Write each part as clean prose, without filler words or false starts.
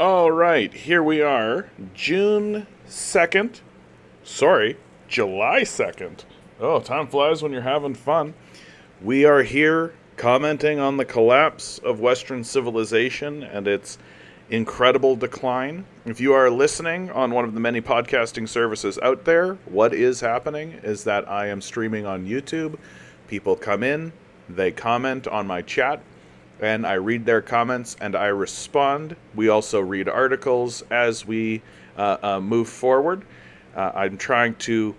All right, here we are, June 2nd. Sorry, July 2nd. Oh, time flies when you're having fun. We are here commenting on the collapse of Western civilization and its incredible decline. If you are listening on one of the many podcasting services out there, what is happening is that I am streaming on YouTube. People come in, they comment on my chat, and I read their comments and I respond. We also read articles as we move forward. I'm trying to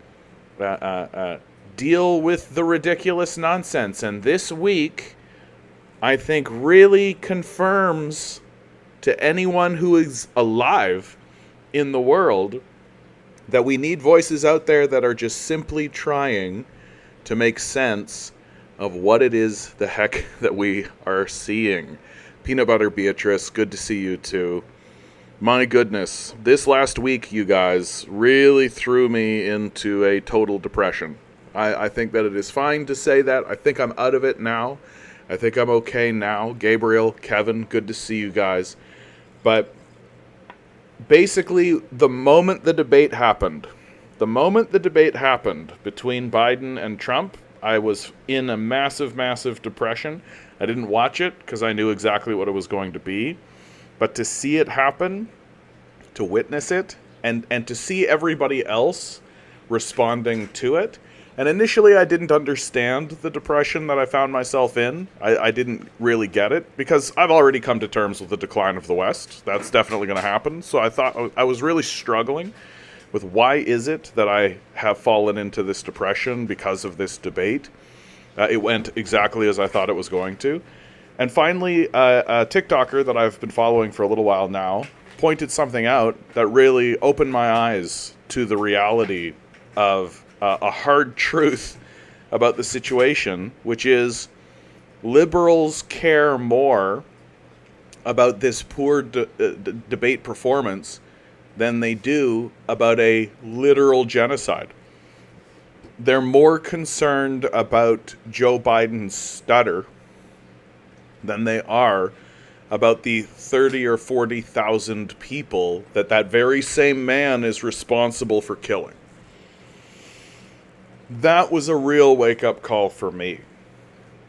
deal with the ridiculous nonsense, and this week, I think, really confirms to anyone who is alive in the world that we need voices out there that are just simply trying to make sense of what it is the heck that we are seeing. Peanut Butter Beatrice, good to see you too. My goodness, this last week, you guys, really threw me into a total depression. I think that it is fine to say that. I think I'm out of it now. I think I'm okay now. Gabriel, Kevin, good to see you guys. But basically, the moment the debate happened between Biden and Trump, I was in a massive, massive depression. I didn't watch it because I knew exactly what it was going to be. But to see it happen, to witness it, and to see everybody else responding to it. And initially I didn't understand the depression that I found myself in. I didn't really get it because I've already come to terms with the decline of the West. That's definitely going to happen. So I thought I was really struggling with why is it that I have fallen into this depression because of this debate. It went exactly as I thought it was going to. And finally, a TikToker that I've been following for a little while now pointed something out that really opened my eyes to the reality of a hard truth about the situation, which is liberals care more about this poor debate performance than they do about a literal genocide. They're more concerned about Joe Biden's stutter than they are about the 30 or 40,000 people that very same man is responsible for killing. That was a real wake-up call for me,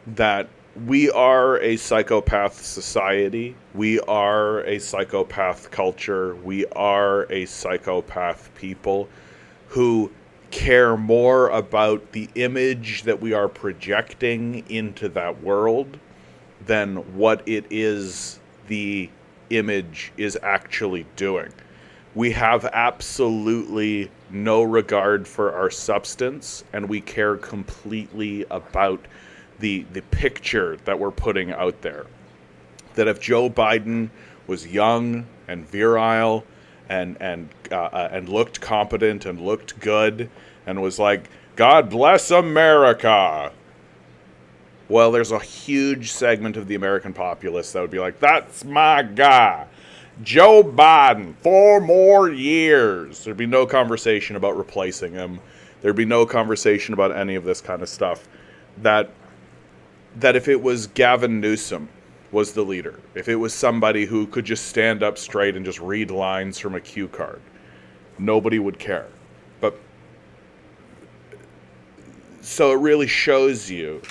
that we are a psychopath society, we are a psychopath culture, we are a psychopath people who care more about the image that we are projecting into that world than what it is the image is actually doing. We have absolutely no regard for our substance, and we care completely about the picture that we're putting out there. That if Joe Biden was young and virile and looked competent and looked good and was like, God bless America, well, there's a huge segment of the American populace that would be like, that's my guy, Joe Biden, 4 more years. There'd be no conversation about replacing him. There'd be no conversation about any of this kind of stuff. That if it was Gavin Newsom was the leader, if it was somebody who could just stand up straight and just read lines from a cue card, nobody would care. But so it really shows you,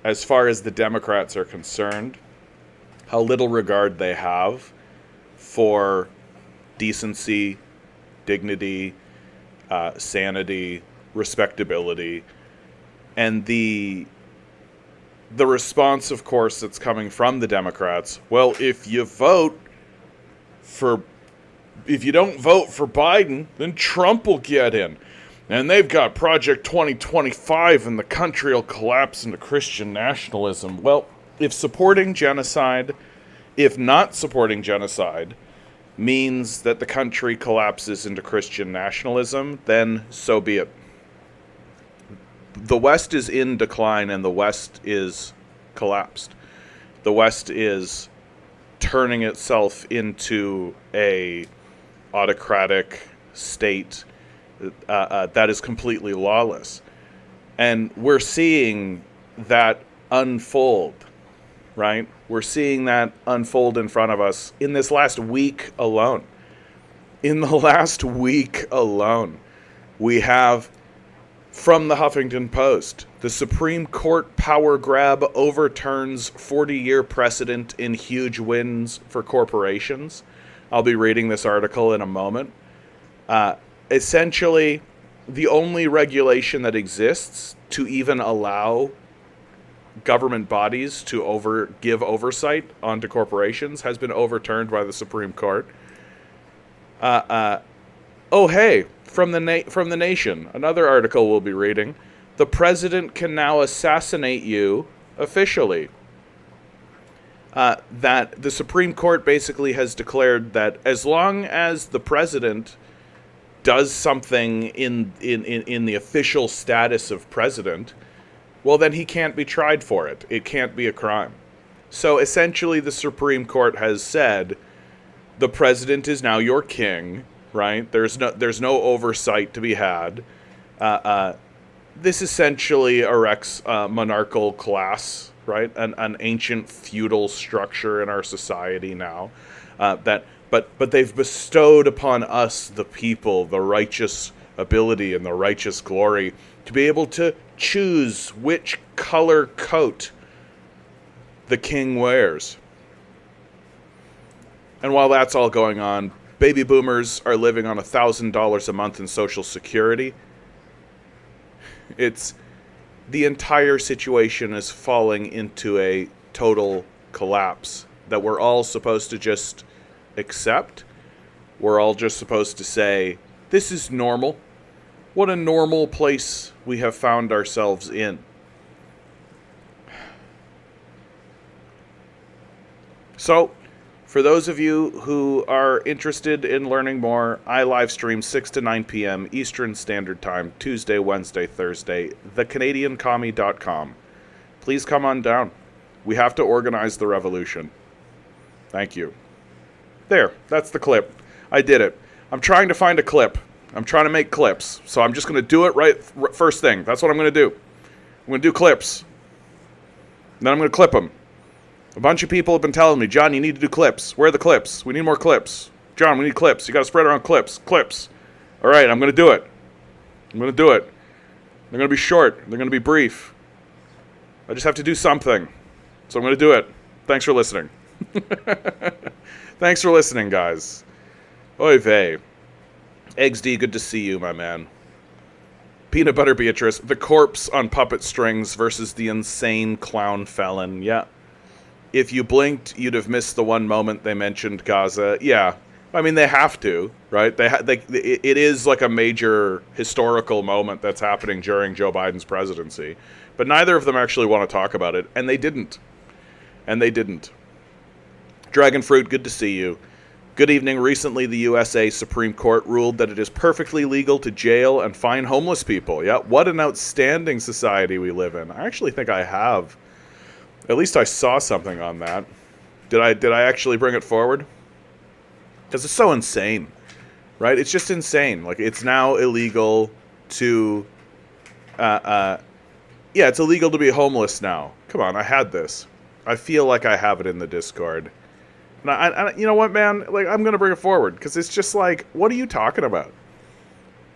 as far as the Democrats are concerned, how little regard they have for decency, dignity, sanity, respectability, and the response, of course, that's coming from the Democrats. Well, if you don't vote for Biden, then Trump will get in. And they've got Project 2025 and the country will collapse into Christian nationalism. Well, if not supporting genocide means that the country collapses into Christian nationalism, then so be it. The West is in decline and the West is collapsed. The West is turning itself into a autocratic state that is completely lawless. And we're seeing that unfold right? We're seeing that unfold in front of us in this last week alone. In the last week alone, we have, from the Huffington Post, the Supreme Court power grab overturns 40-year precedent in huge wins for corporations. I'll be reading this article in a moment. Essentially, the only regulation that exists to even allow government bodies to give oversight onto corporations has been overturned by the Supreme Court. Oh, hey, from the Nation, another article we'll be reading. The president can now assassinate you officially. That the Supreme Court basically has declared that as long as the president does something in the official status of president, well, then he can't be tried for it. It can't be a crime. So essentially, the Supreme Court has said the president is now your king, right? There's no oversight to be had. This essentially erects a monarchical class, right? An ancient feudal structure in our society now. But they've bestowed upon us, the people, the righteous ability and the righteous glory to be able to choose which color coat the king wears. And while that's all going on, baby boomers are living on $1,000 a month in Social Security. The entire situation is falling into a total collapse that we're all supposed to just accept. We're all just supposed to say, this is normal. What a normal place we have found ourselves in. So, for those of you who are interested in learning more, I live stream 6 to 9 p.m. Eastern Standard Time, Tuesday, Wednesday, Thursday, thecanadiancommie.com. Please come on down. We have to organize the revolution. Thank you. There, that's the clip. I did it. I'm trying to find a clip. I'm trying to make clips. So I'm just going to do it right first thing. That's what I'm going to do. I'm going to do clips. And then I'm going to clip them. A bunch of people have been telling me, John, you need to do clips. Where are the clips? We need more clips. John, we need clips. You got to spread around clips. Clips. All right, I'm going to do it. I'm going to do it. They're going to be short. They're going to be brief. I just have to do something. So I'm going to do it. Thanks for listening. Thanks for listening, guys. Oy vey. Eggs D, good to see you, my man. Peanut Butter Beatrice, the corpse on puppet strings versus the insane clown felon. Yeah. If you blinked, you'd have missed the one moment they mentioned Gaza. Yeah. I mean, they have to, right? It is like a major historical moment that's happening during Joe Biden's presidency. But neither of them actually want to talk about it, and they didn't. Dragon Fruit, good to see you. Good evening. Recently, the USA Supreme Court ruled that it is perfectly legal to jail and fine homeless people. Yeah, what an outstanding society we live in. I actually think I have. At least I saw something on that. Did I actually bring it forward? Because it's so insane, right? It's just insane. Like, it's now illegal to, it's illegal to be homeless now. Come on, I had this. I feel like I have it in the Discord. And I you know what, man? Like, I'm going to bring it forward because it's just like, what are you talking about?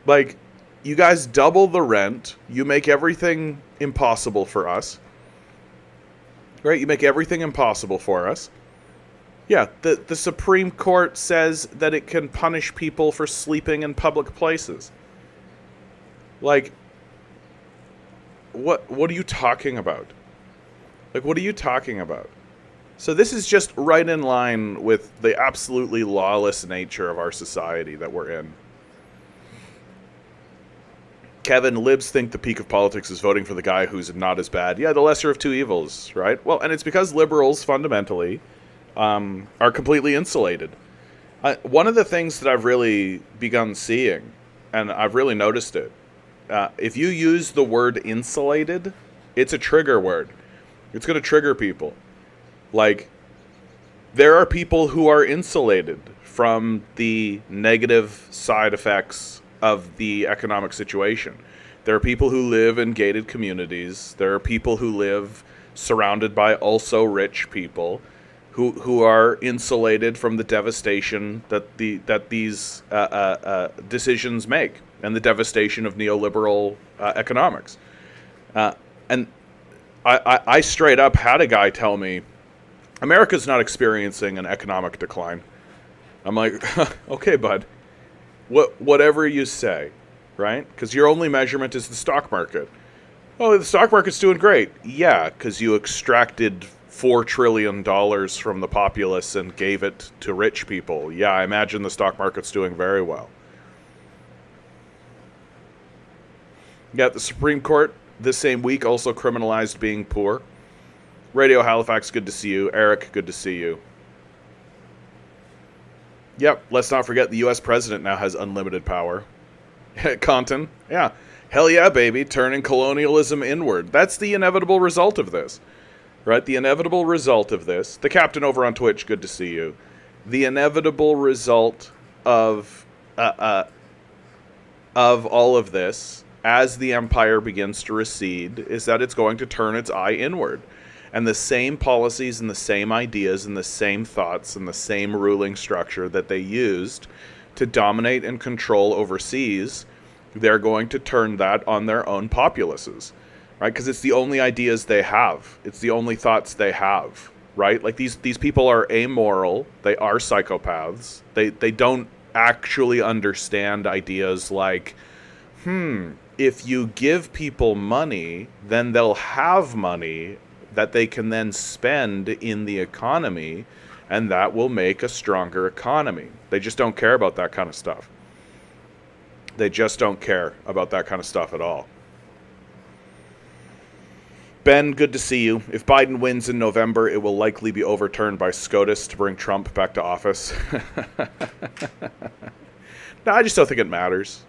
Like, you guys double the rent. You make everything impossible for us. Right? You make everything impossible for us. Yeah, the Supreme Court says that it can punish people for sleeping in public places. Like, what are you talking about? Like, what are you talking about? So this is just right in line with the absolutely lawless nature of our society that we're in. Kevin, libs think the peak of politics is voting for the guy who's not as bad. Yeah, the lesser of two evils, right? Well, and it's because liberals fundamentally are completely insulated. One of the things that I've really begun seeing, and I've really noticed it, if you use the word insulated, it's a trigger word. It's going to trigger people. Like, there are people who are insulated from the negative side effects of the economic situation. There are people who live in gated communities. There are people who live surrounded by also rich people who are insulated from the devastation that these decisions make, and the devastation of neoliberal economics. And I straight up had a guy tell me, America's not experiencing an economic decline. I'm like, okay, bud, whatever you say, right? Because your only measurement is the stock market. Oh, the stock market's doing great. Yeah, because you extracted $4 trillion from the populace and gave it to rich people. Yeah, I imagine the stock market's doing very well. Yeah, the Supreme Court this same week also criminalized being poor. Radio Halifax, good to see you. Eric, good to see you. Yep, let's not forget the U.S. president now has unlimited power. Compton, yeah. Hell yeah, baby, turning colonialism inward. That's the inevitable result of this, right? The inevitable result of this. The captain over on Twitch, good to see you. The inevitable result of all of this, as the empire begins to recede, is that it's going to turn its eye inward. And the same policies and the same ideas and the same thoughts and the same ruling structure that they used to dominate and control overseas, they're going to turn that on their own populaces, right? Because it's the only ideas they have. It's the only thoughts they have, right? Like these people are amoral. They are psychopaths. They don't actually understand ideas like, if you give people money, then they'll have money that they can then spend in the economy, and that will make a stronger economy. They just don't care about that kind of stuff. They just don't care about that kind of stuff at all. Ben, good to see you. If Biden wins in November, it will likely be overturned by SCOTUS to bring Trump back to office. No, I just don't think it matters.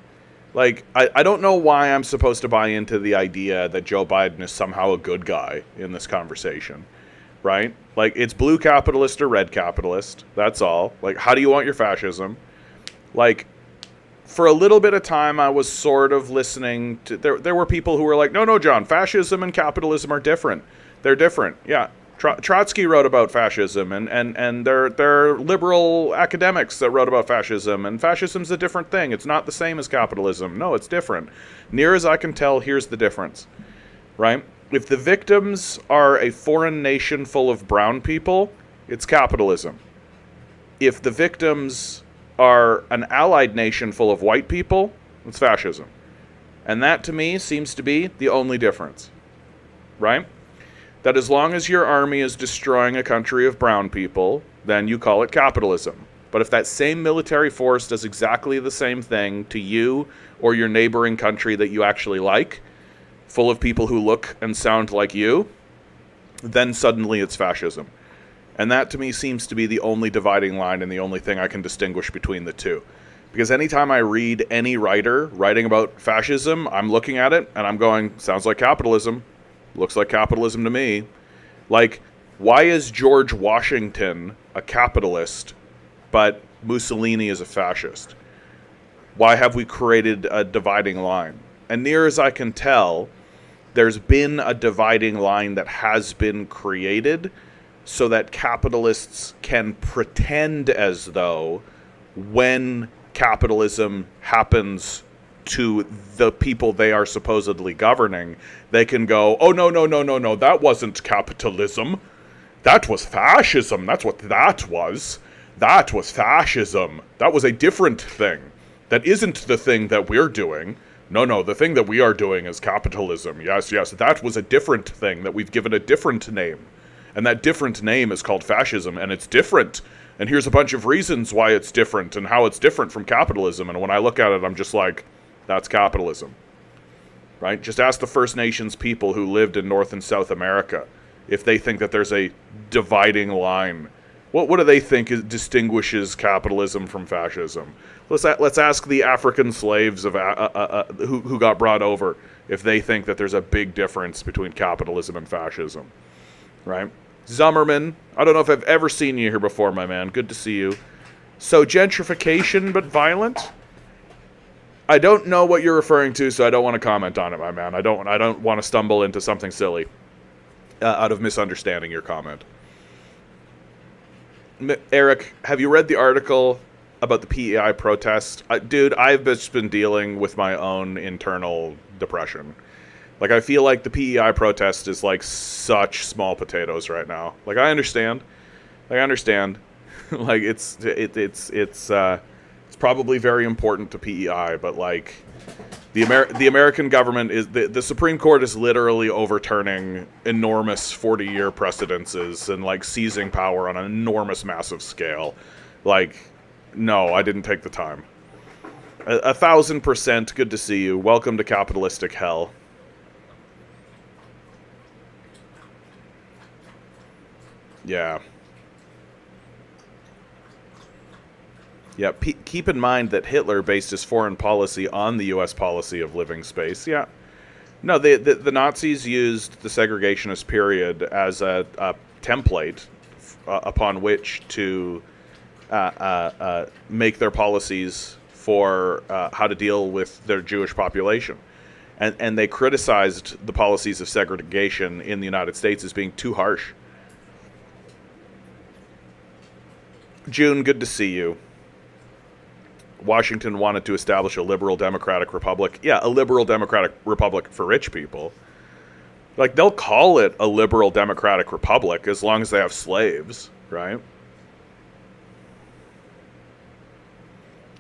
Like, I don't know why I'm supposed to buy into the idea that Joe Biden is somehow a good guy in this conversation, right? Like, it's blue capitalist or red capitalist. That's all. Like, how do you want your fascism? Like, for a little bit of time, I was sort of listening to... There were people who were like, no, John, fascism and capitalism are different. They're different. Yeah. Trotsky wrote about fascism, and there are liberal academics that wrote about fascism, and fascism's a different thing. It's not the same as capitalism. No, it's different. Near as I can tell, here's the difference, right? If the victims are a foreign nation full of brown people, it's capitalism. If the victims are an allied nation full of white people, it's fascism. And that, to me, seems to be the only difference, right? That as long as your army is destroying a country of brown people, then you call it capitalism. But if that same military force does exactly the same thing to you or your neighboring country that you actually like, full of people who look and sound like you, then suddenly it's fascism. And that to me seems to be the only dividing line and the only thing I can distinguish between the two. Because anytime I read any writer writing about fascism, I'm looking at it and I'm going, sounds like capitalism. Looks like capitalism to me. Like, why is George Washington a capitalist, but Mussolini is a fascist? Why have we created a dividing line? And near as I can tell, there's been a dividing line that has been created so that capitalists can pretend as though when capitalism happens to the people they are supposedly governing, they can go, oh, no, that wasn't capitalism. That was fascism. That's what that was. That was fascism. That was a different thing. That isn't the thing that we're doing. No, the thing that we are doing is capitalism. Yes, that was a different thing that we've given a different name. And that different name is called fascism, and it's different. And here's a bunch of reasons why it's different and how it's different from capitalism. And when I look at it, I'm just like, that's capitalism, right? Just ask the First Nations people who lived in North and South America if they think that there's a dividing line. What do they think distinguishes capitalism from fascism? Let's ask the African slaves of who got brought over if they think that there's a big difference between capitalism and fascism, right? Zummerman, I don't know if I've ever seen you here before, my man. Good to see you. So gentrification but violent? I don't know what you're referring to, so I don't want to comment on it, my man. I don't want to stumble into something silly. out of misunderstanding your comment. Eric, have you read the article about the PEI protest? Dude, I've just been dealing with my own internal depression. Like, I feel like the PEI protest is like such small potatoes right now. Like, I understand. Like, it's probably very important to PEI, but like the American government is the Supreme Court is literally overturning enormous 40-year precedences and like seizing power on an enormous, massive scale. Like, no, I didn't take the time. 1,000% good to see you. Welcome to capitalistic hell. Yeah. Yeah, keep in mind that Hitler based his foreign policy on the U.S. policy of living space. Yeah. No, the Nazis used the segregationist period as a template upon which to make their policies for how to deal with their Jewish population. And they criticized the policies of segregation in the United States as being too harsh. June, good to see you. Washington wanted to establish a liberal democratic republic. Yeah, a liberal democratic republic for rich people. Like, they'll call it a liberal democratic republic as long as they have slaves, right?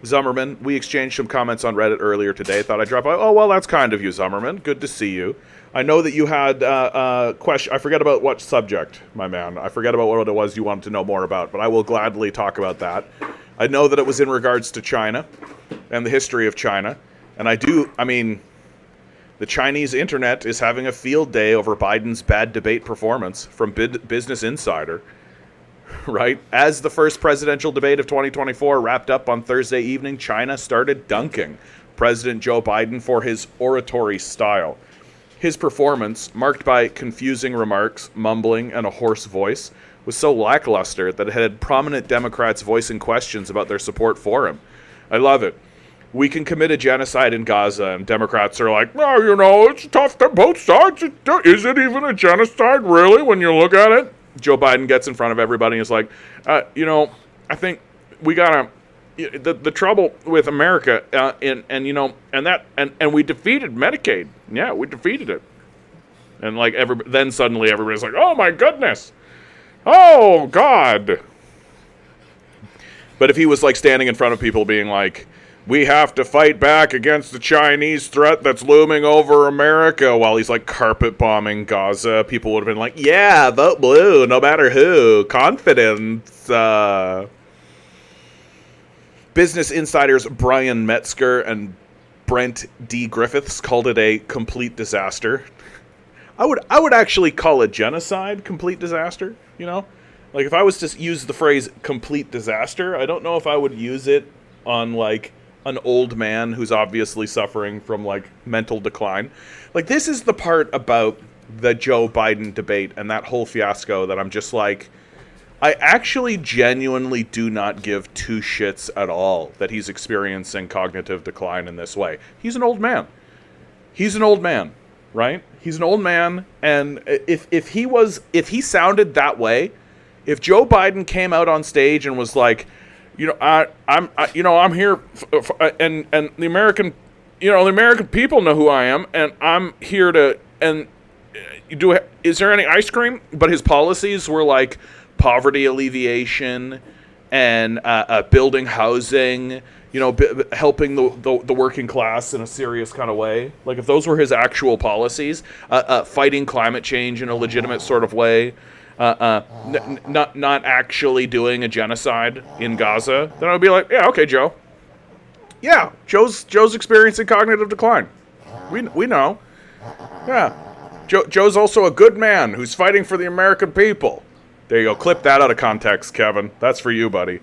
Zummerman, we exchanged some comments on Reddit earlier today. Thought I'd drop by. Oh, well, that's kind of you, Zummerman. Good to see you. I know that you had a question. I forget about what subject, my man. I forget about what it was you wanted to know more about, but I will gladly talk about that. I know that it was in regards to China and the history of China. And I mean, the Chinese internet is having a field day over Biden's bad debate performance from Business Insider, right? As the first presidential debate of 2024 wrapped up on Thursday evening, China started dunking President Joe Biden for his oratory style. His performance, marked by confusing remarks, mumbling, and a hoarse voice, was so lackluster that it had prominent Democrats voicing questions about their support for him. I love it. We can commit a genocide in Gaza, and Democrats are like, well, you know, it's tough to both sides. Is it even a genocide, really, when you look at it? Joe Biden gets in front of everybody and is like, you know, I think we gotta, the trouble with America, and we defeated Medicaid. Yeah, we defeated it. And like, then suddenly everybody's like, oh my goodness. Oh, God. But if he was, like, standing in front of people being like, we have to fight back against the Chinese threat that's looming over America, while he's, like, carpet bombing Gaza, people would have been like, yeah, vote blue, no matter who. Confidence. Business Insider's Brian Metzger and Brent D. Griffiths called it a complete disaster. I would actually call it genocide complete disaster, you know? Like, if I was to use the phrase complete disaster, I don't know if I would use it on, like, an old man who's obviously suffering from, like, mental decline. Like, this is the part about the Joe Biden debate and that whole fiasco that I'm just like, I actually genuinely do not give two shits at all that he's experiencing cognitive decline in this way. He's an old man. He's an old man. Right? He's an old man, and if he sounded that way, if Joe Biden came out on stage and was like, you know, I'm here, and the American, the American people know who I am, and I'm here to, and is there any ice cream? But his policies were like poverty alleviation and building housing. Helping the working class in a serious kind of way. Like, if those were his actual policies, fighting climate change in a legitimate sort of way, not actually doing a genocide in Gaza, then I would be like, yeah, okay, Joe. Yeah, Joe's experiencing cognitive decline. We know. Yeah, Joe's also a good man who's fighting for the American people. There you go. Clip that out of context, Kevin. That's for you, buddy.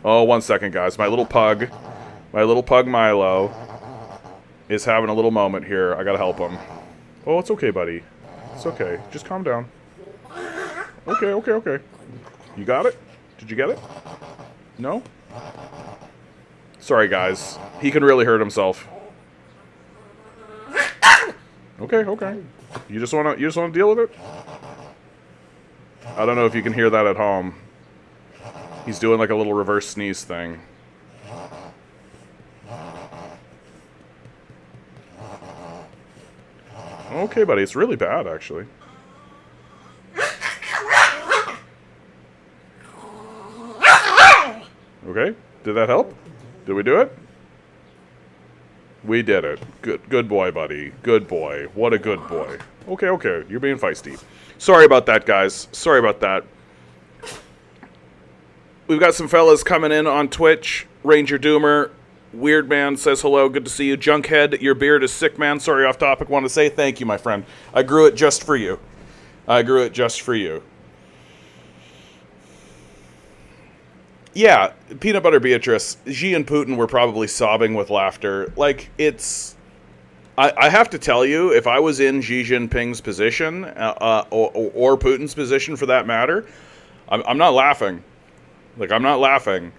Oh, 1 second, guys. My little pug Milo is having a little moment here. I gotta help him. Oh, it's okay, buddy. It's okay. Just calm down. Okay. You got it? Did you get it? No? Sorry, guys. He can really hurt himself. Okay. You just wanna deal with it? I don't know if you can hear that at home. He's doing like a little reverse sneeze thing. Okay, buddy, it's really bad, actually. Okay, did that help? Did we do it? We did it. Good boy, buddy. Good boy. What a good boy. Okay, you're being feisty. Sorry about that, guys. Sorry about that. We've got some fellas coming in on Twitch. Ranger Doomer, Weird Man says hello. Good to see you. Junkhead, your beard is sick, man. Sorry, off topic. Want to say thank you, my friend. I grew it just for you. Yeah, Peanut Butter Beatrice, Xi and Putin were probably sobbing with laughter. Like, it's... I have to tell you, if I was in Xi Jinping's position, or Putin's position for that matter, I'm not laughing. Like, I'm not laughing,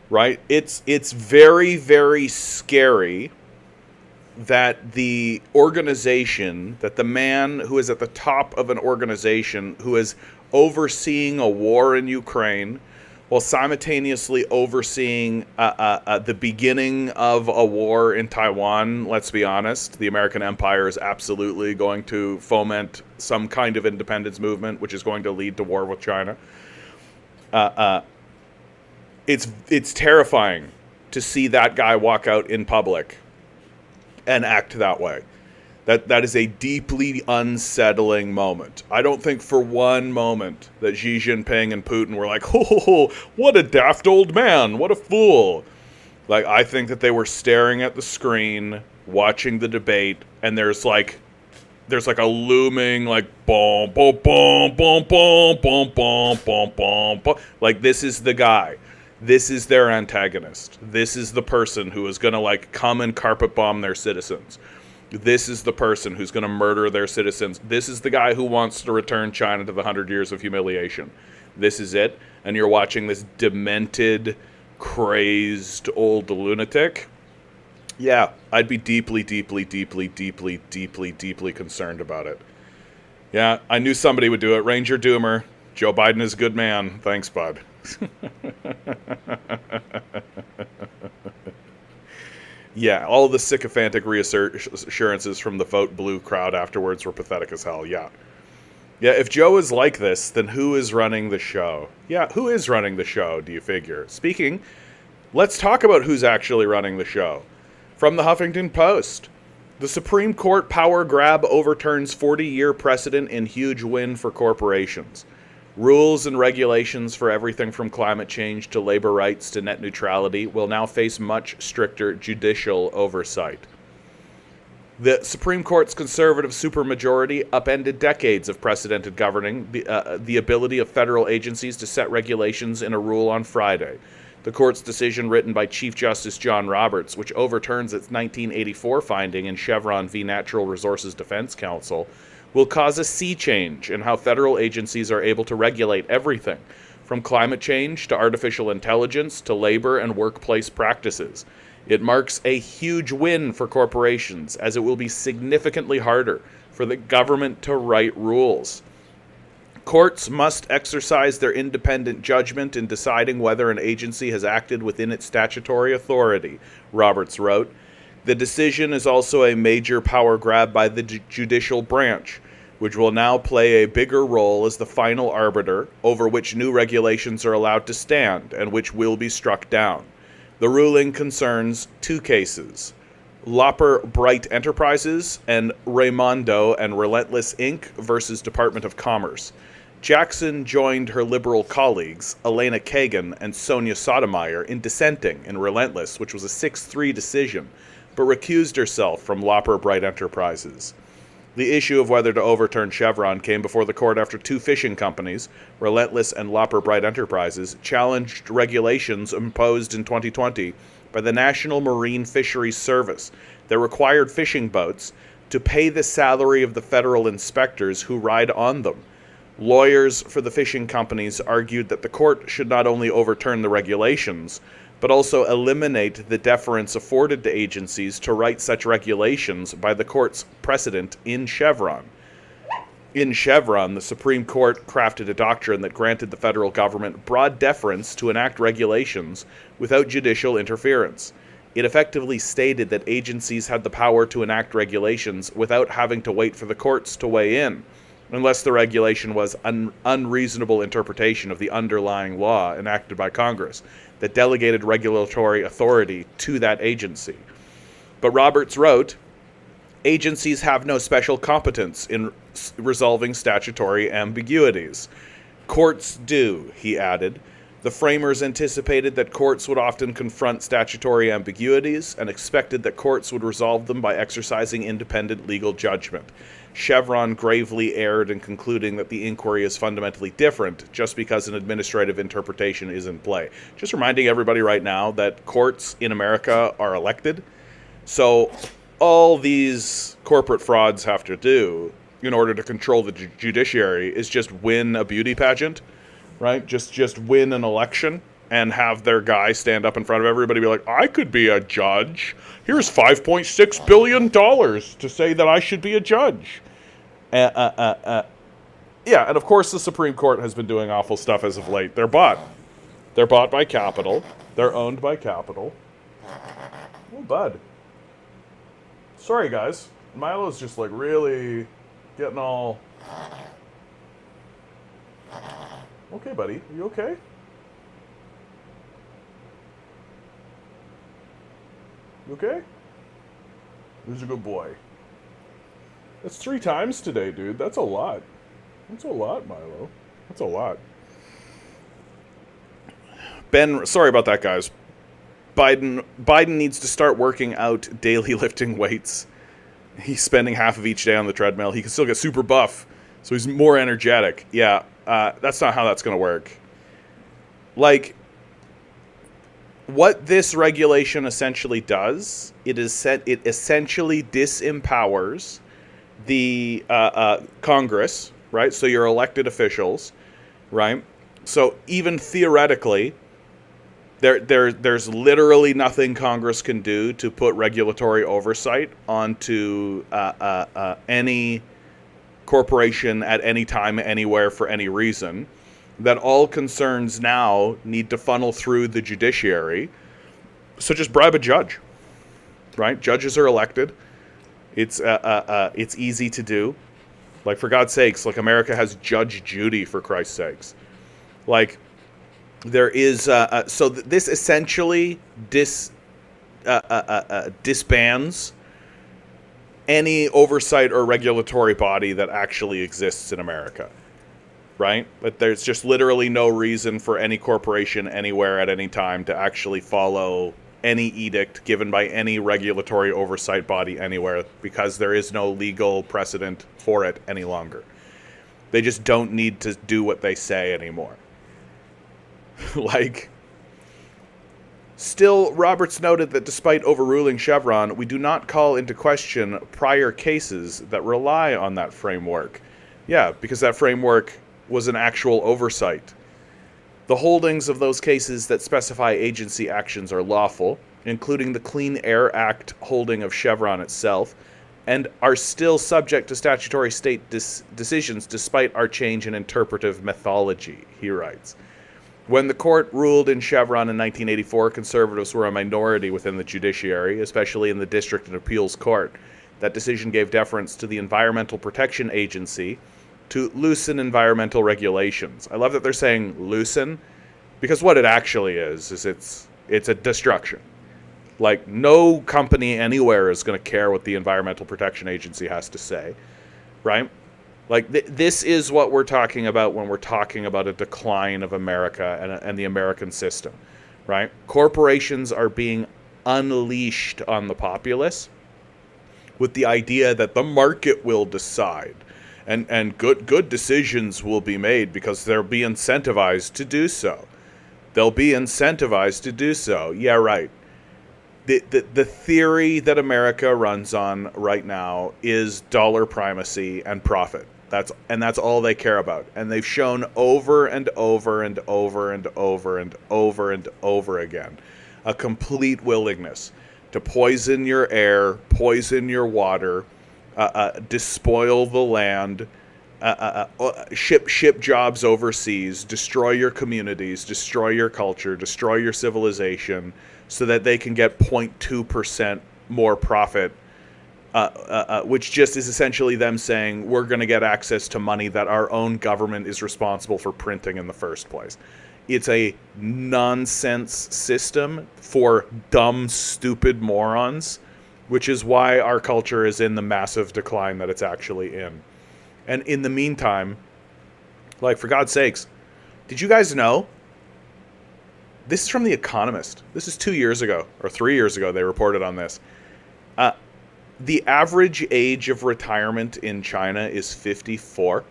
right? It's very, very scary that the organization, that the man who is at the top of an organization, who is overseeing a war in Ukraine, while simultaneously overseeing the beginning of a war in Taiwan. Let's be honest, the American empire is absolutely going to foment some kind of independence movement, which is going to lead to war with China. It's terrifying to see that guy walk out in public and act that way. That is a deeply unsettling moment. I don't think for one moment that Xi Jinping and Putin were like, oh, what a daft old man, what a fool. Like, I think that they were staring at the screen, watching the debate, and there's like a looming, like, boom, boom, boom, boom, boom, boom, boom, boom, boom, boom. Like, this is the guy. This is their antagonist. This is the person who is going to, like, come and carpet bomb their citizens. This is the person who's going to murder their citizens. This is the guy who wants to return China to the 100 years of humiliation. This is it. And you're watching this demented, crazed old lunatic. Yeah, I'd be deeply, deeply, deeply, deeply, deeply, deeply concerned about it. Yeah, I knew somebody would do it. Ranger Doomer, Joe Biden is a good man. Thanks, bud. Yeah, all the sycophantic reassurances from the vote blue crowd afterwards were pathetic as hell, yeah. Yeah, if Joe is like this, then who is running the show? Yeah, who is running the show, do you figure? Speaking, let's talk about who's actually running the show. From the Huffington Post, the Supreme Court power grab overturns 40-year precedent in huge win for corporations. Rules and regulations for everything from climate change to labor rights to net neutrality will now face much stricter judicial oversight. The Supreme Court's conservative supermajority upended decades of precedented governing the ability of federal agencies to set regulations in a rule on Friday. The court's decision, written by Chief Justice John Roberts, which overturns its 1984 finding in Chevron v. Natural Resources Defense Council, will cause a sea change in how federal agencies are able to regulate everything, from climate change to artificial intelligence to labor and workplace practices. It marks a huge win for corporations, as it will be significantly harder for the government to write rules. Courts must exercise their independent judgment in deciding whether an agency has acted within its statutory authority, Roberts wrote. The decision is also a major power grab by the judicial branch, which will now play a bigger role as the final arbiter over which new regulations are allowed to stand and which will be struck down. The ruling concerns two cases: Lopper Bright Enterprises and Raimondo and Relentless Inc. versus Department of Commerce. Jackson joined her liberal colleagues, Elena Kagan and Sonia Sotomayor, in dissenting in Relentless, which was a 6-3 decision, but recused herself from Lopper Bright Enterprises. The issue of whether to overturn Chevron came before the court after two fishing companies, Relentless and Lopper Bright Enterprises, challenged regulations imposed in 2020 by the National Marine Fisheries Service that required fishing boats to pay the salary of the federal inspectors who ride on them. Lawyers for the fishing companies argued that the court should not only overturn the regulations, but also eliminate the deference afforded to agencies to write such regulations by the court's precedent in Chevron. In Chevron, the Supreme Court crafted a doctrine that granted the federal government broad deference to enact regulations without judicial interference. It effectively stated that agencies had the power to enact regulations without having to wait for the courts to weigh in, unless the regulation was an unreasonable interpretation of the underlying law enacted by Congress that delegated regulatory authority to that agency. But Roberts wrote, agencies have no special competence in resolving statutory ambiguities. Courts do, he added. The framers anticipated that courts would often confront statutory ambiguities and expected that courts would resolve them by exercising independent legal judgment. Chevron gravely erred in concluding that the inquiry is fundamentally different just because an administrative interpretation is in play. Just reminding everybody right now that courts in America are elected. So all these corporate frauds have to do in order to control the judiciary is just win a beauty pageant, right? Just win an election and have their guy stand up in front of everybody and be like, I could be a judge. Here's $5.6 billion to say that I should be a judge. Yeah, and of course the Supreme Court has been doing awful stuff as of late. They're bought. They're bought by capital. They're owned by capital. Oh, bud. Sorry, guys. Milo's just, like, really getting all... Okay, buddy. Are you okay? You okay? Who's a good boy? That's 3 times today, dude. That's a lot. That's a lot, Milo. That's a lot. Ben, sorry about that, guys. Biden needs to start working out daily lifting weights. He's spending half of each day on the treadmill. He can still get super buff, so he's more energetic. Yeah, that's not how that's going to work. Like, what this regulation essentially does, it essentially disempowers the Congress, right? So your elected officials, right? So even theoretically, there's literally nothing Congress can do to put regulatory oversight onto any corporation at any time, anywhere, for any reason. That all concerns now need to funnel through the judiciary. So just bribe a judge, right? Judges are elected. It's easy to do. Like, for God's sakes, like, America has Judge Judy, for Christ's sakes. Like, there is so this essentially disbands any oversight or regulatory body that actually exists in America, right? But there's just literally no reason for any corporation anywhere at any time to actually follow any edict given by any regulatory oversight body anywhere, because there is no legal precedent for it any longer. They just don't need to do what they say anymore. Like, still, Roberts noted that despite overruling Chevron, we do not call into question prior cases that rely on that framework. Yeah, because that framework was an actual oversight. The holdings of those cases that specify agency actions are lawful, including the Clean Air Act holding of Chevron itself, and are still subject to statutory state decisions despite our change in interpretive methodology, he writes. When the court ruled in Chevron in 1984, conservatives were a minority within the judiciary, especially in the District and Appeals Court. That decision gave deference to the Environmental Protection Agency to loosen environmental regulations. I love that they're saying loosen, because what it actually is it's a destruction. Like, no company anywhere is going to care what the Environmental Protection Agency has to say, right? Like, this is what we're talking about when we're talking about a decline of America and the American system, right? Corporations are being unleashed on the populace with the idea that the market will decide, and good decisions will be made because they'll be incentivized to do so. They'll be incentivized to do so. Yeah, right. The theory that America runs on right now is dollar primacy and profit. That's all they care about. And they've shown over and over and over and over and over and over again. a complete willingness to poison your air, poison your water, despoil the land, ship jobs overseas, destroy your communities, destroy your culture, destroy your civilization, so that they can get 0.2% more profit, which just is essentially them saying we're going to get access to money that our own government is responsible for printing in the first place. It's a nonsense system for dumb, stupid morons, which is why our culture is in the massive decline that it's actually in. And in the meantime, like, for God's sakes, did you guys know? This is from The Economist. This is 2 years ago, or 3 years ago, they reported on this. The average age of retirement in China is 54.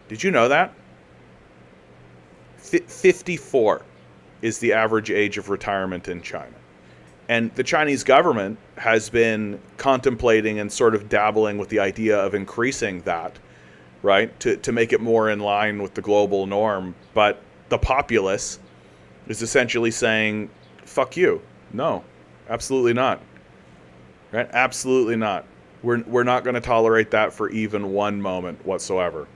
Did you know that? 54 is the average age of retirement in China. And the Chinese government has been contemplating and sort of dabbling with the idea of increasing that, right, to make it more in line with the global norm. But the populace is essentially saying, fuck you. No, absolutely not. Right? Absolutely not. We're not going to tolerate that for even one moment whatsoever.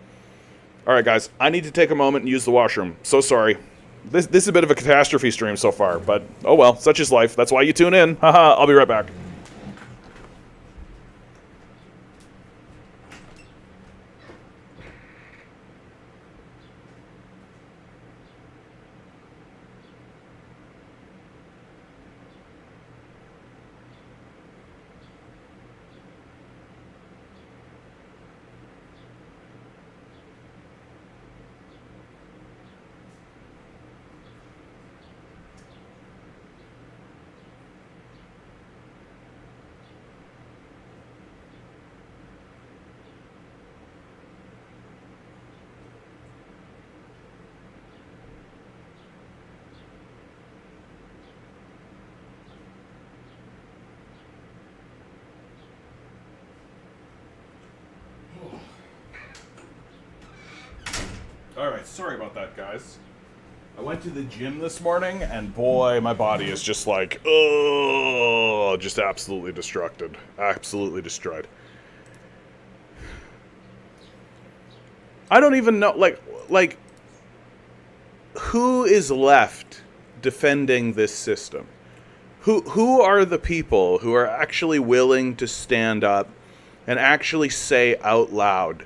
All right, guys, I need to take a moment and use the washroom. So sorry. This is a bit of a catastrophe stream so far, but oh well, such is life. That's why you tune in. Haha, I'll be right back. Alright, sorry about that, guys. I went to the gym this morning, and boy, my body is just like, oh, just absolutely destructed. Absolutely destroyed. I don't even know, like, who is left defending this system? Who are the people who are actually willing to stand up and actually say out loud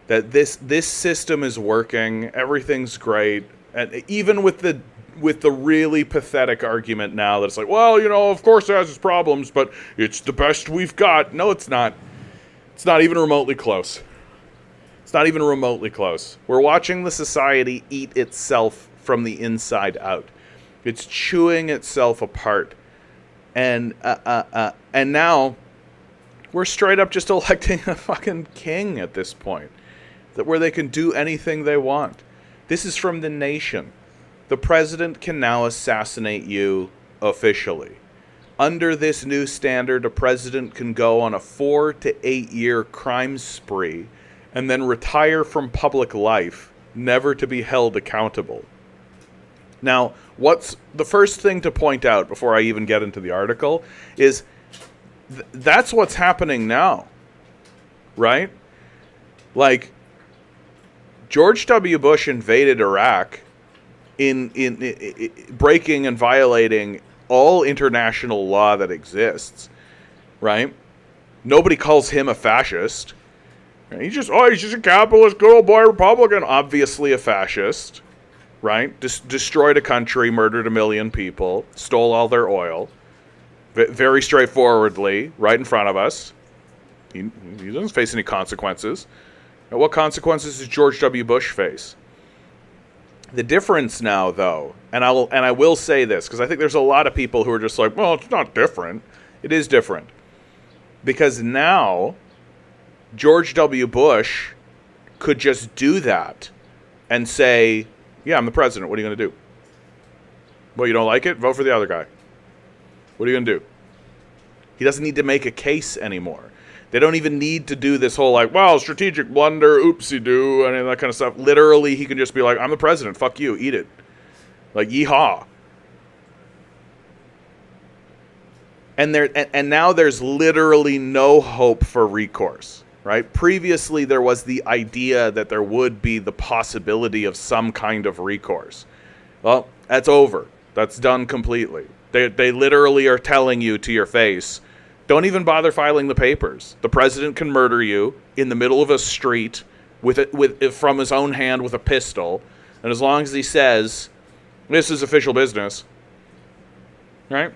that this system is working, everything's great, and even with the really pathetic argument now that it's like, well, you know, of course it has its problems, but it's the best we've got. No, it's not. It's not even remotely close. It's not even remotely close. We're watching the society eat itself from the inside out. It's chewing itself apart, and now we're straight up just electing a fucking king at this point, where they can do anything they want. This is from The Nation. The president can now assassinate you officially. Under this new standard, a president can go on a 4 to 8 year crime spree and then retire from public life, never to be held accountable. Now, what's the first thing to point out before I even get into the article is that's what's happening now, right? Like, George W. Bush invaded Iraq in breaking and violating all international law that exists, right? Nobody calls him a fascist. He's just a capitalist, good old boy Republican. Obviously a fascist, right? Destroyed a country, murdered 1 million people, stole all their oil. Very straightforwardly, right in front of us. He doesn't face any consequences. Now, what consequences does George W. Bush face? The difference now, though, and I will say this, because I think there's a lot of people who are just like, well, it's not different. It is different. Because now, George W. Bush could just do that and say, yeah, I'm the president. What are you going to do? Well, you don't like it? Vote for the other guy. What are you going to do? He doesn't need to make a case anymore. They don't even need to do this whole, like, well, strategic blunder, oopsie-doo, and that kind of stuff. Literally, he can just be like, I'm the president, fuck you, eat it. Like, yeehaw. And now there's literally no hope for recourse, right? Previously, there was the idea that there would be the possibility of some kind of recourse. Well, that's over. That's done completely. They literally are telling you to your face, don't even bother filing the papers. The president can murder you in the middle of a street from his own hand with a pistol, and as long as he says, this is official business, right?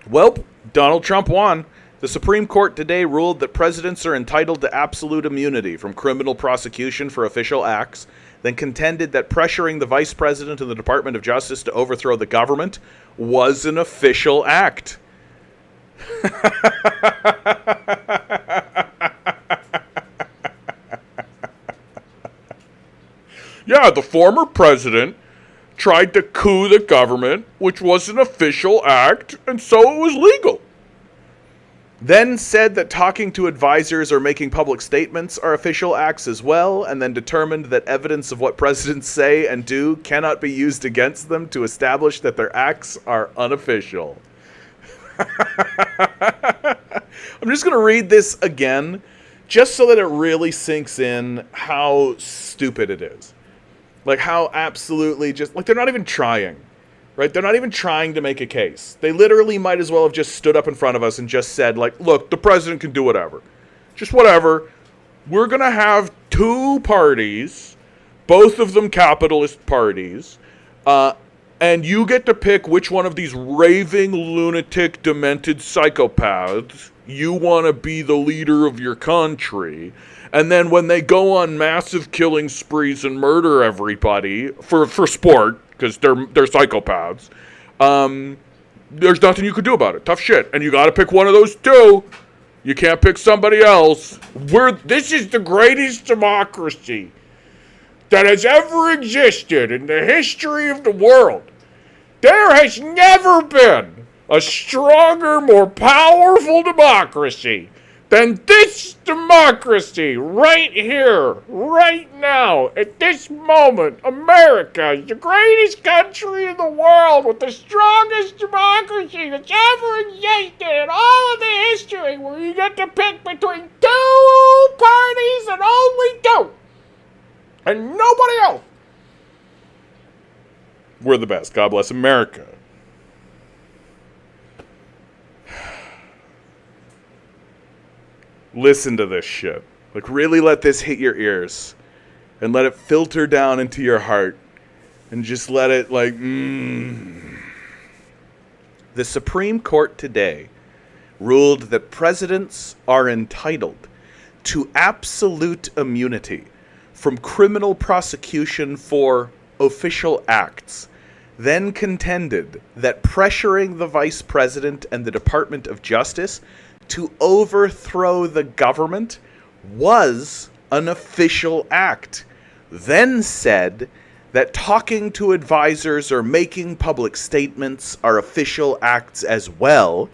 Well, Donald Trump won. The Supreme Court today ruled that presidents are entitled to absolute immunity from criminal prosecution for official acts, then contended that pressuring the Vice President and the Department of Justice to overthrow the government was an official act. Yeah, the former president tried to coup the government, which was an official act, and so it was legal. Then said that talking to advisors or making public statements are official acts as well, and then determined that evidence of what presidents say and do cannot be used against them to establish that their acts are unofficial. I'm just going to read this again, just so that it really sinks in how stupid it is. Like how absolutely just, like they're not even trying, right? They're not even trying to make a case. They literally might as well have just stood up in front of us and just said, like, look, the president can do whatever. Just whatever. We're going to have two parties, both of them capitalist parties, and you get to pick which one of these raving, lunatic, demented psychopaths you want to be the leader of your country. And then when they go on massive killing sprees and murder everybody for sport, because they're psychopaths, there's nothing you could do about it. Tough shit. And you got to pick one of those two. You can't pick somebody else. This is the greatest democracy that has ever existed in the history of the world. There has never been a stronger, more powerful democracy than this democracy right here, right now, at this moment. America is the greatest country in the world with the strongest democracy that's ever existed in all of the history, where you get to pick between two parties and only two, and nobody else. We're the best. God bless America. Listen to this shit. Like, really let this hit your ears and let it filter down into your heart and just let it, like, The Supreme Court today ruled that presidents are entitled to absolute immunity from criminal prosecution for official acts, then contended that pressuring the Vice President and the Department of Justice to overthrow the government was an official act, then said that talking to advisors or making public statements are official acts as well,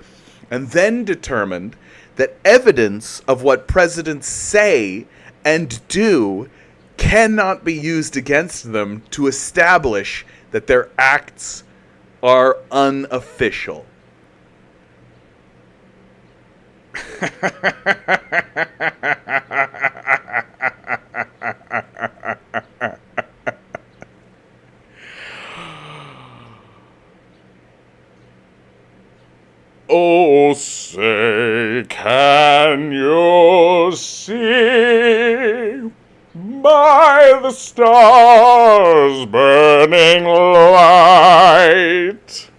and then determined that evidence of what presidents say and do cannot be used against them to establish that their acts are unofficial. Oh, say, can you see by the stars' burning light?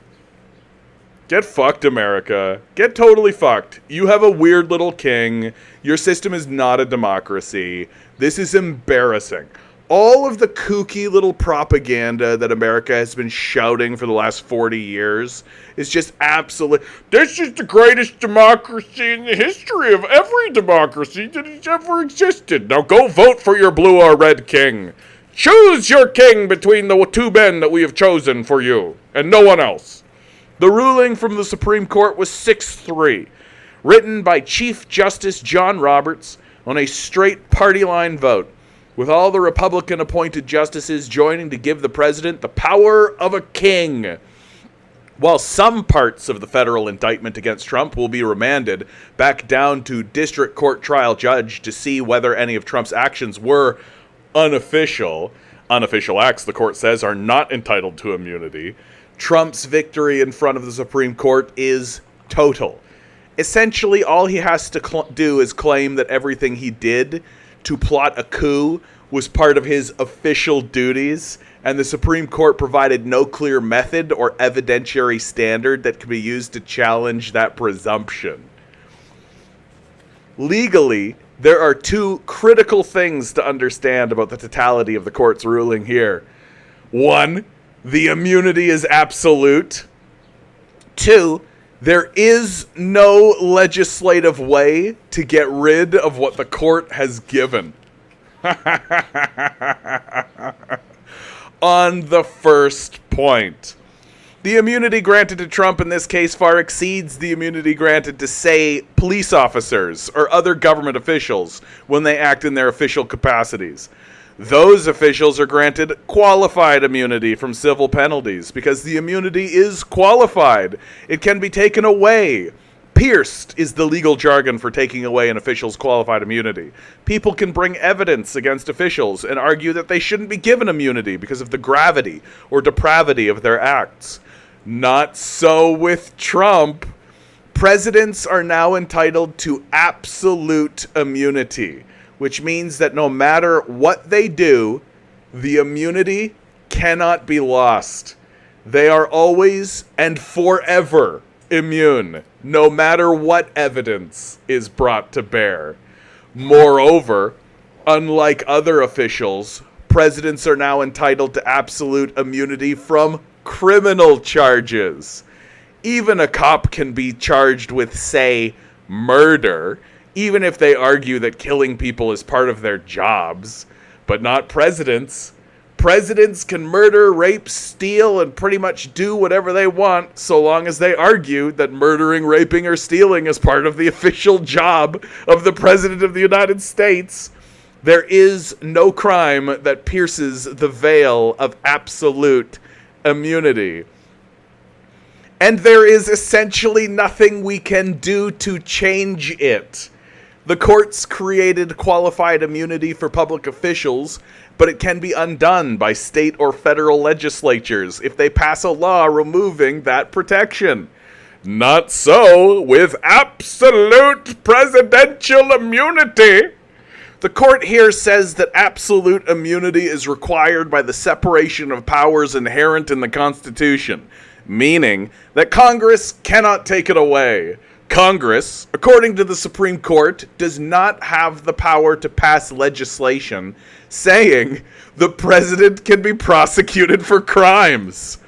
Get fucked, America. Get totally fucked. You have a weird little king. Your system is not a democracy. This is embarrassing. All of the kooky little propaganda that America has been shouting for the last 40 years is just absolute. This is the greatest democracy in the history of every democracy that has ever existed. Now go vote for your blue or red king. Choose your king between the two men that we have chosen for you, and no one else. The ruling from the Supreme Court was 6-3, written by Chief Justice John Roberts on a straight party line vote, with all the Republican-appointed justices joining to give the president the power of a king. while some parts of the federal indictment against Trump will be remanded back down to district court trial judge to see whether any of Trump's actions were unofficial. Unofficial acts, the court says, are not entitled to immunity. Trump's victory in front of the Supreme Court is total. Essentially, all he has to do is claim that everything he did to plot a coup was part of his official duties, and the Supreme Court provided no clear method or evidentiary standard that could be used to challenge that presumption. Legally, there are two critical things to understand about the totality of the court's ruling here. One, the immunity is absolute. Two, there is no legislative way to get rid of what the court has given. On the first point, the immunity granted to Trump in this case far exceeds the immunity granted to, say, police officers or other government officials when they act in their official capacities. Those officials are granted qualified immunity from civil penalties because the immunity is qualified. It can be taken away. Pierced is the legal jargon for taking away an official's qualified immunity. People can bring evidence against officials and argue that they shouldn't be given immunity because of the gravity or depravity of their acts. Not so with Trump. Presidents are now entitled to absolute immunity, which means that no matter what they do, the immunity cannot be lost. They are always and forever immune, no matter what evidence is brought to bear. Moreover, unlike other officials, presidents are now entitled to absolute immunity from criminal charges. Even a cop can be charged with, say, murder, even if they argue that killing people is part of their jobs, but not presidents. Presidents can murder, rape, steal, and pretty much do whatever they want so long as they argue that murdering, raping, or stealing is part of the official job of the President of the United States. There is no crime that pierces the veil of absolute immunity. And there is essentially nothing we can do to change it. The courts created qualified immunity for public officials, but it can be undone by state or federal legislatures if they pass a law removing that protection. Not so with absolute presidential immunity. The court here says that absolute immunity is required by the separation of powers inherent in the Constitution, meaning that Congress cannot take it away. Congress, according to the Supreme Court, does not have the power to pass legislation saying the president can be prosecuted for crimes.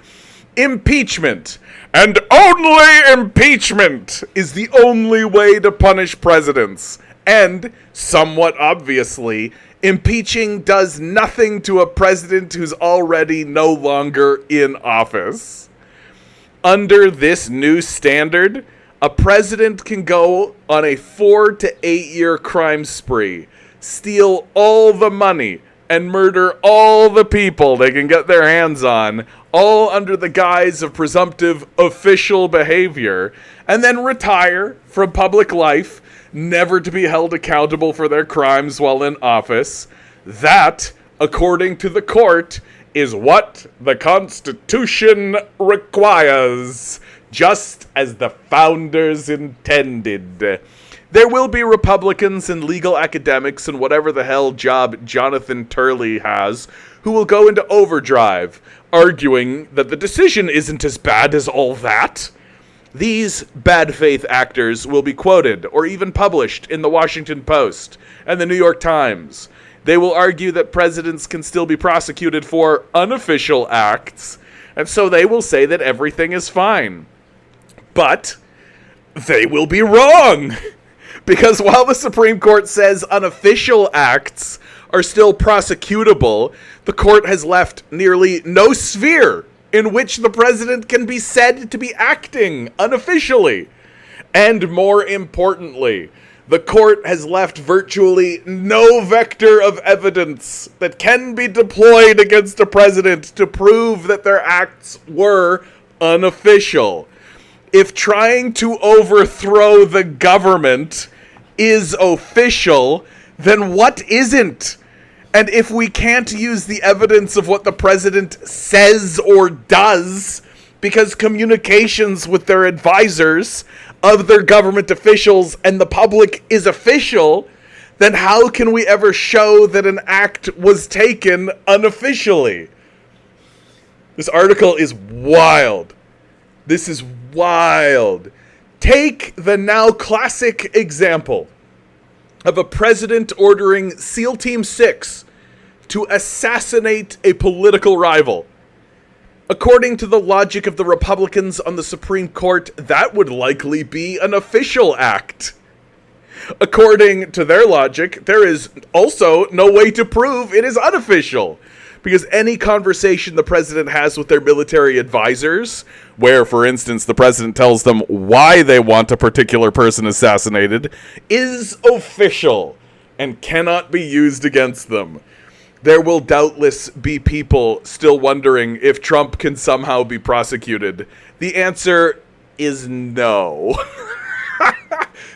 Impeachment, and only impeachment, is the only way to punish presidents. And, somewhat obviously, impeaching does nothing to a president who's already no longer in office. Under this new standard, a president can go on a 4 to 8 year crime spree, steal all the money, and murder all the people they can get their hands on, all under the guise of presumptive official behavior, and then retire from public life, never to be held accountable for their crimes while in office. That, according to the court, is what the Constitution requires, just as the founders intended. There will be Republicans and legal academics and whatever the hell job Jonathan Turley has who will go into overdrive, arguing that the decision isn't as bad as all that. These bad faith actors will be quoted or even published in the Washington Post and the New York Times. They will argue that presidents can still be prosecuted for unofficial acts, and so they will say that everything is fine. But they will be wrong, because while the Supreme Court says unofficial acts are still prosecutable, the court has left nearly no sphere in which the president can be said to be acting unofficially. And more importantly, the court has left virtually no vector of evidence that can be deployed against a president to prove that their acts were unofficial. If trying to overthrow the government is official, then what isn't? And if we can't use the evidence of what the president says or does, because communications with their advisors, other government officials, and the public is official, then how can we ever show that an act was taken unofficially? This article is wild. This is wild. Take the now classic example of a president ordering SEAL Team 6 to assassinate a political rival. According to the logic of the Republicans on the Supreme Court, that would likely be an official act. According to their logic, there is also no way to prove it is unofficial, because any conversation the president has with their military advisors, where, for instance, the president tells them why they want a particular person assassinated, is official and cannot be used against them. There will doubtless be people still wondering if Trump can somehow be prosecuted. The answer is no.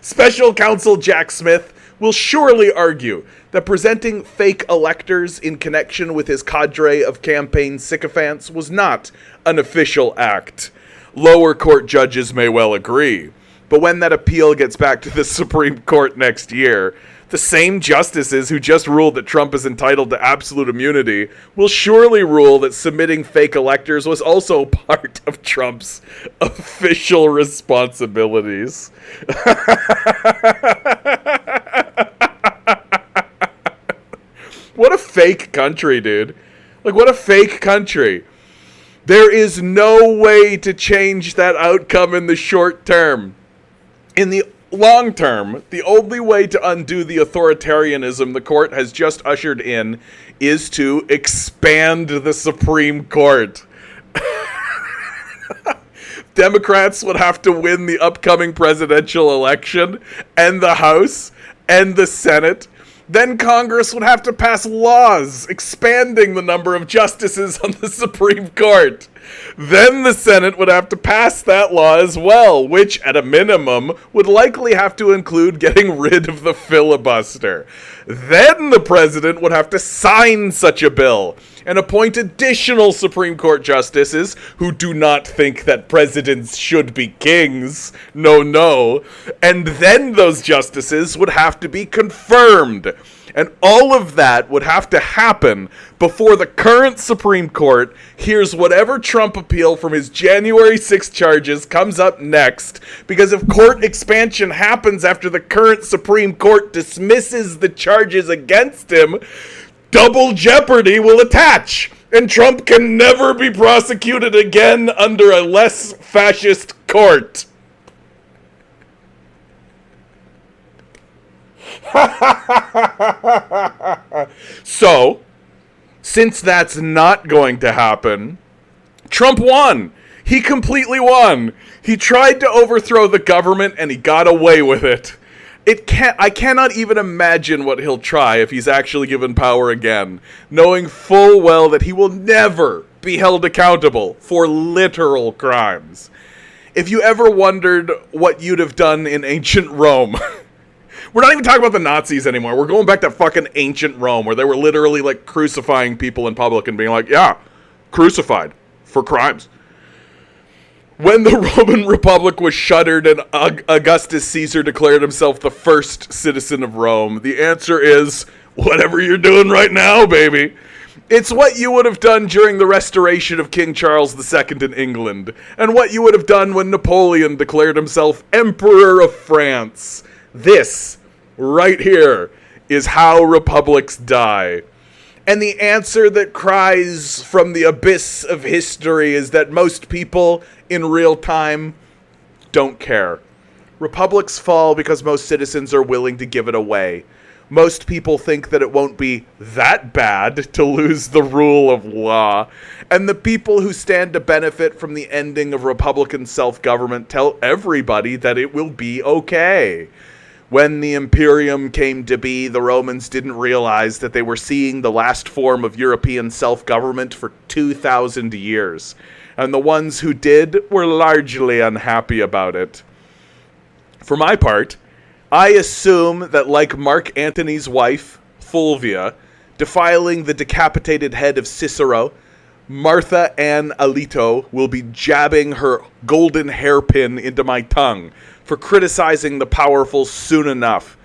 Special counsel Jack Smith will surely argue that presenting fake electors in connection with his cadre of campaign sycophants was not an official act. Lower court judges may well agree, but when that appeal gets back to the Supreme Court next year, the same justices who just ruled that Trump is entitled to absolute immunity will surely rule that submitting fake electors was also part of Trump's official responsibilities. What a fake country, dude. Like, what a fake country. There is no way to change that outcome in the short term. In the long term, the only way to undo the authoritarianism the court has just ushered in is to expand the Supreme Court. Democrats would have to win the upcoming presidential election and the House and the Senate. Then Congress would have to pass laws expanding the number of justices on the Supreme Court. Then the Senate would have to pass that law as well, which, at a minimum, would likely have to include getting rid of the filibuster. Then the president would have to sign such a bill and appoint additional Supreme Court justices who do not think that presidents should be kings. No. And then those justices would have to be confirmed. And all of that would have to happen before the current Supreme Court hears whatever Trump appeal from his January 6th charges comes up next. Because if court expansion happens after the current Supreme Court dismisses the charges against him, double jeopardy will attach. And Trump can never be prosecuted again under a less fascist court. So, since that's not going to happen, Trump won. He completely won. He tried to overthrow the government and he got away with it. I cannot even imagine what he'll try if he's actually given power again, knowing full well that he will never be held accountable for literal crimes. If you ever wondered what you'd have done in ancient Rome, we're not even talking about the Nazis anymore. We're going back to fucking ancient Rome, where they were literally, like, crucifying people in public and being like, yeah, crucified for crimes. When the Roman Republic was shuttered and Augustus Caesar declared himself the first citizen of Rome, the answer is, whatever you're doing right now, baby. It's what you would have done during the restoration of King Charles II in England, and what you would have done when Napoleon declared himself Emperor of France. This, right here, is how republics die. And the answer that cries from the abyss of history is that most people, in real time, don't care. Republics fall because most citizens are willing to give it away. Most people think that it won't be that bad to lose the rule of law. And the people who stand to benefit from the ending of Republican self-government tell everybody that it will be okay. When the Imperium came to be, the Romans didn't realize that they were seeing the last form of European self-government for 2,000 years. and the ones who did were largely unhappy about it. For my part, I assume that like Mark Antony's wife, Fulvia, defiling the decapitated head of Cicero, Martha Ann Alito will be jabbing her golden hairpin into my tongue for criticizing the powerful soon enough.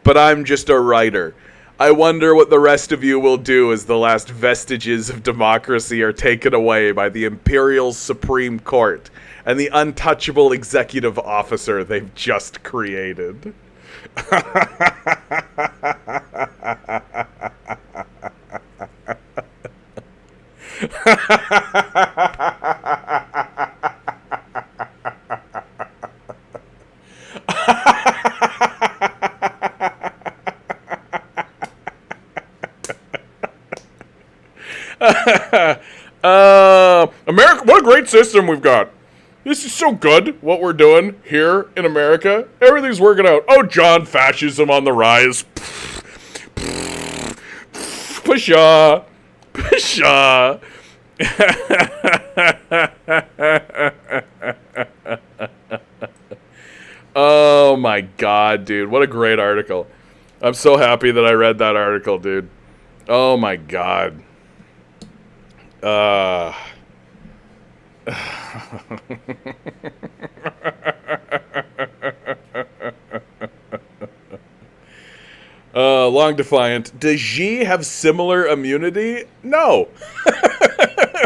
But I'm just a writer. I wonder what the rest of you will do as the last vestiges of democracy are taken away by the Imperial Supreme Court and the untouchable executive officer they've just created. America, what a great system we've got. This is so good, what we're doing here in America. Everything's working out. Oh, John, fascism on the rise. Pshaw. Pshaw. Oh my god, dude. What a great article. I'm so happy that I read that article, dude. Oh my god. Long Defiant. Does Xi have similar immunity? No.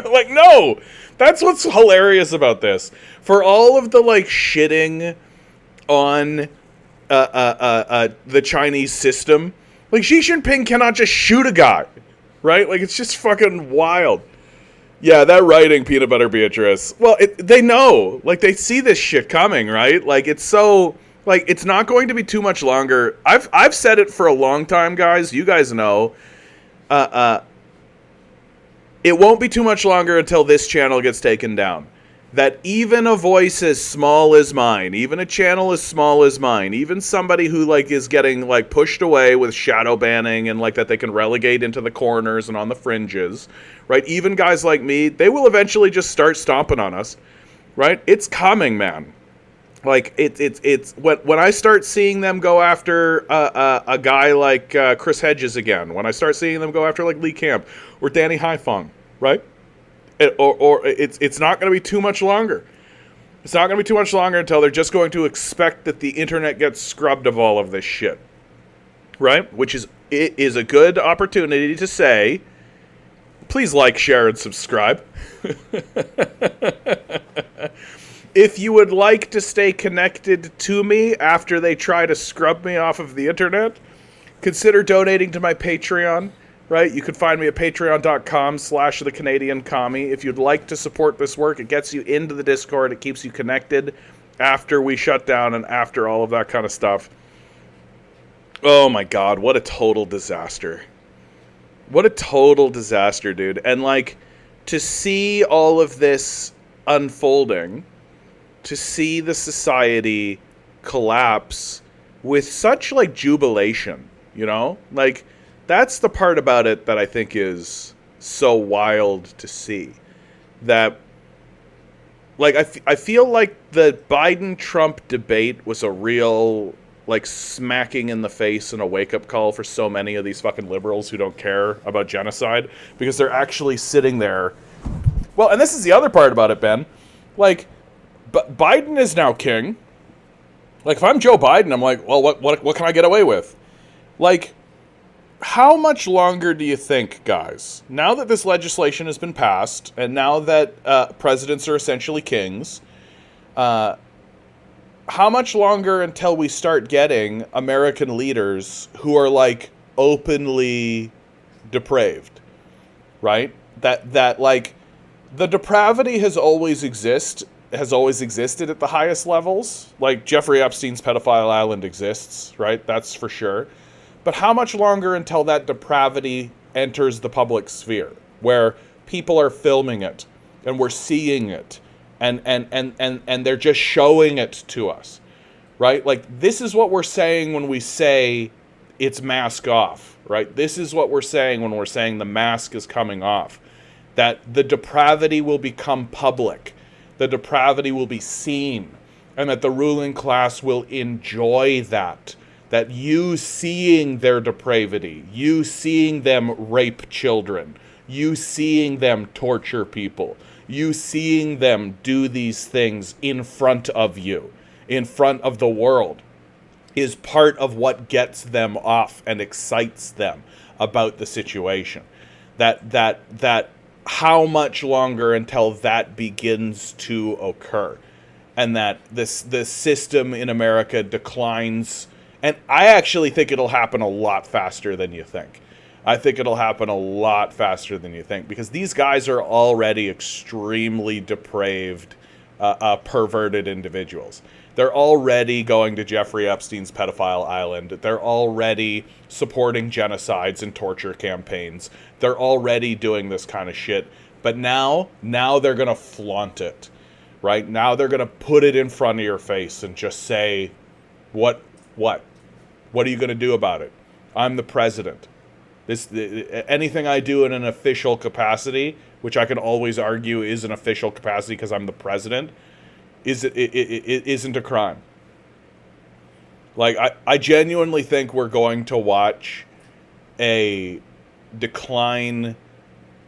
Like, no. That's what's hilarious about this. For all of the, like, shitting on the Chinese system, like, Xi Jinping cannot just shoot a guy, right? Like, it's just fucking wild. Yeah, that writing, Peanut Butter Beatrice. Well, they know. Like, they see this shit coming, right? Like, it's so... Like, it's not going to be too much longer. I've said it for a long time, guys. You guys know. It won't be too much longer until this channel gets taken down. That even a voice as small as mine, even a channel as small as mine, even somebody who, like, is getting, like, pushed away with shadow banning and, like, that they can relegate into the corners and on the fringes, right? Even guys like me, they will eventually just start stomping on us, right? It's coming, man. Like, it's when I start seeing them go after a guy like Chris Hedges again, when I start seeing them go after, like, Lee Camp or Danny Haifong, right? It's not going to be too much longer. It's not going to be too much longer until they're just going to expect that the internet gets scrubbed of all of this shit, right? Which is a good opportunity to say, please like, share, and subscribe. If you would like to stay connected to me after they try to scrub me off of the internet, consider donating to my Patreon, right? You can find me at patreon.com/thecanadiancommie. If you'd like to support this work, it gets you into the Discord. It keeps you connected after we shut down and after all of that kind of stuff. Oh my god, what a total disaster. What a total disaster, dude. And, like, to see all of this unfolding, to see the society collapse with such, like, jubilation, you know? Like, that's the part about it that I think is so wild to see. That, like, I feel like the Biden-Trump debate was a real, like, smacking in the face and a wake-up call for so many of these fucking liberals who don't care about genocide, because they're actually sitting there. Well, and this is the other part about it, Ben. Like, Biden is now king. Like, if I'm Joe Biden, I'm like, well, what can I get away with? Like, how much longer do you think, guys, now that this legislation has been passed, and now that presidents are essentially kings, how much longer until we start getting American leaders who are, like, openly depraved, right? That like, the depravity has always existed at the highest levels. Like, Jeffrey Epstein's pedophile island exists, right? That's for sure. But how much longer until that depravity enters the public sphere, where people are filming it and we're seeing it and they're just showing it to us, right? Like, this is what we're saying when we say it's mask off, right? This is what we're saying when we're saying the mask is coming off. that the depravity will become public, the depravity will be seen, and that the ruling class will enjoy that. That you seeing their depravity, you seeing them rape children, you seeing them torture people, you seeing them do these things in front of you, in front of the world, is part of what gets them off and excites them about the situation. That how much longer until that begins to occur, and that the system in America declines. And I actually think it'll happen a lot faster than you think. I think it'll happen a lot faster than you think, because these guys are already extremely depraved, perverted individuals. They're already going to Jeffrey Epstein's pedophile island. They're already supporting genocides and torture campaigns. They're already doing this kind of shit. But now they're going to flaunt it, right? Now they're going to put it in front of your face and just say, what are you going to do about it? I'm the president. Anything I do in an official capacity, which I can always argue is an official capacity because I'm the president, it isn't a crime. Like, I genuinely think we're going to watch a decline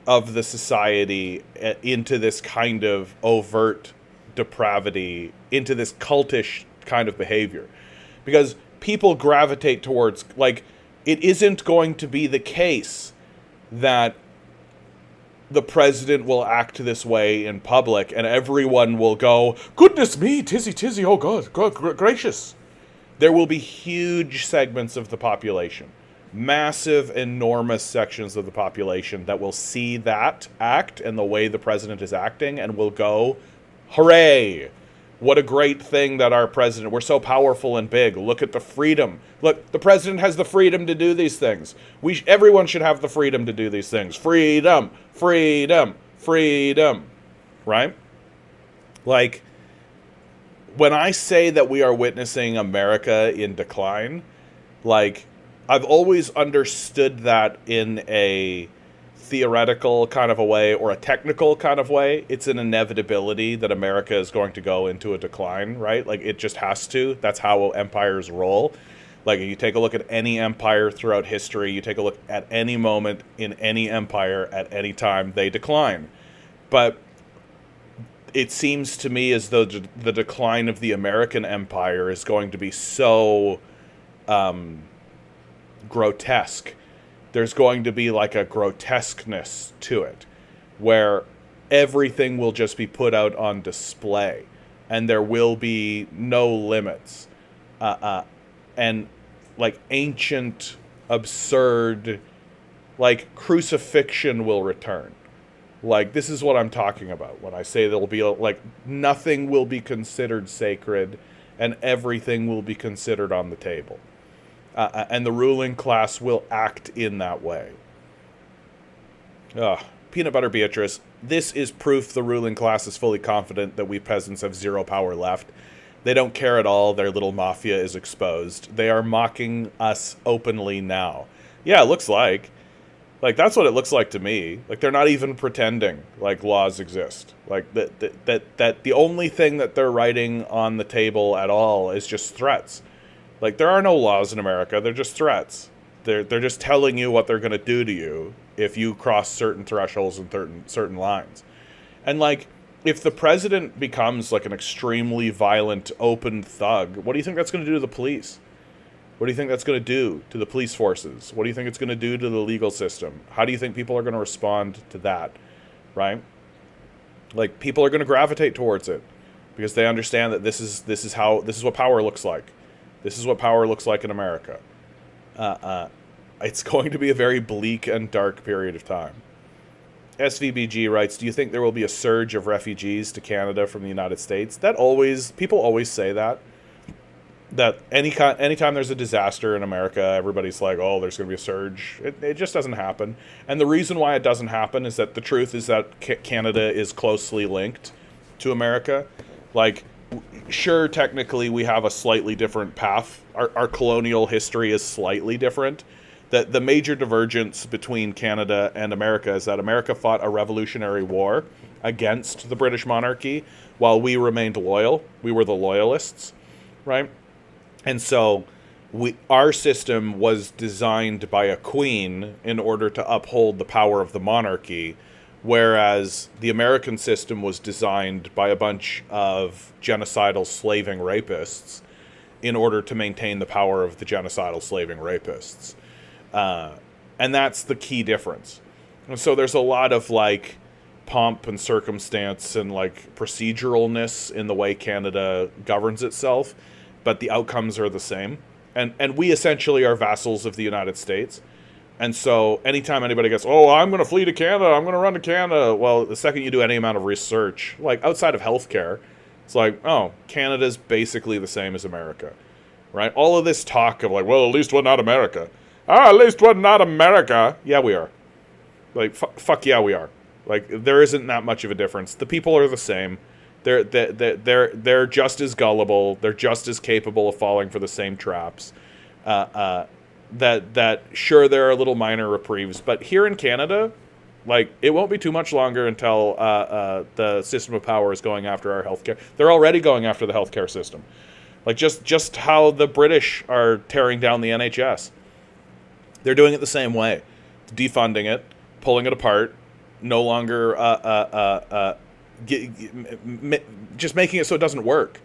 of the society into this kind of overt depravity, into this cultish kind of behavior. Because people gravitate towards, like, it isn't going to be the case that the president will act this way in public and everyone will go, goodness me, tizzy, oh God, gracious. There will be huge segments of the population, massive, enormous sections of the population that will see that act and the way the president is acting and will go, hooray. What a great thing that our president, we're so powerful and big. Look at the freedom. Look, the president has the freedom to do these things. Everyone should have the freedom to do these things. Freedom, freedom, freedom. Right? Like, when I say that we are witnessing America in decline, like, I've always understood that in a theoretical kind of a way or a technical kind of way. It's an inevitability that America is going to go into a decline, right? Like, it just has to. That's how empires roll. Like, if you take a look at any empire throughout history, you take a look at any moment in any empire at any time, they decline. But it seems to me as though the decline of the American empire is going to be so grotesque. There's going to be like a grotesqueness to it, where everything will just be put out on display, and there will be no limits. And like ancient, absurd, like crucifixion will return. Like, this is what I'm talking about when I say there'll be like nothing will be considered sacred, and everything will be considered on the table. And the ruling class will act in that way. Peanut Butter Beatrice, this is proof the ruling class is fully confident that we peasants have zero power left. They don't care at all. Their little mafia is exposed. They are mocking us openly now. Yeah, it looks like. Like, that's what it looks like to me. Like, they're not even pretending like laws exist. Like, that the only thing that they're writing on the table at all is just threats. Like, there are no laws in America. They're just threats. They're just telling you what they're going to do to you if you cross certain thresholds and certain lines. And, like, if the president becomes, like, an extremely violent, open thug, what do you think that's going to do to the police? What do you think that's going to do to the police forces? What do you think it's going to do to the legal system? How do you think people are going to respond to that, right? Like, people are going to gravitate towards it because they understand that this is what power looks like. This is what power looks like in America. It's going to be a very bleak and dark period of time. SVBG writes, do you think there will be a surge of refugees to Canada from the United States? People always say that. That anytime there's a disaster in America, everybody's like, oh, there's going to be a surge. It just doesn't happen. And the reason why it doesn't happen is that the truth is that Canada is closely linked to America. Like, sure, technically we have a slightly different path. Our colonial history is slightly different. The major divergence between Canada and America is that America fought a revolutionary war against the British monarchy while we remained loyal. We were the loyalists, right? And so our system was designed by a queen in order to uphold the power of the monarchy, whereas the American system was designed by a bunch of genocidal slaving rapists in order to maintain the power of the genocidal slaving rapists. And that's the key difference. And so there's a lot of like pomp and circumstance and like proceduralness in the way Canada governs itself, but the outcomes are the same. And we essentially are vassals of the United States. And so anytime anybody goes, oh, I'm going to flee to Canada, I'm going to run to Canada. Well, the second you do any amount of research, like outside of healthcare, it's like, oh, Canada's basically the same as America, right? All of this talk of like, well, at least we're not America. At least we're not America. Yeah, we are. Like, fuck yeah, we are. Like, there isn't that much of a difference. The people are the same. They're just as gullible. They're just as capable of falling for the same traps. That sure, there are little minor reprieves, but here in Canada, like, it won't be too much longer until the system of power is going after our healthcare. They're already going after the healthcare system. Like, just how the British are tearing down the NHS. They're doing it the same way. Defunding it, pulling it apart, no longer just making it so it doesn't work.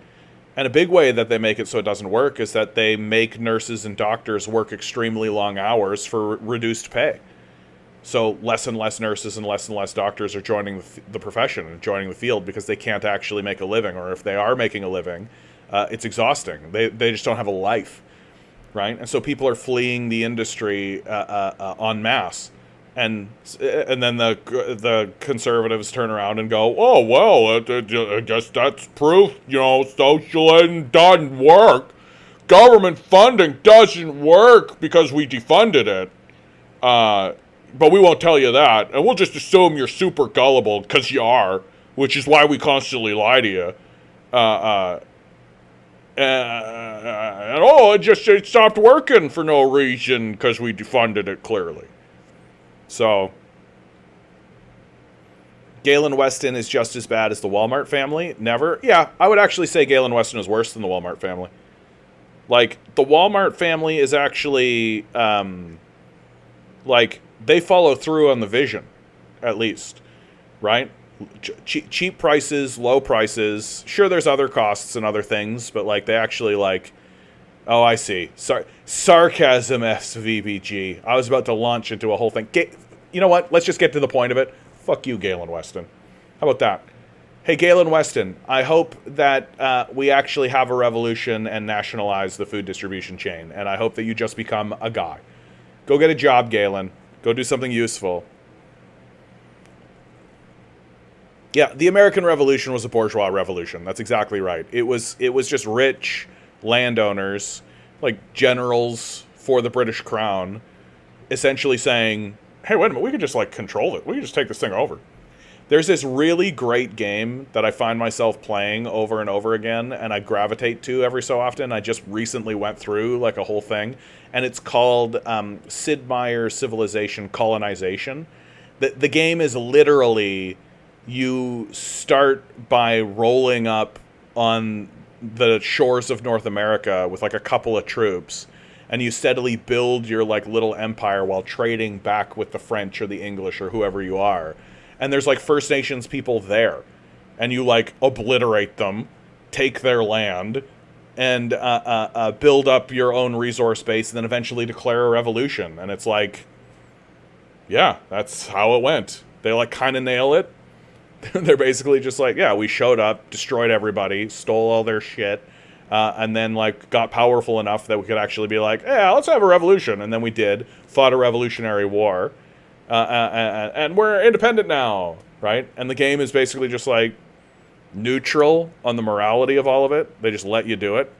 And a big way that they make it so it doesn't work is that they make nurses and doctors work extremely long hours for reduced pay. So less and less nurses and less doctors are joining the profession and joining the field because they can't actually make a living, or if they are making a living, it's exhausting. They just don't have a life, right? And so people are fleeing the industry en masse. And then the conservatives turn around and go, oh, well, I guess that's proof, socialism doesn't work. Government funding doesn't work because we defunded it. But we won't tell you that. And we'll just assume you're super gullible because you are, which is why we constantly lie to you. It stopped working for no reason because we defunded it clearly. So, Galen Weston is just as bad as the Walmart family? Never. Yeah, I would actually say Galen Weston is worse than the Walmart family. Like, the Walmart family is actually, they follow through on the vision, at least, right? Cheap prices, low prices. Sure, there's other costs and other things, but, like, they actually, like... Oh, I see. Sarcasm SVBG. I was about to launch into a whole thing. You know what? Let's just get to the point of it. Fuck you, Galen Weston. How about that? Hey, Galen Weston, I hope that we actually have a revolution and nationalize the food distribution chain. And I hope that you just become a guy. Go get a job, Galen. Go do something useful. Yeah, the American Revolution was a bourgeois revolution. That's exactly right. It was just rich landowners, like generals for the British Crown, essentially saying, hey, wait a minute, we could just like control it. We could just take this thing over. There's this really great game that I find myself playing over and over again, and I gravitate to every so often. I just recently went through like a whole thing, and it's called Sid Meier's Civilization Colonization. The game is literally, you start by rolling up on the shores of North America with like a couple of troops, and you steadily build your like little empire while trading back with the French or the English or whoever you are. And there's like First Nations people there, and you like obliterate them, take their land, and build up your own resource base, and then eventually declare a revolution. And it's like, yeah, that's how it went. They like kind of nail it. They're basically just like, yeah, we showed up, destroyed everybody, stole all their shit, and then like got powerful enough that we could actually be like, yeah, let's have a revolution. And then we did, fought a revolutionary war, and we're independent now, right? And the game is basically just like neutral on the morality of all of it. They just let you do it.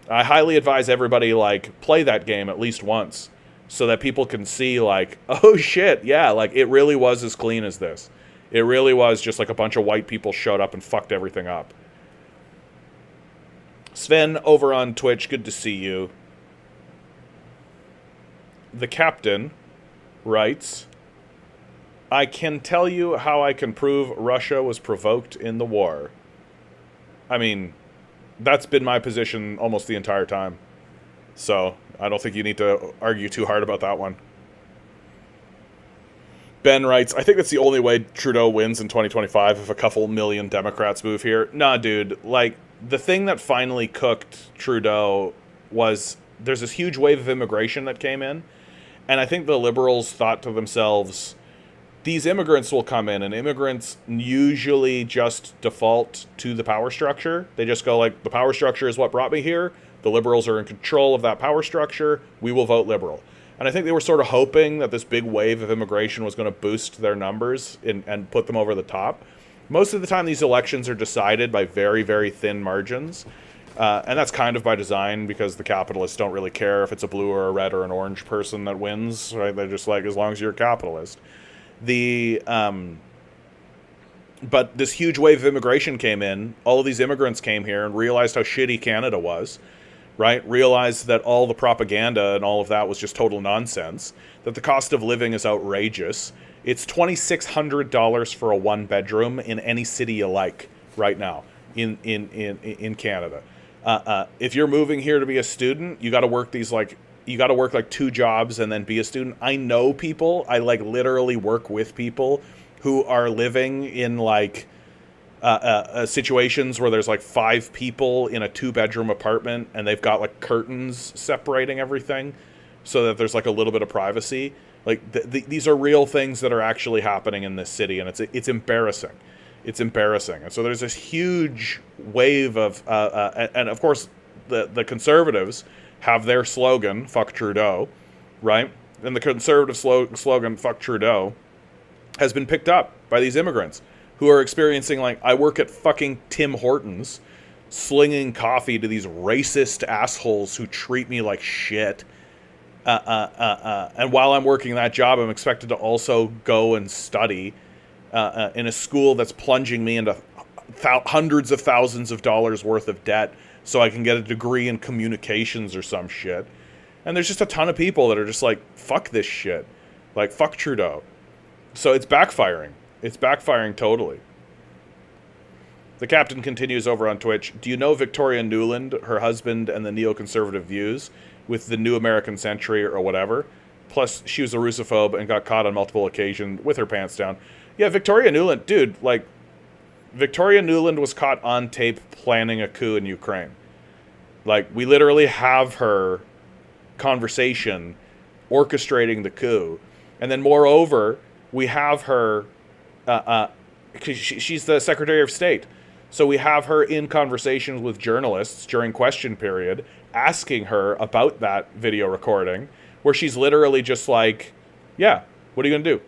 I highly advise everybody like play that game at least once so that people can see like, oh shit, yeah, like it really was as clean as this. It really was just like a bunch of white people showed up and fucked everything up. Sven over on Twitch, good to see you. the captain writes, I can tell you how I can prove Russia was provoked in the war. I mean, that's been my position almost the entire time. So I don't think you need to argue too hard about that one. Ben writes, I think that's the only way Trudeau wins in 2025 if a couple million Democrats move here. Nah, dude. Like, the thing that finally cooked Trudeau was there's this huge wave of immigration that came in. And I think the Liberals thought to themselves, these immigrants will come in, and immigrants usually just default to the power structure. They just go like, the power structure is what brought me here. The Liberals are in control of that power structure. We will vote Liberal. And I think they were sort of hoping that this big wave of immigration was going to boost their numbers and put them over the top. Most of the time, these elections are decided by very, very thin margins. And that's kind of by design, because the capitalists don't really care if it's a blue or a red or an orange person that wins, right? They're just like, as long as you're a capitalist. But this huge wave of immigration came in. All of these immigrants came here and realized how shitty Canada was, right? Realized that all the propaganda and all of that was just total nonsense, that the cost of living is outrageous. It's $2,600 for a one-bedroom in any city you like right now in Canada. If you're moving here to be a student, you got to work like 2 jobs and then be a student. I know people, I like literally work with people who are living in like situations where there's like 5 people in a 2-bedroom apartment, and they've got like curtains separating everything so that there's like a little bit of privacy. Like these are real things that are actually happening in this city, and it's embarrassing. It's embarrassing. And so there's this huge wave of and of course the Conservatives have their slogan, fuck Trudeau, right? And the Conservative slogan, fuck Trudeau, has been picked up by these immigrants who are experiencing, like, I work at fucking Tim Hortons slinging coffee to these racist assholes who treat me like shit. And while I'm working that job, I'm expected to also go and study in a school that's plunging me into hundreds of thousands of dollars worth of debt so I can get a degree in communications or some shit. And there's just a ton of people that are just like, fuck this shit. Like, fuck Trudeau. So it's backfiring. It's backfiring totally. The captain continues over on Twitch. Do you know Victoria Nuland, her husband, and the neoconservative views with the New American Century or whatever? Plus, she was a Russophobe and got caught on multiple occasions with her pants down. Yeah, Victoria Nuland, dude, like, Victoria Nuland was caught on tape planning a coup in Ukraine. Like, we literally have her conversation orchestrating the coup. And then, moreover, we have her, because she's the Secretary of State. So we have her in conversations with journalists during question period, asking her about that video recording, where she's literally just like, yeah, what are you going to do?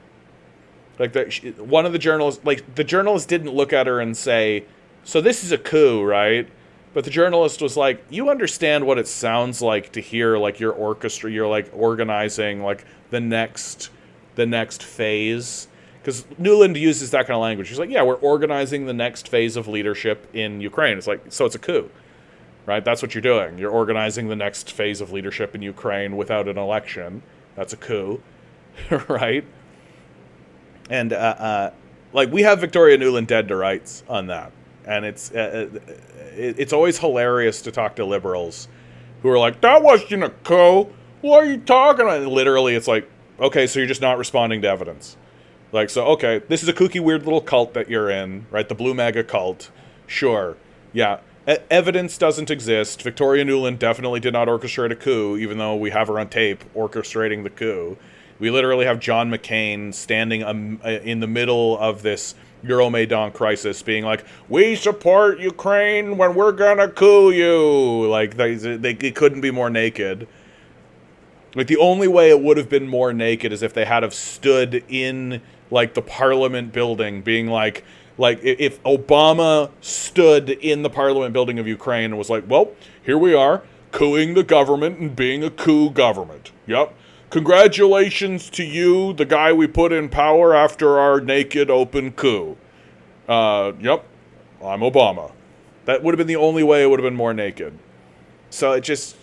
Like, one of the journalists, like, the journalist didn't look at her and say, so this is a coup, right? But the journalist was like, you understand what it sounds like to hear, like, your orchestra, you're, like, organizing, like, the next phase. Because Nuland uses that kind of language. She's like, yeah, we're organizing the next phase of leadership in Ukraine. It's like, so it's a coup, right? That's what you're doing. You're organizing the next phase of leadership in Ukraine without an election. That's a coup, right? And, like, we have Victoria Nuland dead to rights on that. And it's always hilarious to talk to liberals who are like, that wasn't a coup. What are you talking about? And literally, it's like, okay, so you're just not responding to evidence. Like, so, okay, this is a kooky, weird little cult that you're in, right? The Blue MAGA cult. Sure. Yeah. Evidence doesn't exist. Victoria Nuland definitely did not orchestrate a coup, even though we have her on tape orchestrating the coup. We literally have John McCain standing in the middle of this Euromaidan crisis being like, we support Ukraine when we're gonna coup you. Like, they couldn't be more naked. Like, the only way it would have been more naked is if they had have stood in, like, the Parliament building being like if Obama stood in the Parliament building of Ukraine and was like, well, here we are, coupping the government and being a coup government. Yep. Congratulations to you, the guy we put in power after our naked open coup. Yep. I'm Obama. That would have been the only way it would have been more naked. So it just...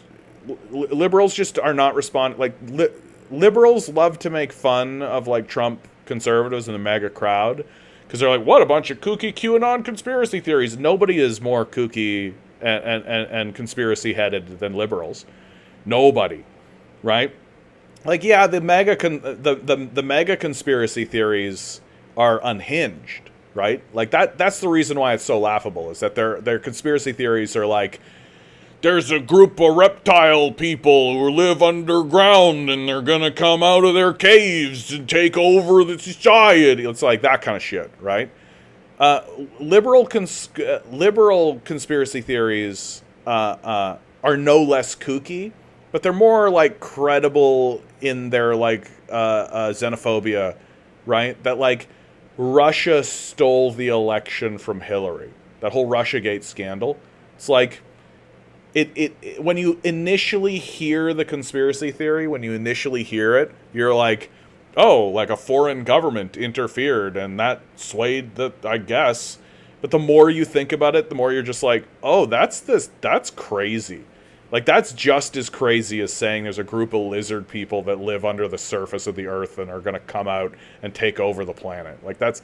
Liberals just are not responding. Like, liberals love to make fun of like Trump conservatives and the MAGA crowd because they're like, what a bunch of kooky QAnon conspiracy theories. Nobody is more kooky and conspiracy headed than liberals. Nobody, right? Like, yeah, the mega conspiracy theories are unhinged, right? Like that's the reason why it's so laughable, is that their conspiracy theories are like, there's a group of reptile people who live underground and they're gonna come out of their caves and take over the society. It's like that kind of shit, right? Liberal conspiracy theories are no less kooky, but they're more like credible in their like xenophobia, right? That like Russia stole the election from Hillary. That whole Russiagate scandal. It's like it when you initially hear the conspiracy theory, when you initially hear it, you're like, oh, like a foreign government interfered and that swayed the, I guess. But the more you think about it, the more you're just like, oh, that's crazy. Like, that's just as crazy as saying there's a group of lizard people that live under the surface of the earth and are going to come out and take over the planet. Like, that's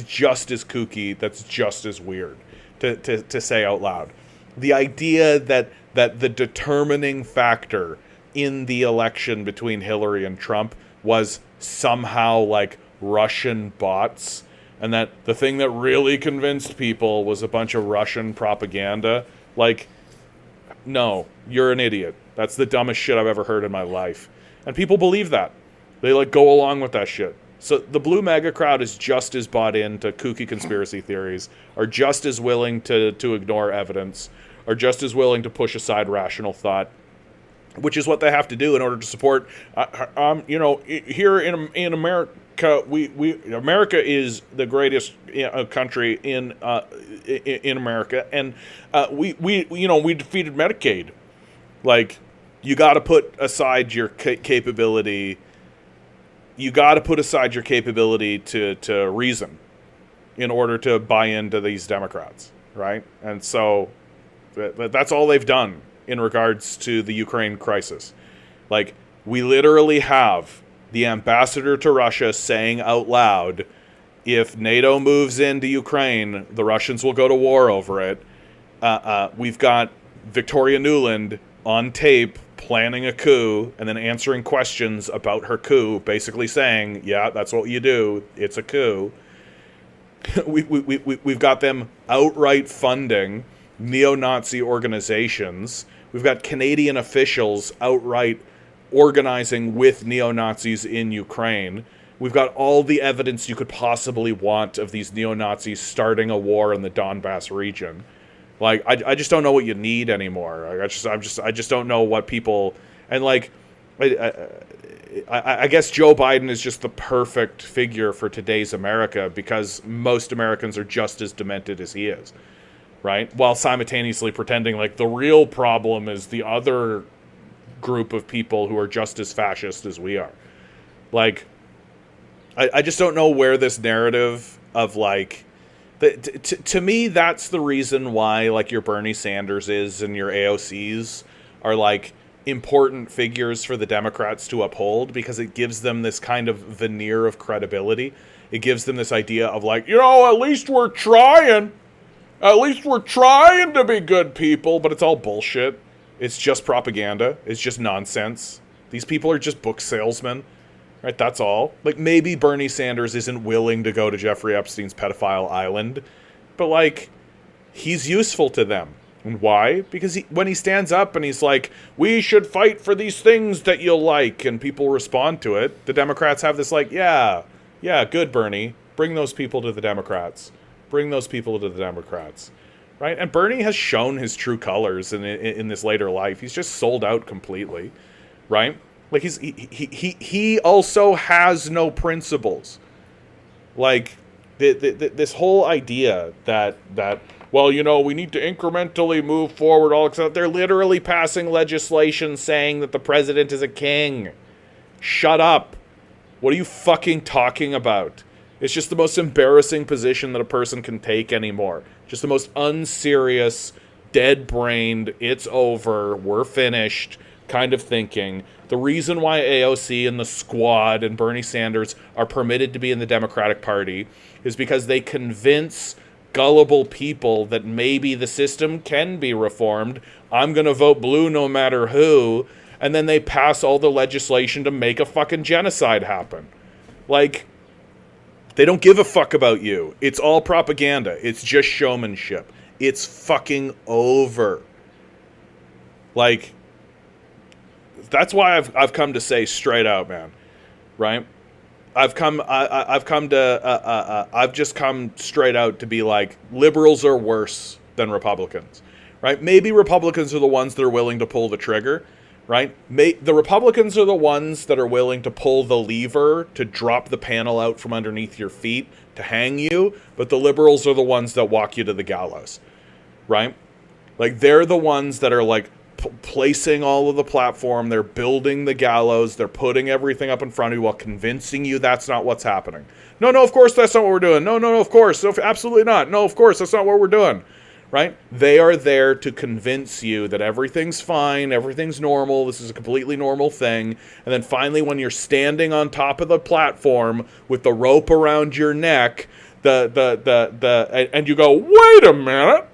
just as kooky. That's just as weird to say out loud. The idea that the determining factor in the election between Hillary and Trump was somehow like Russian bots, and that the thing that really convinced people was a bunch of Russian propaganda. Like, no, you're an idiot. That's the dumbest shit I've ever heard in my life. And people believe that. They like go along with that shit. So the blue MAGA crowd is just as bought into kooky conspiracy theories, are just as willing to ignore evidence, are just as willing to push aside rational thought, which is what they have to do in order to support. Here in America, America is the greatest country in America, and we defeated Medicaid. Like, you got to put aside your capability. You got to put aside your capability to reason in order to buy into these Democrats, right? And so that's all they've done in regards to the Ukraine crisis. Like, we literally have the ambassador to Russia saying out loud, if NATO moves into Ukraine, the Russians will go to war over it. We've got Victoria Nuland on tape planning a coup and then answering questions about her coup, basically saying, yeah, that's what you do. It's a coup. We've got them outright funding neo-Nazi organizations. We've got Canadian officials outright organizing with neo-Nazis in Ukraine. We've got all the evidence you could possibly want of these neo-Nazis starting a war in the Donbass region. Like, I just don't know what you need anymore. I just don't know what people, and like, I guess Joe Biden is just the perfect figure for today's America, because most Americans are just as demented as he is, right? While simultaneously pretending like the real problem is the other group of people who are just as fascist as we are. Like, I just don't know where this narrative of like, to me, that's the reason why like your Bernie Sanders is and your AOCs are like important figures for the Democrats to uphold, because it gives them this kind of veneer of credibility. It gives them this idea of like, at least we're trying. At least we're trying to be good people, but it's all bullshit. It's just propaganda. It's just nonsense. These people are just book salesmen, right? That's all. Like, maybe Bernie Sanders isn't willing to go to Jeffrey Epstein's pedophile island, but like, he's useful to them. And why? Because when he stands up and he's like, we should fight for these things that you'll like, and people respond to it, the Democrats have this like, yeah, good, Bernie. Bring those people to the Democrats. Bring those people to the Democrats. Right? And Bernie has shown his true colors in this later life. He's just sold out completely, right? Like, he also has no principles. Like, this whole idea that well, we need to incrementally move forward, all except they're literally passing legislation saying that the president is a king. Shut up. What are you fucking talking about? It's just the most embarrassing position that a person can take anymore. Just the most unserious, dead-brained, it's over, we're finished kind of thinking, the reason why AOC and the Squad and Bernie Sanders are permitted to be in the Democratic Party is because they convince gullible people that maybe the system can be reformed. I'm going to vote blue no matter who. And then they pass all the legislation to make a fucking genocide happen. Like, they don't give a fuck about you. It's all propaganda. It's just showmanship. It's fucking over. Like, that's why I've come to say straight out, man. Right? I've just come straight out to be like, liberals are worse than Republicans. Right? Maybe Republicans are the ones that are willing to pull the trigger. Right? The Republicans are the ones that are willing to pull the lever to drop the panel out from underneath your feet to hang you, but the liberals are the ones that walk you to the gallows. Right? Like, they're the ones that are like placing all of the platform, they're building the gallows, they're putting everything up in front of you while convincing you that's not what's happening. No, of course that's not what we're doing. No, of course. No, absolutely not. No, of course that's not what we're doing. Right? They are there to convince you that everything's fine, everything's normal, this is a completely normal thing. And then finally, when you're standing on top of the platform with the rope around your neck, and you go, wait a minute,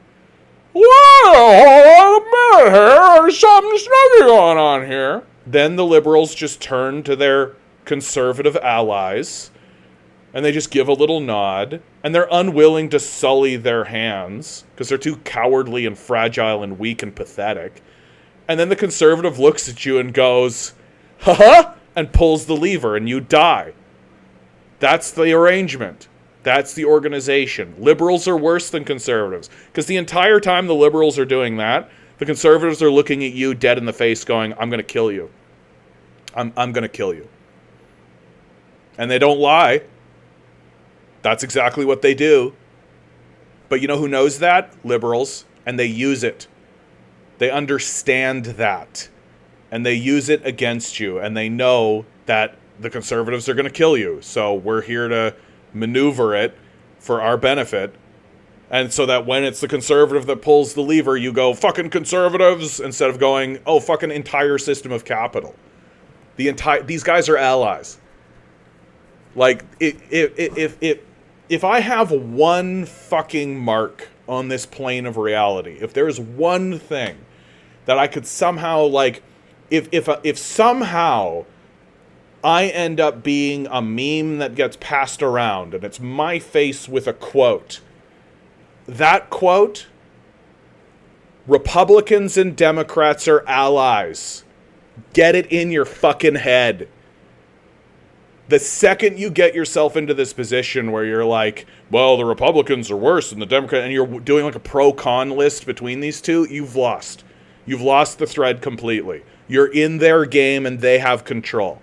hold a minute here, there's something snuggy going on here. Then the liberals just turn to their conservative allies, and they just give a little nod, and they're unwilling to sully their hands because they're too cowardly and fragile and weak and pathetic. And then the conservative looks at you and goes, ha-ha, and pulls the lever, and you die. That's the arrangement. That's the organization. Liberals are worse than conservatives because the entire time the liberals are doing that, the conservatives are looking at you dead in the face going, I'm going to kill you. I'm going to kill you. And they don't lie. That's exactly what they do. But you know who knows that? Liberals. And they use it. They understand that. And they use it against you. And they know that the conservatives are going to kill you. So we're here to maneuver it for our benefit. And so that when it's the conservative that pulls the lever, you go, fucking conservatives, instead of going, oh, fucking entire system of capital. These guys are allies. Like, if I have one fucking mark on this plane of reality, if there's one thing that I could somehow, like, if somehow I end up being a meme that gets passed around and it's my face with a quote, that quote, Republicans and Democrats are allies. Get it in your fucking head. The second you get yourself into this position where you're like, well, the Republicans are worse than the Democrats, and you're doing like a pro-con list between these two, you've lost. You've lost the thread completely. You're in their game and they have control.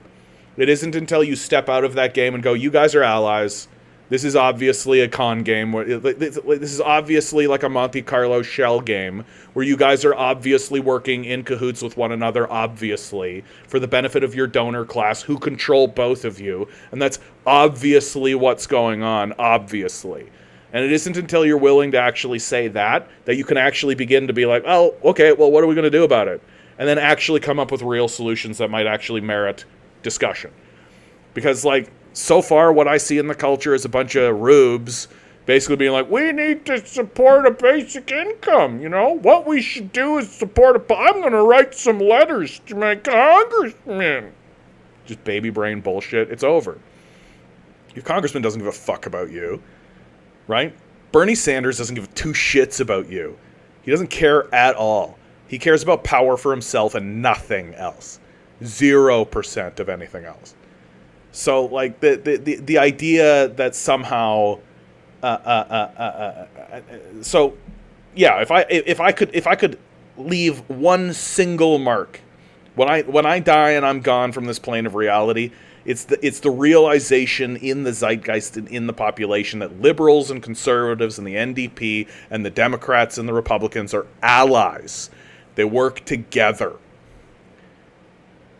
It isn't until you step out of that game and go, you guys are allies. This is obviously a con game. This is obviously like a Monte Carlo shell game where you guys are obviously working in cahoots with one another, obviously, for the benefit of your donor class who control both of you. And that's obviously what's going on, obviously. And it isn't until you're willing to actually say that you can actually begin to be like, oh, okay, well, what are we going to do about it? And then actually come up with real solutions that might actually merit discussion. Because, like, so far, what I see in the culture is a bunch of rubes basically being like, we need to support a basic income, you know? What we should do is support I'm going to write some letters to my congressman. Just baby brain bullshit. It's over. Your congressman doesn't give a fuck about you, right? Bernie Sanders doesn't give two shits about you. He doesn't care at all. He cares about power for himself and nothing else. 0% of anything else. So, like, the idea that somehow, so, yeah, if I could leave one single mark, when I die and I'm gone from this plane of reality, it's the realization in the zeitgeist and in the population that liberals and conservatives and the NDP and the Democrats and the Republicans are allies. They work together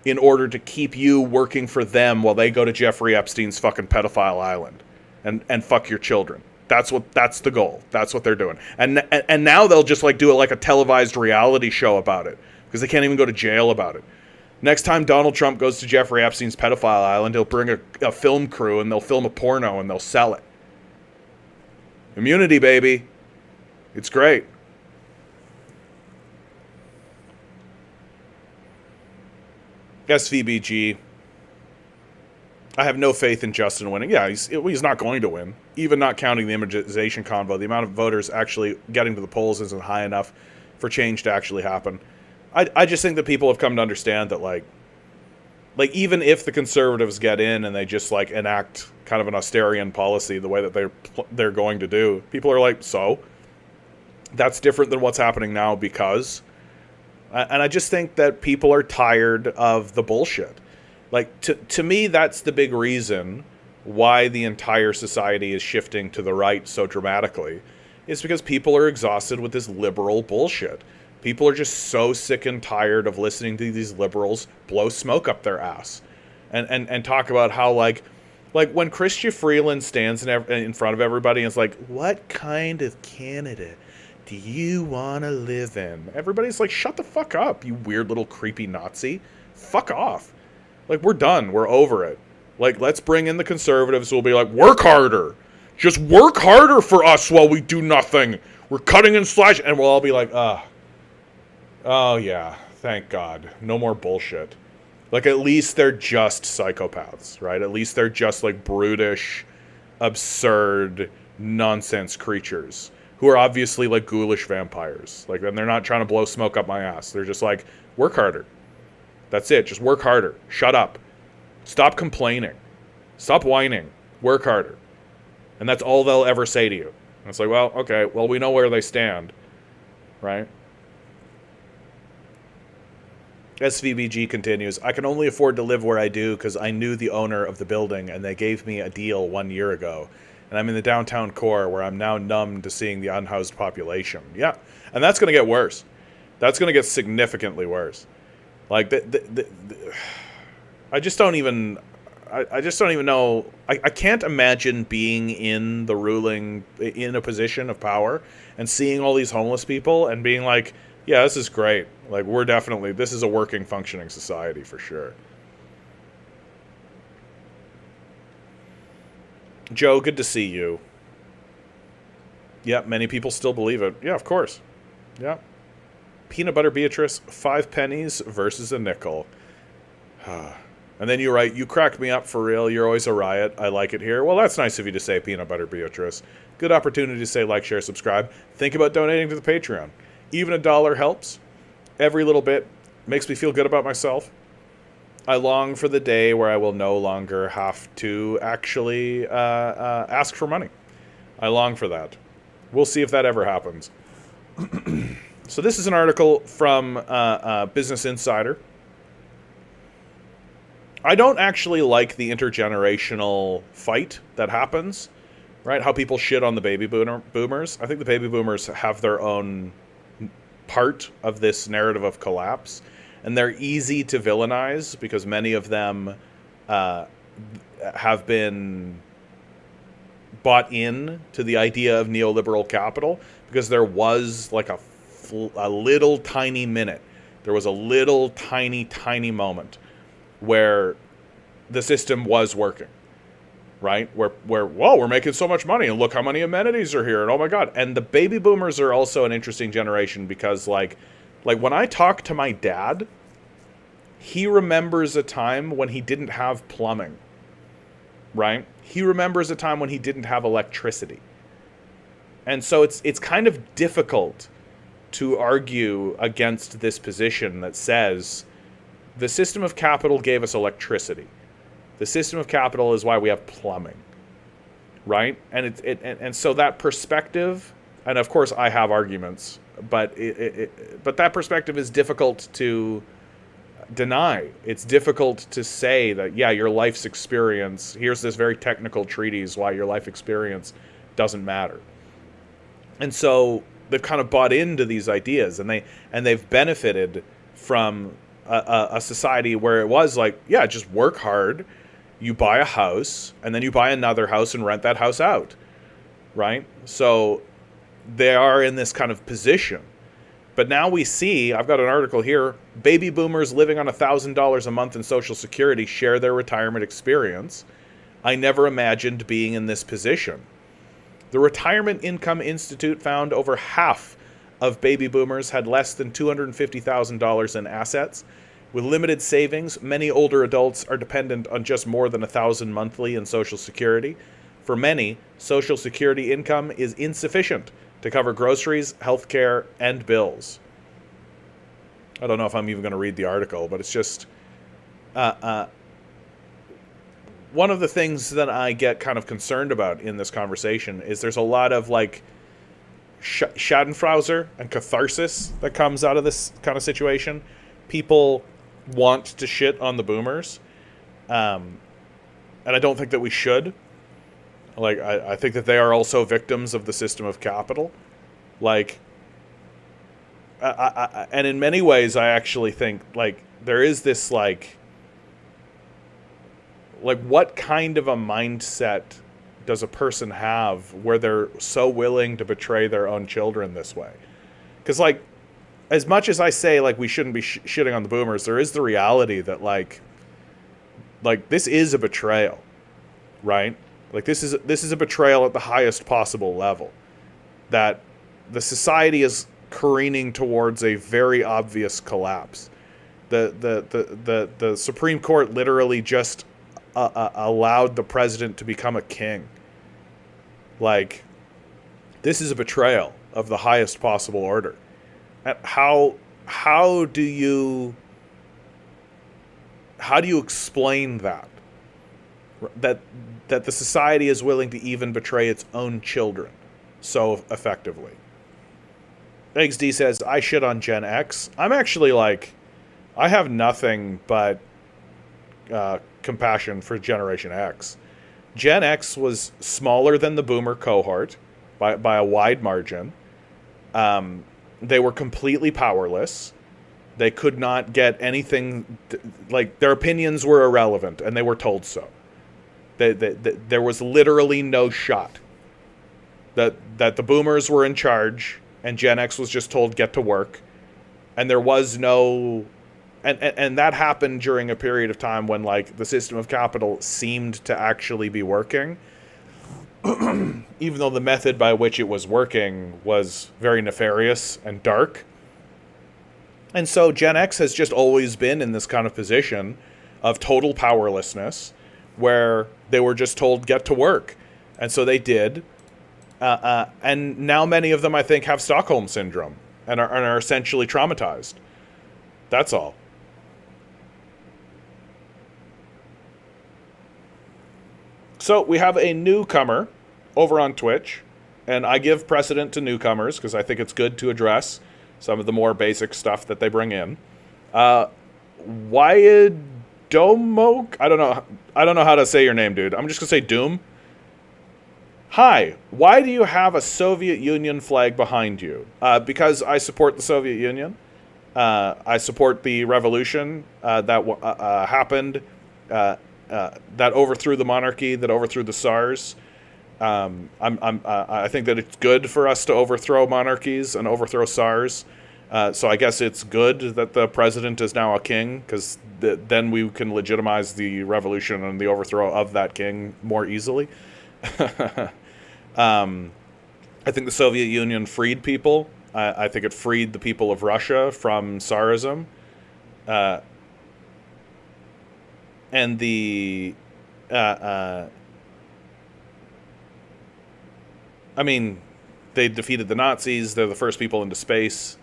in order to keep you working for them while they go to Jeffrey Epstein's fucking pedophile island and fuck your children. That's the goal. That's what they're doing. And now they'll just like do it like a televised reality show about it because they can't even go to jail about it. Next time Donald Trump goes to Jeffrey Epstein's pedophile island, he'll bring a film crew and they'll film a porno and they'll sell it. Immunity, baby. It's great. SVBG. I have no faith in Justin winning. Yeah, he's not going to win. Even not counting the immunization convo, the amount of voters actually getting to the polls isn't high enough for change to actually happen. I just think that people have come to understand that, like even if the conservatives get in and they just like enact kind of an austerian policy the way that they're going to do, people are like, so that's different than what's happening now because, and I just think that people are tired of the bullshit. Like to me, that's the big reason why the entire society is shifting to the right so dramatically. Is because people are exhausted with this liberal bullshit. People are just so sick and tired of listening to these liberals blow smoke up their ass and talk about how like when Chrystia Freeland stands in front of everybody and is like, what kind of Canada do you want to live in? Everybody's like, shut the fuck up, you weird little creepy Nazi. Fuck off. Like, we're done. We're over it. Like, let's bring in the conservatives who will be like, work harder. Just work harder for us while we do nothing. We're cutting and slashing. And we'll all be like, oh, yeah, thank God. No more bullshit. Like, at least they're just psychopaths, right? At least they're just, like, brutish, absurd, nonsense creatures who are obviously, like, ghoulish vampires. Like, and they're not trying to blow smoke up my ass. They're just like, work harder. That's it. Just work harder. Shut up. Stop complaining. Stop whining. Work harder. And that's all they'll ever say to you. And it's like, well, okay, well, we know where they stand, right? SVBG continues, I can only afford to live where I do because I knew the owner of the building and they gave me a deal 1 year ago. And I'm in the downtown core where I'm now numb to seeing the unhoused population. Yeah, and that's going to get worse. That's going to get significantly worse. Like, I just don't even know. I can't imagine being in a position of power and seeing all these homeless people and being like, yeah, this is great. Like, this is a working, functioning society for sure. Joe, good to see you. Yeah, many people still believe it. Yeah, of course. Yeah. Peanut Butter Beatrice, 5 pennies versus a nickel. And then you write, you cracked me up for real. You're always a riot. I like it here. Well, that's nice of you to say, Peanut Butter Beatrice. Good opportunity to say like, share, subscribe. Think about donating to the Patreon. Even $1 helps. Every little bit makes me feel good about myself. I long for the day where I will no longer have to actually ask for money. I long for that. We'll see if that ever happens. So this is an article from Business Insider. I don't actually like the intergenerational fight that happens, right? How people shit on the baby boomers. I think the baby boomers have their own part of this narrative of collapse, and they're easy to villainize because many of them have been bought in to the idea of neoliberal capital because there was like a little tiny minute. There was a little tiny moment where the system was working, right? Where whoa, we're making so much money and look how many amenities are here and oh my God. And the baby boomers are also an interesting generation because like when I talk to my dad, he remembers a time when he didn't have plumbing, right? He remembers a time when he didn't have electricity. And so it's kind of difficult to argue against this position that says the system of capital gave us electricity. The system of capital is why we have plumbing, right? And and so that perspective, and of course I have arguments, but but that perspective is difficult to deny. It's difficult to say that, yeah, your life's experience, here's this very technical treatise why your life experience doesn't matter. And so they've kind of bought into these ideas, and they've benefited from a society where it was like, yeah, just work hard, you buy a house, and then you buy another house and rent that house out, right? So they are in this kind of position But now we see, I've got an article here, baby boomers living on $1,000 a month in Social Security share their retirement experience. I never imagined being in this position. The Retirement Income Institute found over half of baby boomers had less than $250,000 in assets. With limited savings, many older adults are dependent on just more than $1,000 monthly in Social Security. For many, Social Security income is insufficient to cover groceries, health care, and bills. I don't know if I'm even going to read the article, but it's just one of the things that I get kind of concerned about in this conversation is there's a lot of like schadenfreude and catharsis that comes out of this kind of situation. People want to shit on the boomers, and I don't think that we should. Like, I think that they are also victims of the system of capital. Like, and in many ways, I actually think, like, there is this, like, what kind of a mindset does a person have where they're so willing to betray their own children this way? Because, like, as much as I say, like, we shouldn't be shitting on the boomers, there is the reality that, like this is a betrayal, right? Like, this is a betrayal at the highest possible level. That the society is careening towards a very obvious collapse. The Supreme Court literally just allowed the president to become a king. Like, this is a betrayal of the highest possible order. And how do you explain that the society is willing to even betray its own children so effectively? Eggs D says, I shit on Gen X. I'm actually like, I have nothing but compassion for Generation X. Gen X was smaller than the boomer cohort by a wide margin. They were completely powerless. They could not get anything, like, their opinions were irrelevant, and they were told so. There was literally no shot that the boomers were in charge, and Gen X was just told, get to work. And there was no... And that happened during a period of time when, like, the system of capital seemed to actually be working, even though the method by which it was working was very nefarious and dark. And so Gen X has just always been in this kind of position of total powerlessness, where they were just told, get to work. And so they did. And now many of them, I think, have Stockholm Syndrome and are essentially traumatized. That's all. So we have a newcomer over on Twitch, and I give precedent to newcomers because I think it's good to address some of the more basic stuff that they bring in. Wyadomok? I don't know how to say your name, dude. I'm just gonna say Doom. Hi, why do you have a Soviet Union flag behind you? Because I support the Soviet Union. I support the revolution that happened, that overthrew the monarchy, that overthrew the Tsars. I think that it's good for us to overthrow monarchies and overthrow Tsars. So I guess it's good that the president is now a king, because then we can legitimize the revolution and the overthrow of that king more easily. I think the Soviet Union freed people. I think it freed the people of Russia from Tsarism. And I mean, they defeated the Nazis. They're the first people into space.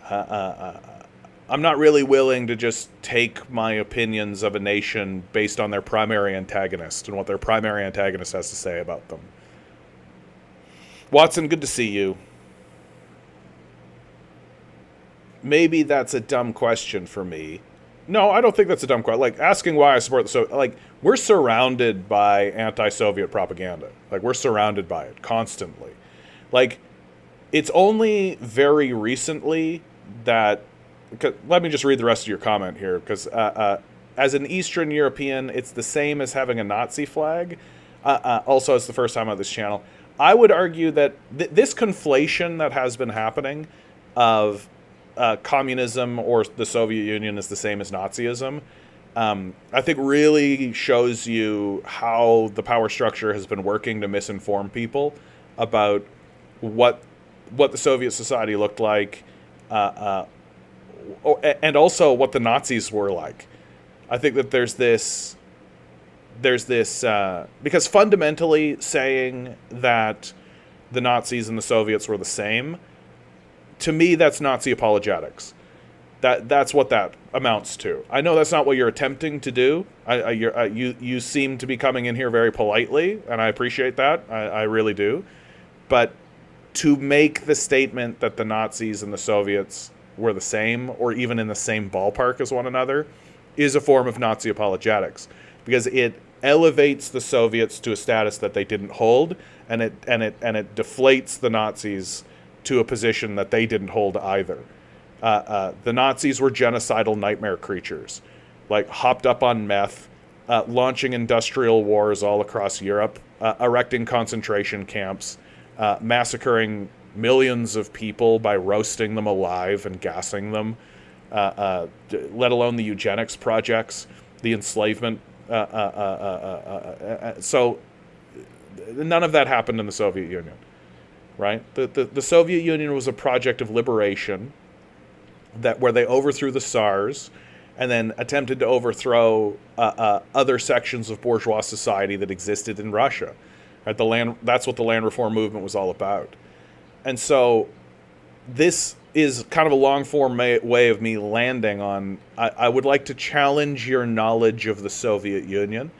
I'm not really willing to just take my opinions of a nation based on their primary antagonist and what their primary antagonist has to say about them. Watson, good to see you. Maybe that's a dumb question for me. No, I don't think that's a dumb question. Like, asking why I support the Soviet... Like, we're surrounded by anti-Soviet propaganda. Like, we're surrounded by it constantly. Like, it's only very recently that... Let me just read the rest of your comment here, because as an Eastern European, it's the same as having a Nazi flag. Also, it's the first time on this channel. I would argue that this conflation that has been happening of communism or the Soviet Union is the same as Nazism, I think really shows you how the power structure has been working to misinform people about what the Soviet society looked like, and also what the Nazis were like. I think that there's this because fundamentally saying that the Nazis and the Soviets were the same, to me that's Nazi apologetics. That's what that amounts to. I know that's not what you're attempting to do. You seem to be coming in here very politely, and I appreciate that. I really do. But to make the statement that the Nazis and the Soviets were the same, or even in the same ballpark as one another, is a form of Nazi apologetics, because it elevates the Soviets to a status that they didn't hold, and it deflates the Nazis to a position that they didn't hold either. The Nazis were genocidal nightmare creatures, like hopped up on meth, launching industrial wars all across Europe, erecting concentration camps, massacring millions of people by roasting them alive and gassing them, let alone the eugenics projects, the enslavement. So none of that happened in the Soviet Union, right? The Soviet Union was a project of liberation where they overthrew the Tsars and then attempted to overthrow other sections of bourgeois society that existed in Russia. Right? That's what the land reform movement was all about. And so this is kind of a long-form way of me landing on, I would like to challenge your knowledge of the Soviet Union,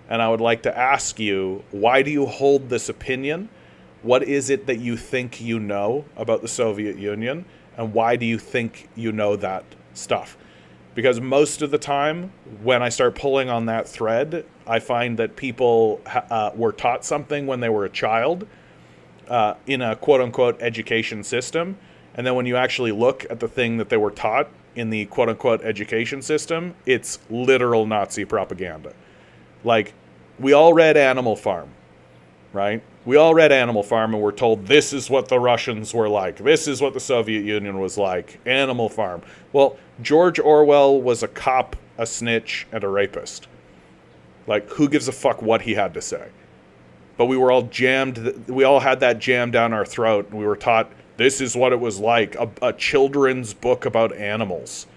and I would like to ask you, why do you hold this opinion? What is it that you think you know about the Soviet Union? And why do you think you know that stuff? Because most of the time, when I start pulling on that thread, I find that people were taught something when they were a child in a quote-unquote education system. And then when you actually look at the thing that they were taught in the quote-unquote education system, it's literal Nazi propaganda. Like, we all read Animal Farm, right? We all read Animal Farm and were told this is what the Russians were like. This is what the Soviet Union was like. Animal Farm. Well, George Orwell was a cop, a snitch, and a rapist. Like, who gives a fuck what he had to say? But we were all we all had that jammed down our throat, and we were taught this is what it was like. A children's book about animals.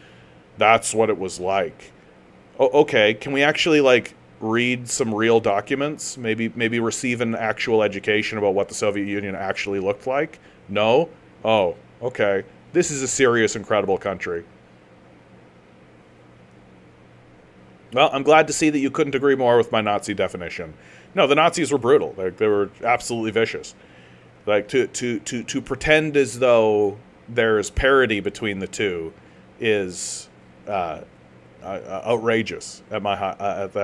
That's what it was like. Okay, can we actually, like, read some real documents, maybe receive an actual education about what the Soviet Union actually looked like? No? Oh, okay. This is a serious, incredible country. Well, I'm glad to see that you couldn't agree more with my Nazi definition. No, the Nazis were brutal. They were absolutely vicious. Like, to pretend as though there's parity between the two is outrageous at the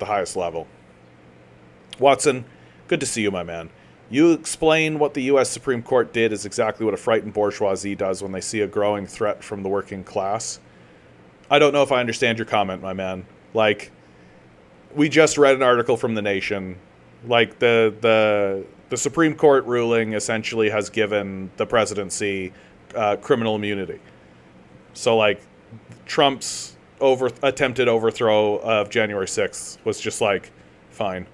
highest level. Watson, good to see you, my man. You explain what the U.S. Supreme Court did is exactly what a frightened bourgeoisie does when they see a growing threat from the working class. I don't know if I understand your comment, my man. Like, we just read an article from The Nation. Like, the Supreme Court ruling essentially has given the presidency criminal immunity. So, like, Trump's attempted overthrow of January 6th was just like, fine.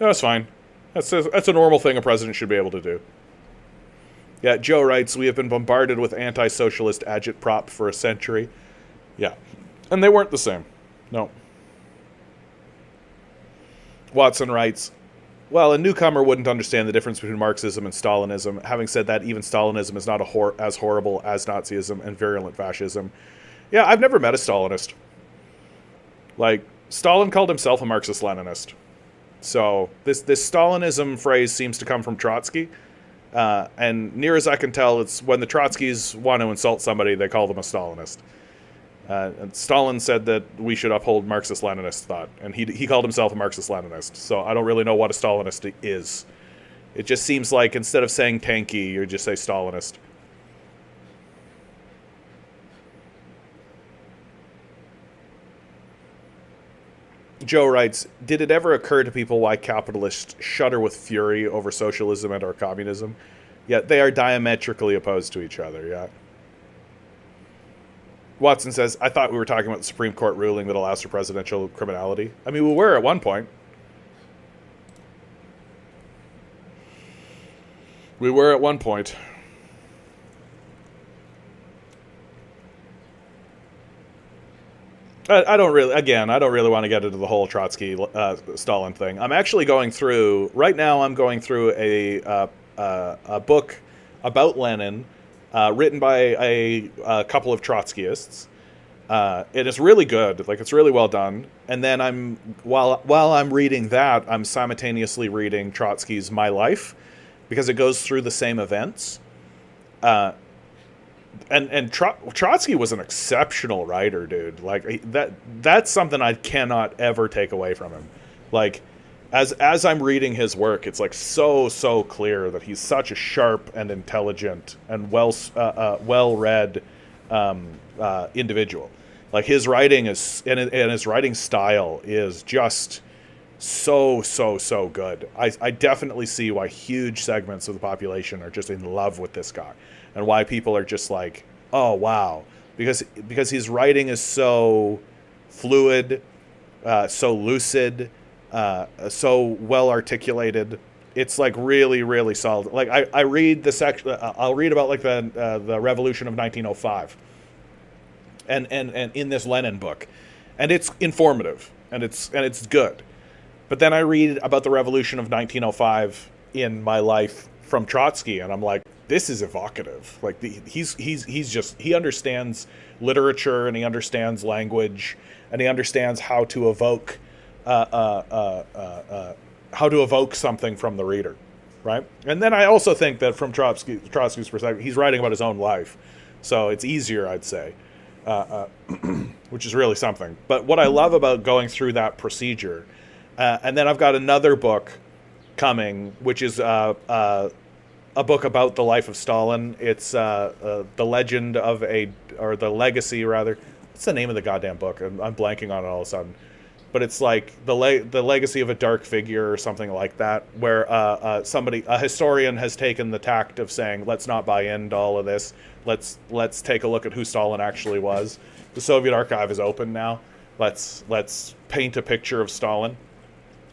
No, it's fine. That's a normal thing a president should be able to do. Yeah, Joe writes, we have been bombarded with anti-socialist agitprop for a century. Yeah. And they weren't the same. No. Watson writes, well, a newcomer wouldn't understand the difference between Marxism and Stalinism. Having said that, even Stalinism is not as horrible as Nazism and virulent fascism. Yeah, I've never met a Stalinist. Like, Stalin called himself a Marxist-Leninist. So this Stalinism phrase seems to come from Trotsky. And near as I can tell, it's when the Trotskys want to insult somebody, they call them a Stalinist. And Stalin said that we should uphold Marxist-Leninist thought, and he called himself a Marxist-Leninist. So I don't really know what a Stalinist is. It just seems like instead of saying tanky, you just say Stalinist. Joe writes, did it ever occur to people why capitalists shudder with fury over socialism and or communism? Yet they are diametrically opposed to each other, yeah. Watson says, I thought we were talking about the Supreme Court ruling that allows for presidential criminality. I mean, we were at one point. We were at one point. I don't really want to get into the whole Trotsky Stalin thing. I'm actually going through right now. I'm going through a book about Lenin, written by a couple of Trotskyists. It is really good. Like, it's really well done. And then while I'm reading that, I'm simultaneously reading Trotsky's My Life, because it goes through the same events. And Trotsky was an exceptional writer, dude. Like, that's something I cannot ever take away from him. Like, as I'm reading his work, it's like so clear that he's such a sharp and intelligent and well-read individual. Like, his writing is and his writing style is just so good. I definitely see why huge segments of the population are just in love with this guy, and why people are just like, oh wow, because his writing is so fluid, so lucid, so well articulated. It's like really solid. Like, I read the section. I'll read about like the Revolution of 1905, and in this Lenin book, and it's informative and it's good. But then I read about the Revolution of 1905 in My Life from Trotsky, and I'm like, this is evocative. Like, he understands literature, and he understands language, and he understands how to evoke something from the reader, right? And then I also think that from Trotsky's perspective, he's writing about his own life, so it's easier, I'd say, which is really something. But what I love about going through that procedure. And then I've got another book coming, which is a book about the life of Stalin. It's the legend of the legacy, rather. What's the name of the goddamn book? I'm blanking on it all of a sudden. But it's like the legacy of a dark figure or something like that, where a historian has taken the tact of saying, let's not buy into all of this. Let's take a look at who Stalin actually was. The Soviet archive is open now. Let's paint a picture of Stalin.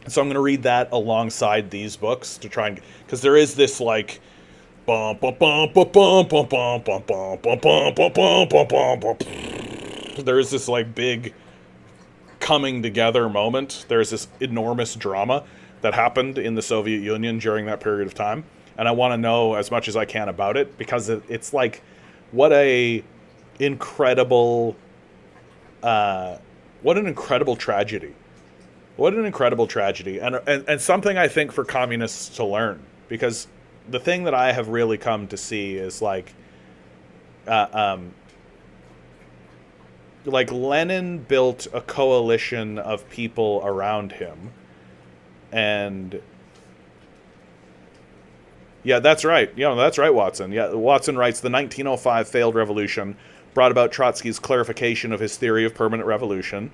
So I'm going to read that alongside these books to try and, because there is this like there is this like big coming together moment. There's this enormous drama that happened in the Soviet Union during that period of time, and I want to know as much as I can about it, because it's like, what an incredible tragedy. What an incredible tragedy, and something I think for communists to learn, because the thing that I have really come to see is like Lenin built a coalition of people around him, and yeah, that's right. That's right, Watson. Yeah, Watson writes, the 1905 failed revolution brought about Trotsky's clarification of his theory of permanent revolution.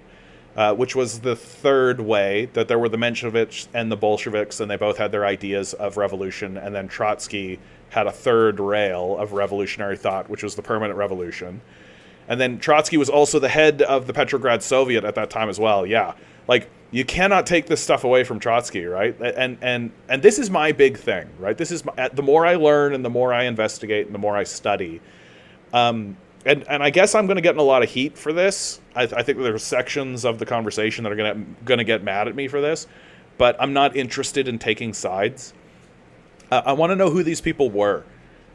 Which was the third way, that there were the Mensheviks and the Bolsheviks, and they both had their ideas of revolution, and then Trotsky had a third rail of revolutionary thought, which was the permanent revolution. And then Trotsky was also the head of the Petrograd Soviet at that time as well. Yeah, like, you cannot take this stuff away from Trotsky, right? And this is my big thing, right? This is the more I learn and the more I investigate and the more I study. And I guess I'm going to get in a lot of heat for this. I think there are sections of the conversation that are going to get mad at me for this, but I'm not interested in taking sides. I want to know who these people were.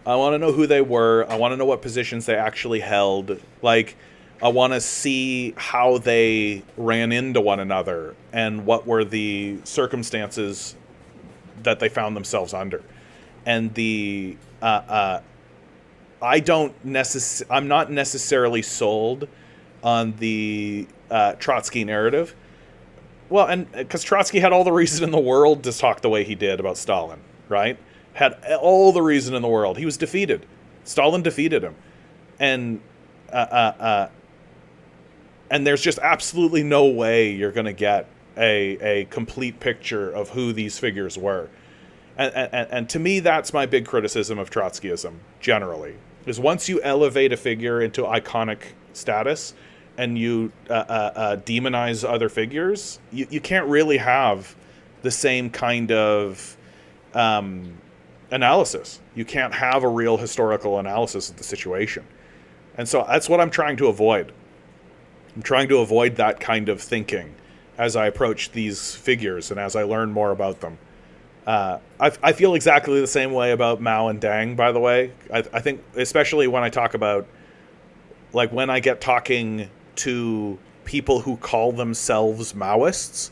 I want to know who they were. I want to know what positions they actually held. Like, I want to see how they ran into one another and what were the circumstances that they found themselves under. And I'm not necessarily sold on the Trotsky narrative. Well, and because Trotsky had all the reason in the world to talk the way he did about Stalin, right? Had all the reason in the world. He was defeated. Stalin defeated him. And there's just absolutely no way you're going to get a complete picture of who these figures were. And to me, that's my big criticism of Trotskyism generally, is once you elevate a figure into iconic status and you demonize other figures, you can't really have the same kind of analysis. You can't have a real historical analysis of the situation. And so that's what I'm trying to avoid. I'm trying to avoid that kind of thinking as I approach these figures and as I learn more about them. I feel exactly the same way about Mao and Deng, by the way. I think, especially when I talk about, like, when I get talking to people who call themselves Maoists,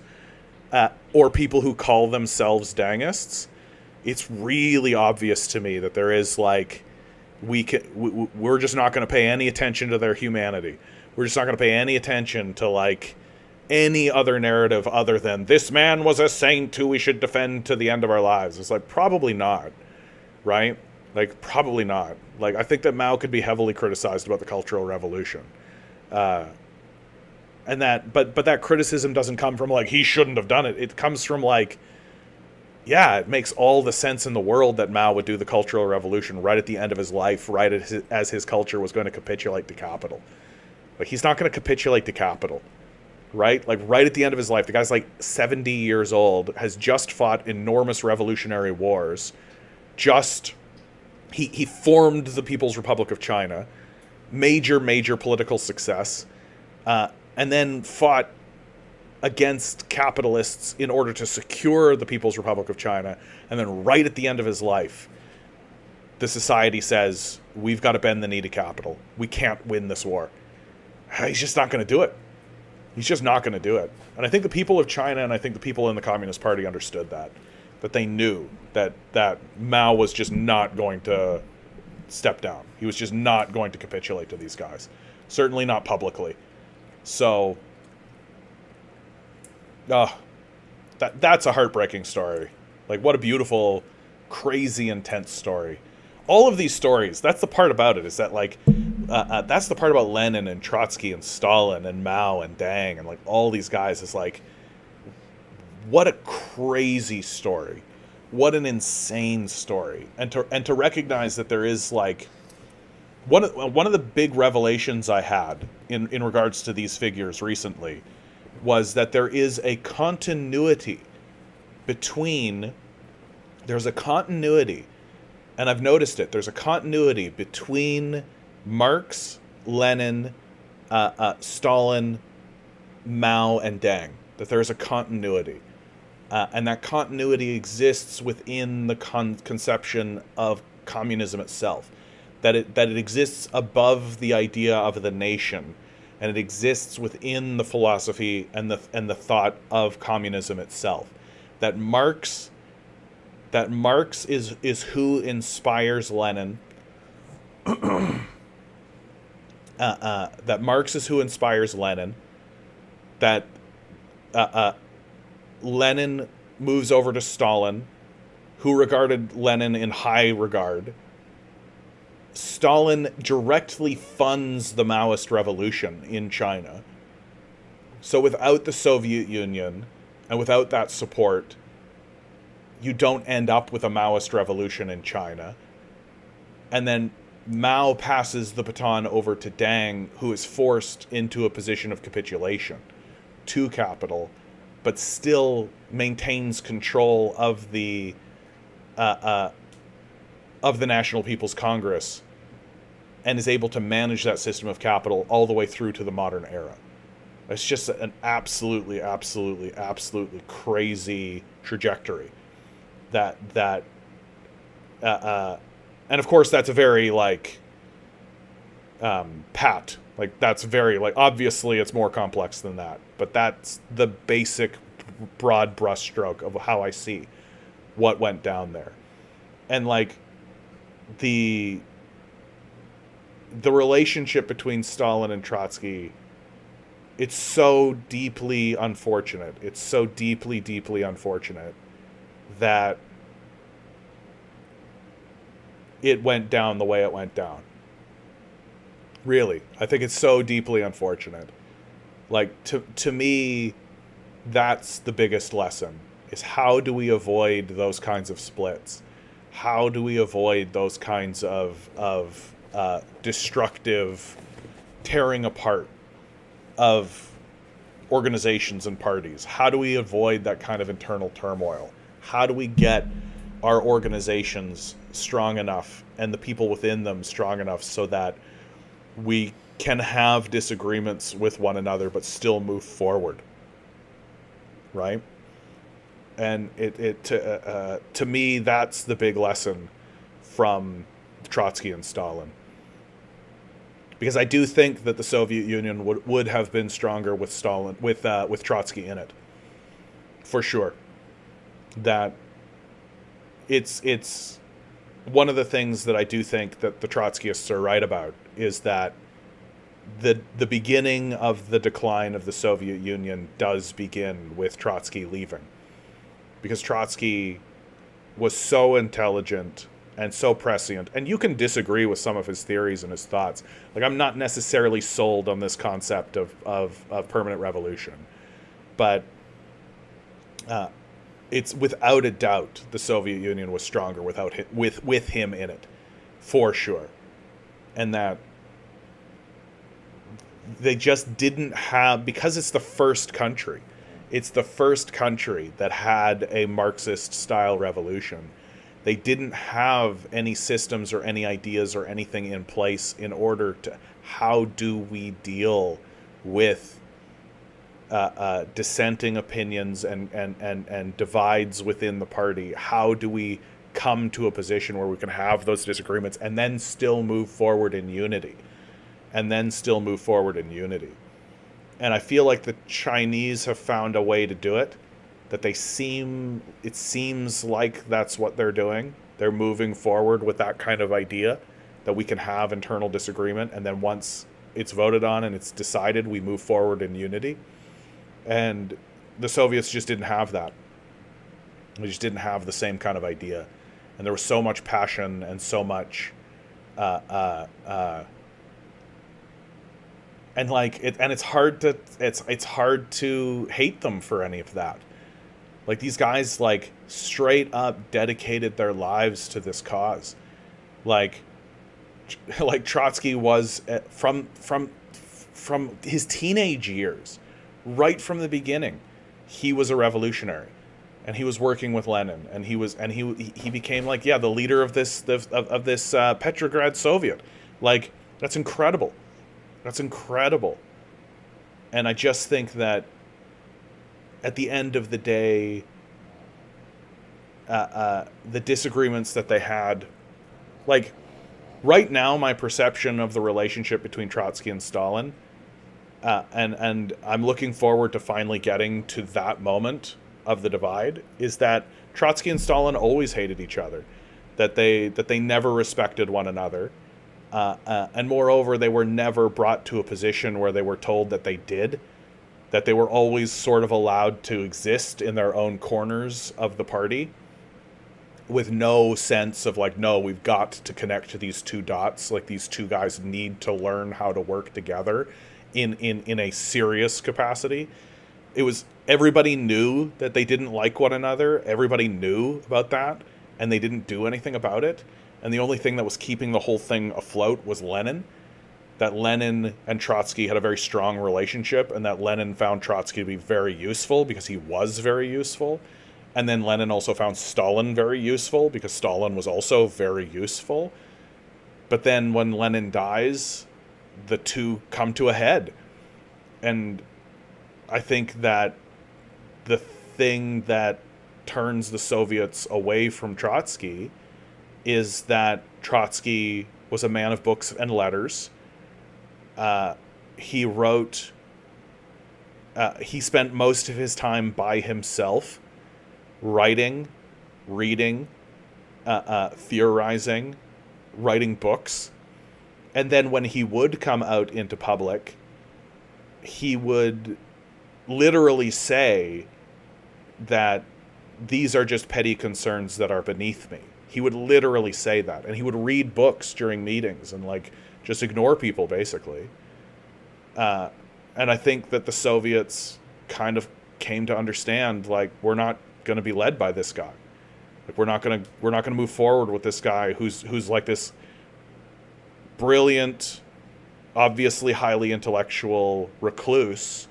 or people who call themselves Dengists, it's really obvious to me that there is, like, we're just not going to pay any attention to their humanity. We're just not going to pay any attention to, like, any other narrative other than this man was a saint who we should defend to the end of our lives. It's like, probably not, right? Like, probably not. Like, I think that Mao could be heavily criticized about the Cultural Revolution. And that, but that criticism doesn't come from, like, he shouldn't have done it. It comes from, like, yeah, it makes all the sense in the world that Mao would do the Cultural Revolution right at the end of his life, right as his culture was going to capitulate to capital. Like, he's not going to capitulate to capital, right? Like, right at the end of his life, the guy's like 70 years old, has just fought enormous revolutionary wars, he formed the People's Republic of China, major political success, and then fought against capitalists in order to secure the People's Republic of China. And then right at the end of his life, the society says, we've got to bend the knee to capital. We can't win this war. He's just not going to do it. He's just not going to do it. And I think the people of China and I think the people in the Communist Party understood that they knew that Mao was just not going to step down. He was just not going to capitulate to these guys. Certainly not publicly. So, that's a heartbreaking story. Like, what a beautiful, crazy, intense story. All of these stories, that's the part about it, is that, like, that's the part about Lenin and Trotsky and Stalin and Mao and Deng and, like, all these guys is, like, what a crazy story. What an insane story. And to recognize that there is, like, one of the big revelations I had in regards to these figures recently was that there is a continuity there's a continuity, and I've noticed it, there's a continuity between Marx, Lenin, Stalin, Mao, and Deng. That there's a continuity. And that continuity exists within the conception of communism itself. That it exists above the idea of the nation, and it exists within the philosophy and the thought of communism itself. That Marx is who inspires Lenin. That Marx is who inspires Lenin. That Lenin moves over to Stalin, who regarded Lenin in high regard. Stalin directly funds the Maoist revolution in China. So without the Soviet Union and without that support, you don't end up with a Maoist revolution in China. And then Mao passes the baton over to Deng, who is forced into a position of capitulation to capital, but still maintains control of the National People's Congress and is able to manage that system of capital all the way through to the modern era. It's just an absolutely crazy trajectory. And of course that's a very, like, pat. Like, that's very, like, obviously it's more complex than that. But that's the basic broad brushstroke of how I see what went down there. And, like, the relationship between Stalin and Trotsky, it's so deeply unfortunate. It's so deeply unfortunate that it went down the way it went down. Really. I think it's so deeply unfortunate. Like, to me, That's the biggest lesson, is how do we avoid those kinds of splits? How do we avoid those kinds of destructive tearing apart of organizations and parties? How do we avoid that kind of internal turmoil? How do we get our organizations strong enough and the people within them strong enough so that we can have disagreements with one another but still move forward, right? And to me, that's the big lesson from Trotsky and Stalin. Because I do think that the Soviet Union would have been stronger with Stalin, with Trotsky in it, for sure. That it's one of the things that I do think that the Trotskyists are right about is that the beginning of the decline of the Soviet Union does begin with Trotsky leaving, because Trotsky was so intelligent and so prescient, and you can disagree with some of his theories and his thoughts. Like, I'm not necessarily sold on this concept of permanent revolution, but it's without a doubt the Soviet Union was stronger without him, with him in it, for sure, and that they just didn't have, because it's the first country. It's the first country that had a Marxist-style revolution. They didn't have any systems or any ideas or anything in place in order to, how do we deal with dissenting opinions and divides within the party? How do we come to a position where we can have those disagreements and then still move forward in unity? And I feel like the Chinese have found a way to do it, that it seems like that's what they're doing. They're moving forward with that kind of idea, that we can have internal disagreement, and then once it's voted on and it's decided, we move forward in unity. And the Soviets just didn't have that. They just didn't have the same kind of idea. And there was so much passion and so much and like it, and it's hard to hate them for any of that. Like, these guys, like, straight up dedicated their lives to this cause. Like Trotsky was from his teenage years, right from the beginning, he was a revolutionary, and he was working with Lenin, and he became, like, the leader of this Petrograd Soviet. Like, that's incredible. That's incredible. And I just think that at the end of the day, the disagreements that they had, like, right now, my perception of the relationship between Trotsky and Stalin, and I'm looking forward to finally getting to that moment of the divide, is that Trotsky and Stalin always hated each other, that they never respected one another. And moreover, they were never brought to a position where they were told that they did, that they were always sort of allowed to exist in their own corners of the party with no sense of, like, no, we've got to connect to these two dots. Like, these two guys need to learn how to work together in a serious capacity. It was, everybody knew that they didn't like one another. Everybody knew about that, and they didn't do anything about it. And the only thing that was keeping the whole thing afloat was Lenin. That Lenin and Trotsky had a very strong relationship, and that Lenin found Trotsky to be very useful because he was very useful. And then Lenin also found Stalin very useful because Stalin was also very useful. But then when Lenin dies, the two come to a head. And I think that the thing that turns the Soviets away from Trotsky is that Trotsky was a man of books and letters. He spent most of his time by himself, writing, reading, theorizing, writing books. And then when he would come out into public, he would literally say that these are just petty concerns that are beneath me. He would literally say that. And he would read books during meetings and, like, just ignore people, basically. And I think that the Soviets kind of came to understand, like, we're not going to be led by this guy. Like, we're not going to move forward with this guy who's like this brilliant, obviously highly intellectual recluse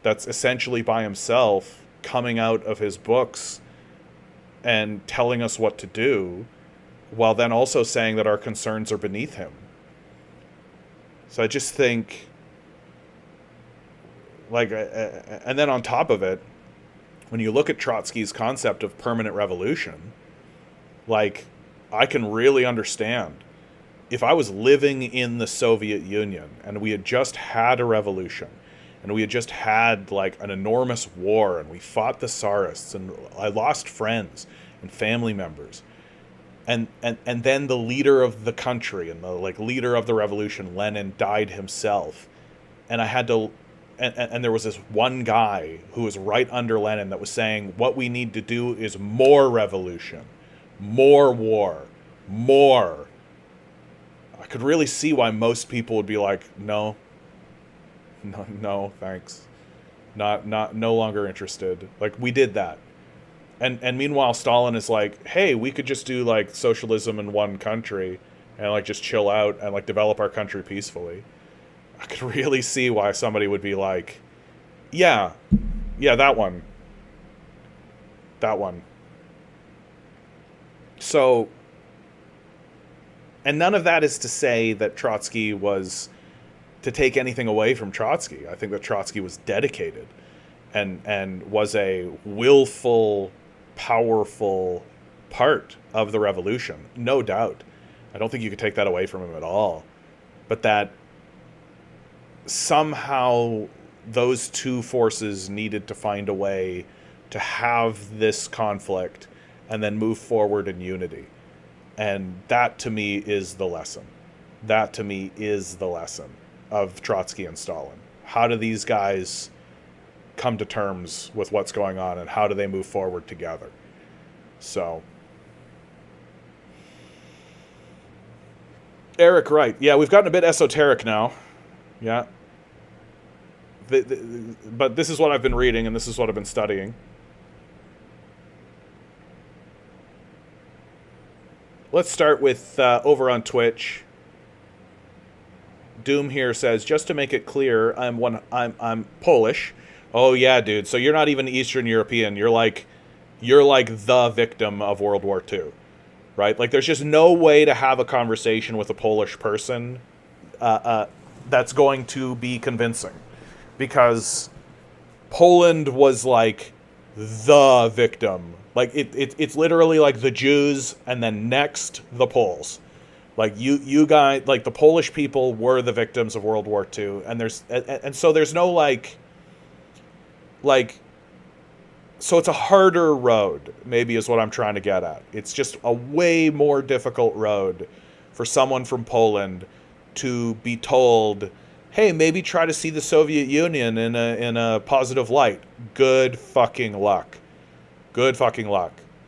that's essentially by himself, coming out of his books and telling us what to do, while then also saying that our concerns are beneath him. So I just think, like, and then on top of it, when you look at Trotsky's concept of permanent revolution, like, I can really understand if I was living in the Soviet Union and we had just had a revolution and we had just had, like, an enormous war and we fought the Tsarists and I lost friends and family members, and then the leader of the country and the, like, leader of the revolution, Lenin, died himself, and I had to, and there was this one guy who was right under Lenin that was saying, what we need to do is more revolution, more war, more. I could really see why most people would be like, no, thanks. No longer interested. Like, we did that. And meanwhile, Stalin is like, hey, we could just do, like, socialism in one country and, like, just chill out and, like, develop our country peacefully. I could really see why somebody would be like, yeah, that one. So, and none of that is to say that Trotsky was, to take anything away from Trotsky. I think that Trotsky was dedicated and was a willful, powerful part of the revolution, no doubt. I don't think you could take that away from him at all. But that somehow those two forces needed to find a way to have this conflict and then move forward in unity. And that, to me, is the lesson. That, to me, is the lesson of Trotsky and Stalin. How do these guys come to terms with what's going on, and how do they move forward together? So, Eric Wright. Yeah, we've gotten a bit esoteric now. Yeah. But this is what I've been reading, and this is what I've been studying. Let's start with over on Twitch. Doom here says, just to make it clear, I'm Polish. Oh yeah, dude. So you're not even Eastern European. You're like the victim of World War II, right? Like, there's just no way to have a conversation with a Polish person that's going to be convincing, because Poland was like the victim. Like, it's literally like the Jews and then next the Poles. Like, you guys, like, the Polish people were the victims of World War II, and so there's no like so it's a harder road, maybe, is what I'm trying to get at. It's just a way more difficult road for someone from Poland to be told, hey, maybe try to see the Soviet Union in a positive light. Good fucking luck.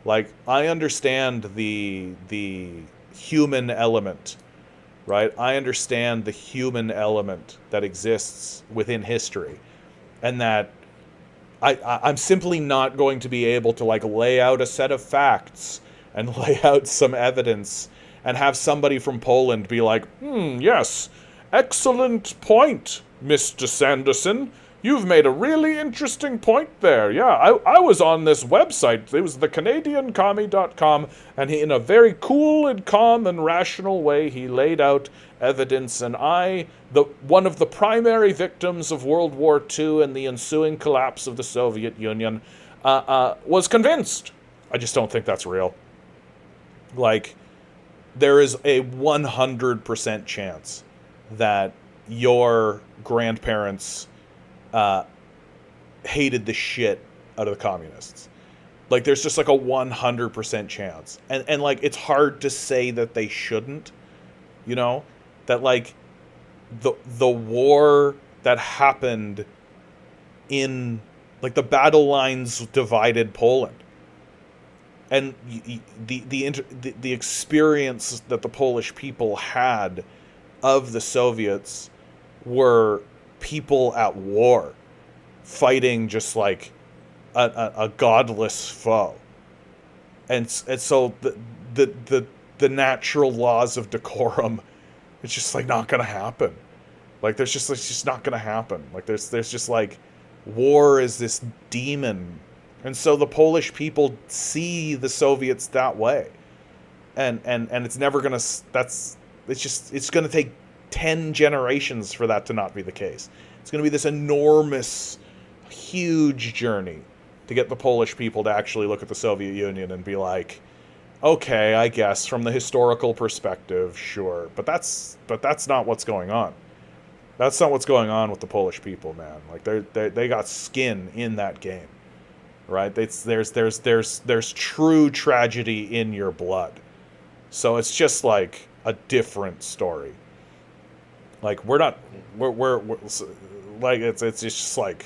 Like, I understand the human element, right? I understand the human element that exists within history, and that I'm simply not going to be able to, like, lay out a set of facts and lay out some evidence and have somebody from Poland be like, yes, excellent point, Mr. Sanderson. You've made a really interesting point there. Yeah, I was on this website. It was thecanadiancommie.com, and he, in a very cool and calm and rational way, he laid out evidence, and one of the primary victims of World War II and the ensuing collapse of the Soviet Union, was convinced. I just don't think that's real. Like, there is a 100% chance that your grandparents hated the shit out of the communists. Like, there's just like a 100% chance. And like, it's hard to say that they shouldn't, you know, that like the war that happened in, like, the battle lines divided Poland. And the experience that the Polish people had of the Soviets were people at war, fighting just like a godless foe, and so the natural laws of decorum, it's just like not gonna happen. Like it's just not gonna happen. Like there's just like war is this demon, and so the Polish people see the Soviets that way, and it's never gonna. It's gonna take 10 generations for that to not be the case. It's gonna be this enormous, huge journey to get the Polish people to actually look at the Soviet Union and be like, okay, I guess from the historical perspective, sure, but that's not what's going on. That's not what's going on with the Polish people, man. Like they got skin in that game, right? There's true tragedy in your blood. So it's just like a different story. Like we're like it's just like,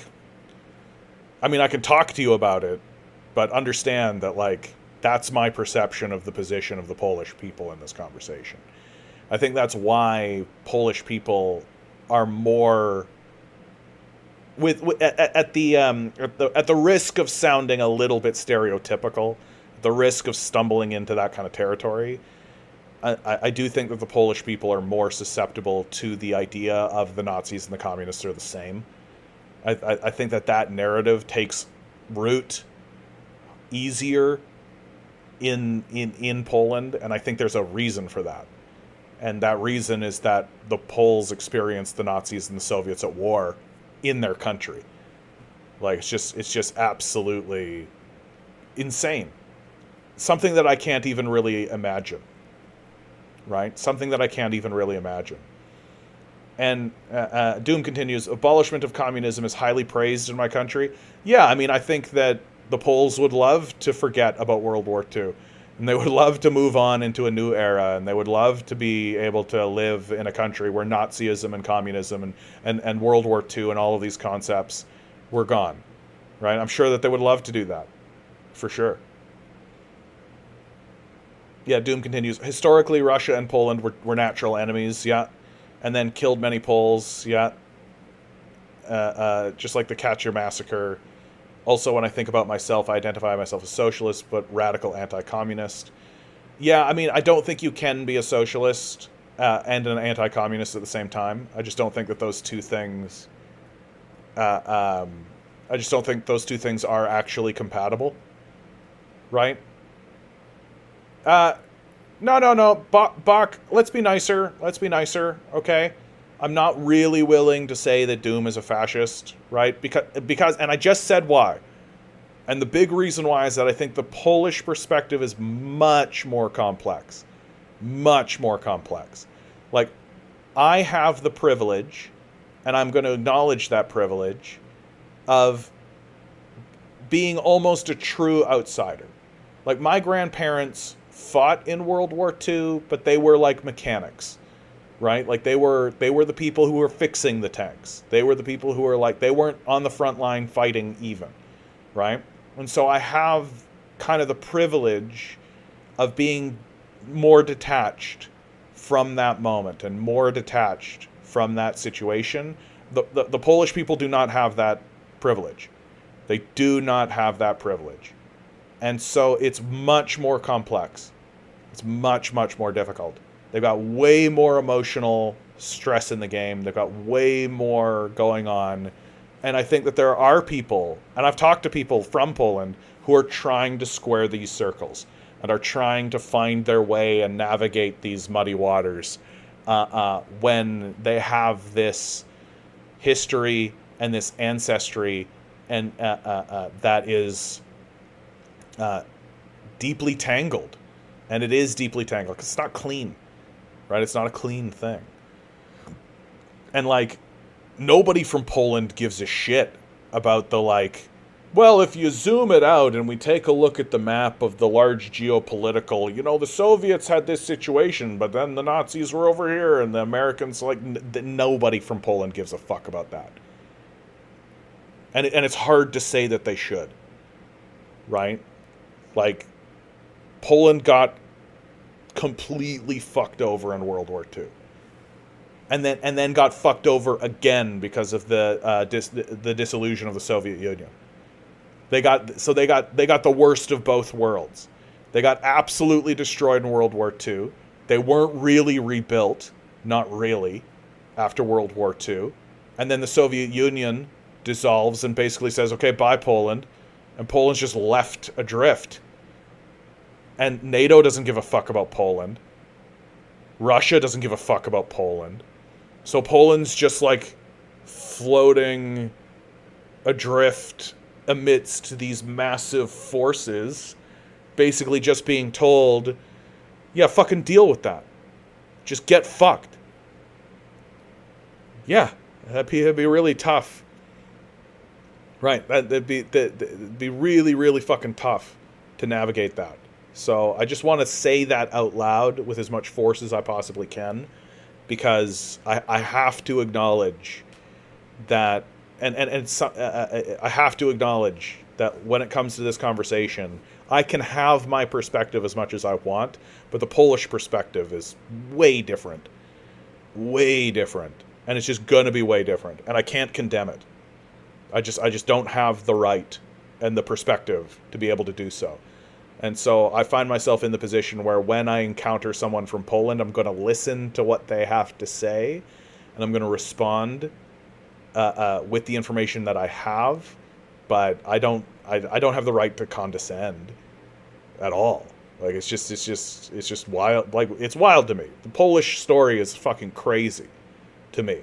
I mean, I can talk to you about it, but understand that like that's my perception of the position of the Polish people in this conversation. I think that's why Polish people are more at the risk of sounding a little bit stereotypical, the risk of stumbling into that kind of territory. I do think that the Polish people are more susceptible to the idea of the Nazis and the communists are the same. I think that narrative takes root easier in Poland, and I think there's a reason for that. And that reason is that the Poles experienced the Nazis and the Soviets at war in their country. Like it's just absolutely insane. Something that I can't even really imagine. Right? Something that I can't even really imagine. And Doom continues, abolishment of communism is highly praised in my country. Yeah, I mean, I think that the Poles would love to forget about World War II. And they would love to move on into a new era. And they would love to be able to live in a country where Nazism and communism and World War II and all of these concepts were gone. Right? I'm sure that they would love to do that. For sure. Yeah, Doom continues. Historically, Russia and Poland were natural enemies, yeah. And then killed many Poles, yeah. Just like the Katya massacre. Also, when I think about myself, I identify myself as socialist, but radical anti-communist. Yeah, I mean, I don't think you can be a socialist and an anti-communist at the same time. I just don't think that those two things... I just don't think those two things are actually compatible. Right? No. Bach, let's be nicer. Let's be nicer, okay? I'm not really willing to say that Doom is a fascist, right? Because, and I just said why. And the big reason why is that I think the Polish perspective is much more complex. Much more complex. Like, I have the privilege, and I'm going to acknowledge that privilege, of being almost a true outsider. Like, my grandparents fought in World War II, but they were like mechanics, right? Like they were the people who were fixing the tanks. They were the people who were like, they weren't on the front line fighting even, right? And so I have kind of the privilege of being more detached from that moment and more detached from that situation. The Polish people do not have that privilege. They do not have that privilege. And so it's much more complex. It's much, much more difficult. They've got way more emotional stress in the game. They've got way more going on. And I think that there are people, and I've talked to people from Poland, who are trying to square these circles and are trying to find their way and navigate these muddy waters when they have this history and this ancestry and that is deeply tangled. And it is deeply tangled because it's not clean, right? It's not a clean thing. And like, nobody from Poland gives a shit about the like, well, if you zoom it out and we take a look at the map of the large geopolitical, you know, the Soviets had this situation, but then the Nazis were over here and the Americans, like, nobody from Poland gives a fuck about that. And it's hard to say that they should, right? Like, Poland got completely fucked over in World War II. And then got fucked over again because of the dissolution of the Soviet Union. They got the worst of both worlds. They got absolutely destroyed in World War II. They weren't really rebuilt, not really, after World War II. And then the Soviet Union dissolves and basically says, okay, bye Poland. And Poland's just left adrift. And NATO doesn't give a fuck about Poland. Russia doesn't give a fuck about Poland. So Poland's just like floating adrift amidst these massive forces, basically just being told, yeah, fucking deal with that. Just get fucked. Yeah, that'd be really tough. Right, that'd be really, really fucking tough to navigate that. So I just want to say that out loud with as much force as I possibly can, because I have to acknowledge that, I have to acknowledge that when it comes to this conversation, I can have my perspective as much as I want, but the Polish perspective is way different. Way different. And it's just going to be way different. And I can't condemn it. I just don't have the right and the perspective to be able to do so. And so I find myself in the position where when I encounter someone from Poland, I'm going to listen to what they have to say, and I'm going to respond with the information that I have, but I don't have the right to condescend at all. Like it's just wild. Like it's wild to me. The Polish story is fucking crazy to me.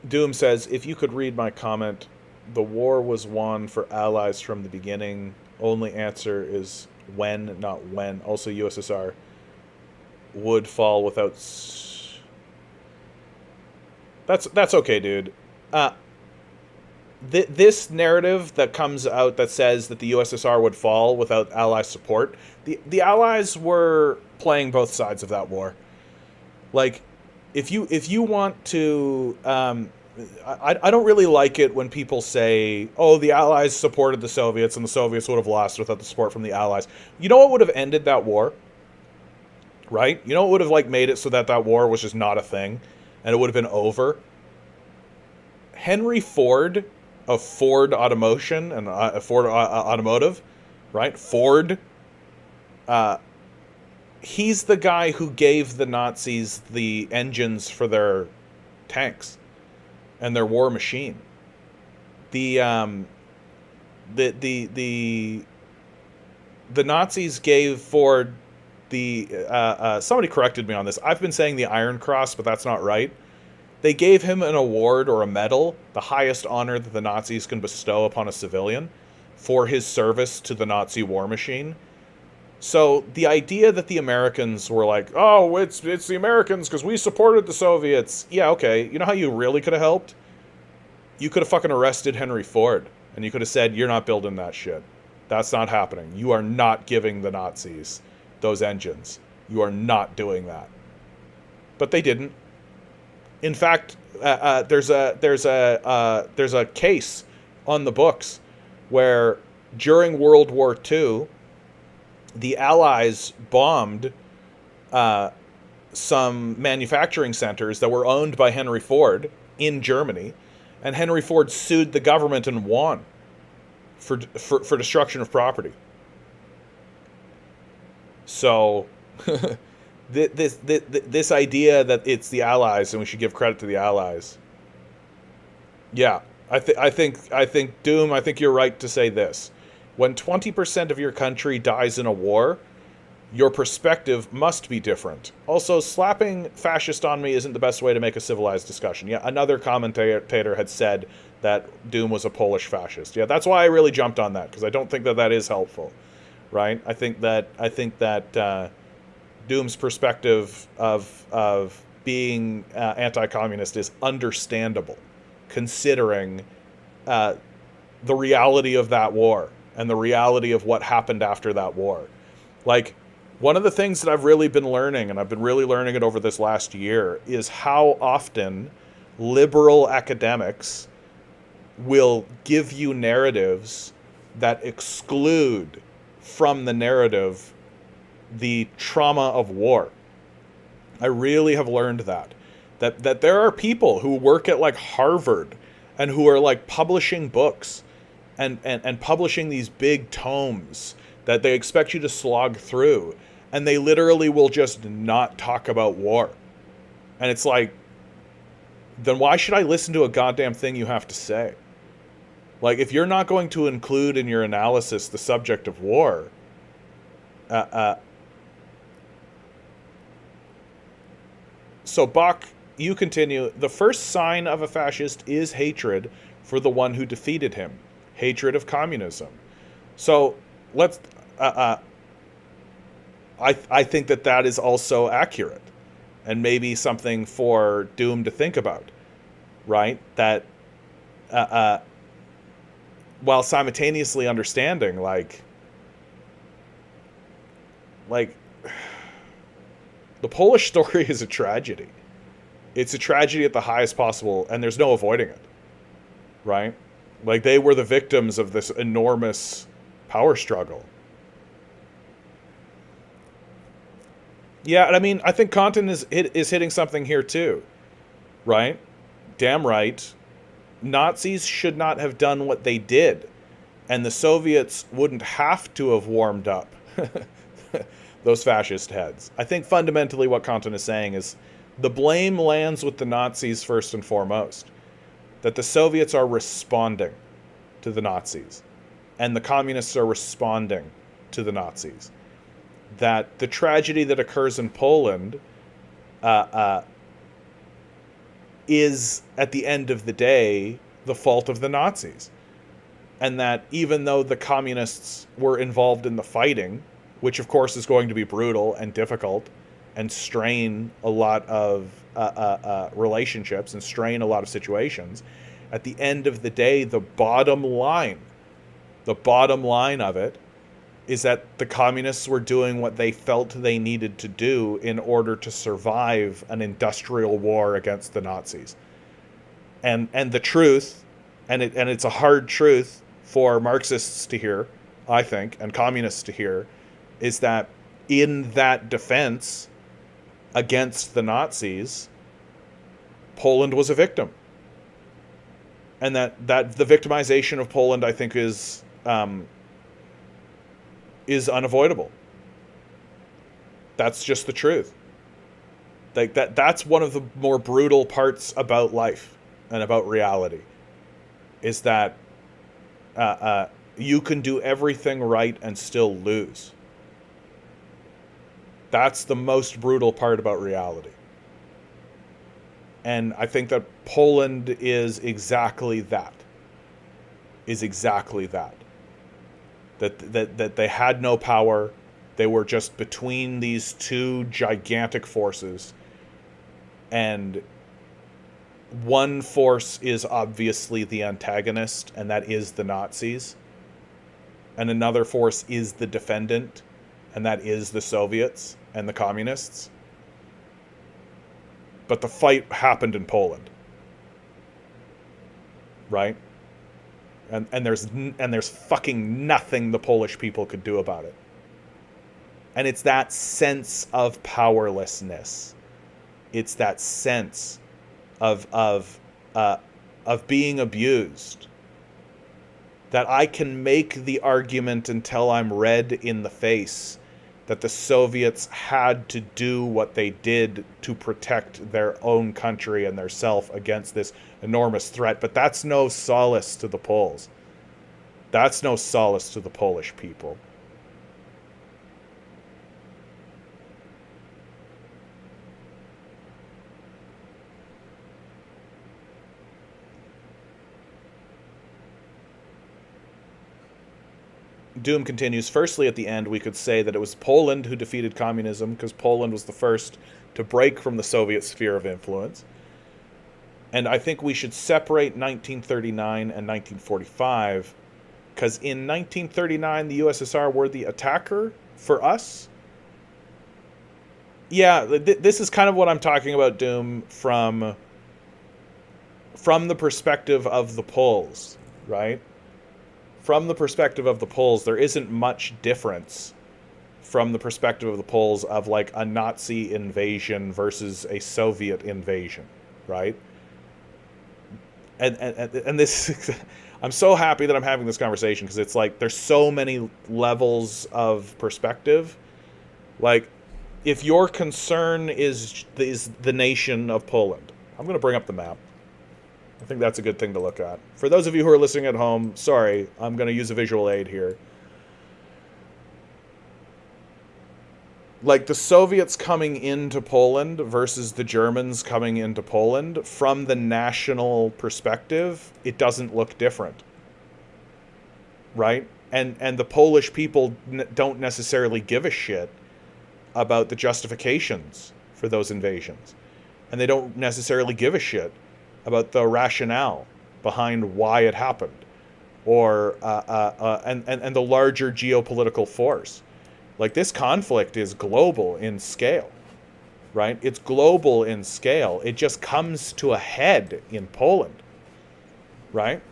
Doom says, if you could read my comment, the war was won for allies from the beginning. Only answer is when, not when. Also, USSR would fall without... That's okay, dude. This narrative that comes out that says that the USSR would fall without Ally support, the Allies were playing both sides of that war. Like, if you want to... I don't really like it when people say, oh, the Allies supported the Soviets and the Soviets would have lost without the support from the Allies. You know what would have ended that war? Right? You know what would have like made it so that war was just not a thing and it would have been over? Henry Ford of Ford Automotion and Ford Automotive, right? Ford, he's the guy who gave the Nazis the engines for their tanks and their war machine. The Nazis gave Ford the somebody corrected me on this. I've been saying the Iron Cross, but that's not right. They gave him an award or a medal, the highest honor that the Nazis can bestow upon a civilian, for his service to the Nazi war machine. So the idea that the Americans were like, oh, it's the Americans because we supported the Soviets. Yeah, okay. You know how you really could have helped? You could have fucking arrested Henry Ford, and you could have said, you're not building that shit. That's not happening. You are not giving the Nazis those engines. You are not doing that. But they didn't. In fact, there's a case on the books where during World War II, the Allies bombed some manufacturing centers that were owned by Henry Ford in Germany, and Henry Ford sued the government and won for destruction of property. So this idea that it's the Allies and we should give credit to the Allies. Yeah, I think Doom, I think you're right to say this. When 20% of your country dies in a war, your perspective must be different. Also, slapping fascist on me isn't the best way to make a civilized discussion. Yeah, another commentator had said that Doom was a Polish fascist. Yeah, that's why I really jumped on that, because I don't think that is helpful, right? I think that Doom's perspective of being anti-communist is understandable, considering the reality of that war and the reality of what happened after that war. Like, one of the things that I've really been learning, and I've been really learning it over this last year, is how often liberal academics will give you narratives that exclude from the narrative the trauma of war. I really have learned that. That there are people who work at like Harvard and who are like publishing books and publishing these big tomes that they expect you to slog through, and they literally will just not talk about war. And it's like, then why should I listen to a goddamn thing you have to say? Like, if you're not going to include in your analysis the subject of war, so Bach, you continue, the first sign of a fascist is hatred for the one who defeated him, hatred of communism. So let's, I think that is also accurate, and maybe something for Doom to think about, right? That, while simultaneously understanding, like the Polish story is a tragedy. It's a tragedy at the highest possible, and there's no avoiding it, right? Like, they were the victims of this enormous power struggle. Yeah, and I mean, I think Content is hitting something here too, right? Damn right. Nazis should not have done what they did, and the Soviets wouldn't have to have warmed up those fascist heads. I think fundamentally what Content is saying is the blame lands with the Nazis first and foremost, that the Soviets are responding to the Nazis, and the communists are responding to the Nazis. That the tragedy that occurs in Poland is, at the end of the day, the fault of the Nazis. And that even though the communists were involved in the fighting, which of course is going to be brutal and difficult and strain a lot of relationships and strain a lot of situations, at the end of the day, the bottom line of it is that the communists were doing what they felt they needed to do in order to survive an industrial war against the Nazis. And the truth, and it's a hard truth for Marxists to hear, I think, and communists to hear, is that in that defense against the Nazis, Poland was a victim. And that the victimization of Poland, I think, is unavoidable. That's just the truth. Like that's one of the more brutal parts about life and about reality, is that you can do everything right and still lose. That's the most brutal part about reality. And I think that Poland is exactly that. That they had no power. They were just between these two gigantic forces. And one force is obviously the antagonist, and that is the Nazis. And another force is the defendant, and that is the Soviets and the communists. But the fight happened in Poland. Right? And there's fucking nothing the Polish people could do about it. And it's that sense of powerlessness. It's that sense of being abused, that I can make the argument until I'm red in the face that the Soviets had to do what they did to protect their own country and their self against this enormous threat. But that's no solace to the Poles. That's no solace to the Polish people. Doom continues, firstly, at the end, we could say that it was Poland who defeated communism, because Poland was the first to break from the Soviet sphere of influence. And I think we should separate 1939 and 1945, because in 1939, the USSR were the attacker for us. Yeah, this is kind of what I'm talking about, Doom, from the perspective of the Poles, right? From the perspective of the Poles, there isn't much difference from the perspective of the Poles of like a Nazi invasion versus a Soviet invasion, right? And this, I'm so happy that I'm having this conversation because it's like there's so many levels of perspective. Like, if your concern is the nation of Poland, I'm going to bring up the map. I think that's a good thing to look at. For those of you who are listening at home, sorry, I'm going to use a visual aid here. Like the Soviets coming into Poland versus the Germans coming into Poland, from the national perspective, it doesn't look different. Right? And the Polish people don't necessarily give a shit about the justifications for those invasions. And they don't necessarily give a shit about the rationale behind why it happened, or and the larger geopolitical force. Like, this conflict is global in scale, right? It's global in scale. It just comes to a head in Poland, right?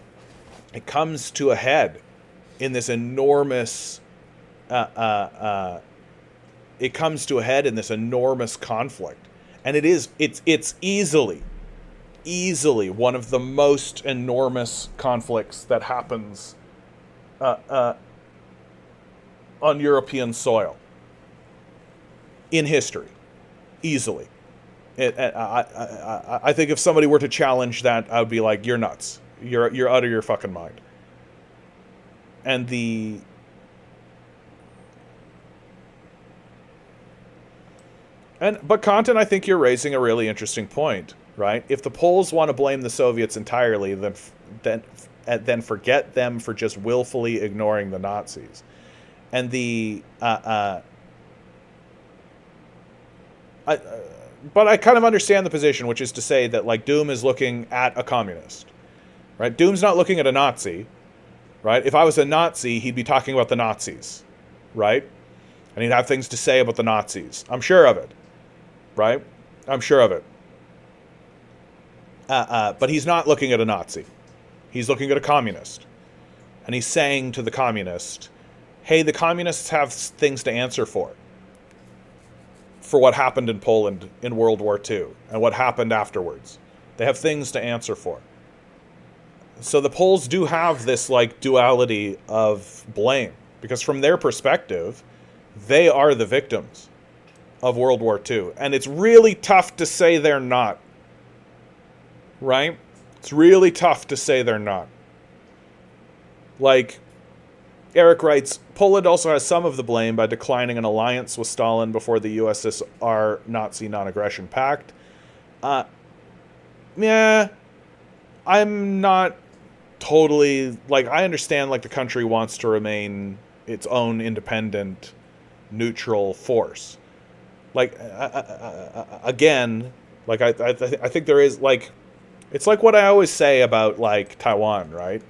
It comes to a head in this enormous, it comes to a head in this enormous conflict. And it's easily one of the most enormous conflicts that happens on European soil in history, easily. I think if somebody were to challenge that, I would be like, "You're nuts. You're out of your fucking mind." But Content, I think you're raising a really interesting point, right? If the Poles want to blame the Soviets entirely, then forget them for just willfully ignoring the Nazis. And but I kind of understand the position, which is to say that, like, Doom is looking at a communist, right? Doom's not looking at a Nazi, right? If I was a Nazi, he'd be talking about the Nazis, right? And he'd have things to say about the Nazis. I'm sure of it, right? I'm sure of it. But he's not looking at a Nazi. He's looking at a communist. And he's saying to the communist, hey, the communists have things to answer for what happened in Poland in World War II and what happened afterwards. They have things to answer for. So the Poles do have this, like, duality of blame, because from their perspective, they are the victims of World War II. And it's really tough to say they're not. Right? It's really tough to say they're not. Like, Eric writes, Poland also has some of the blame by declining an alliance with Stalin before the USSR Nazi non-aggression pact. Yeah, I'm not totally, like, I understand, like, the country wants to remain its own independent, neutral force. Like, again, like, I think there is, like, it's like what I always say about, like, Taiwan, right?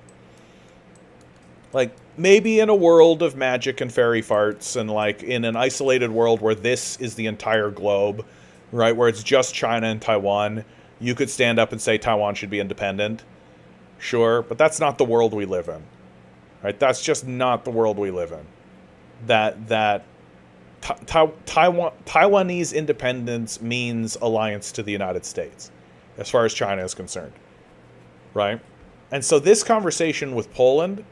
Like, maybe in a world of magic and fairy farts, and, like, in an isolated world where this is the entire globe, right, where it's just China and Taiwan, you could stand up and say Taiwan should be independent. Sure, but that's not the world we live in. Right? That's just not the world we live in. Taiwanese independence means alliance to the United States, as far as China is concerned. Right? And so this conversation with Poland,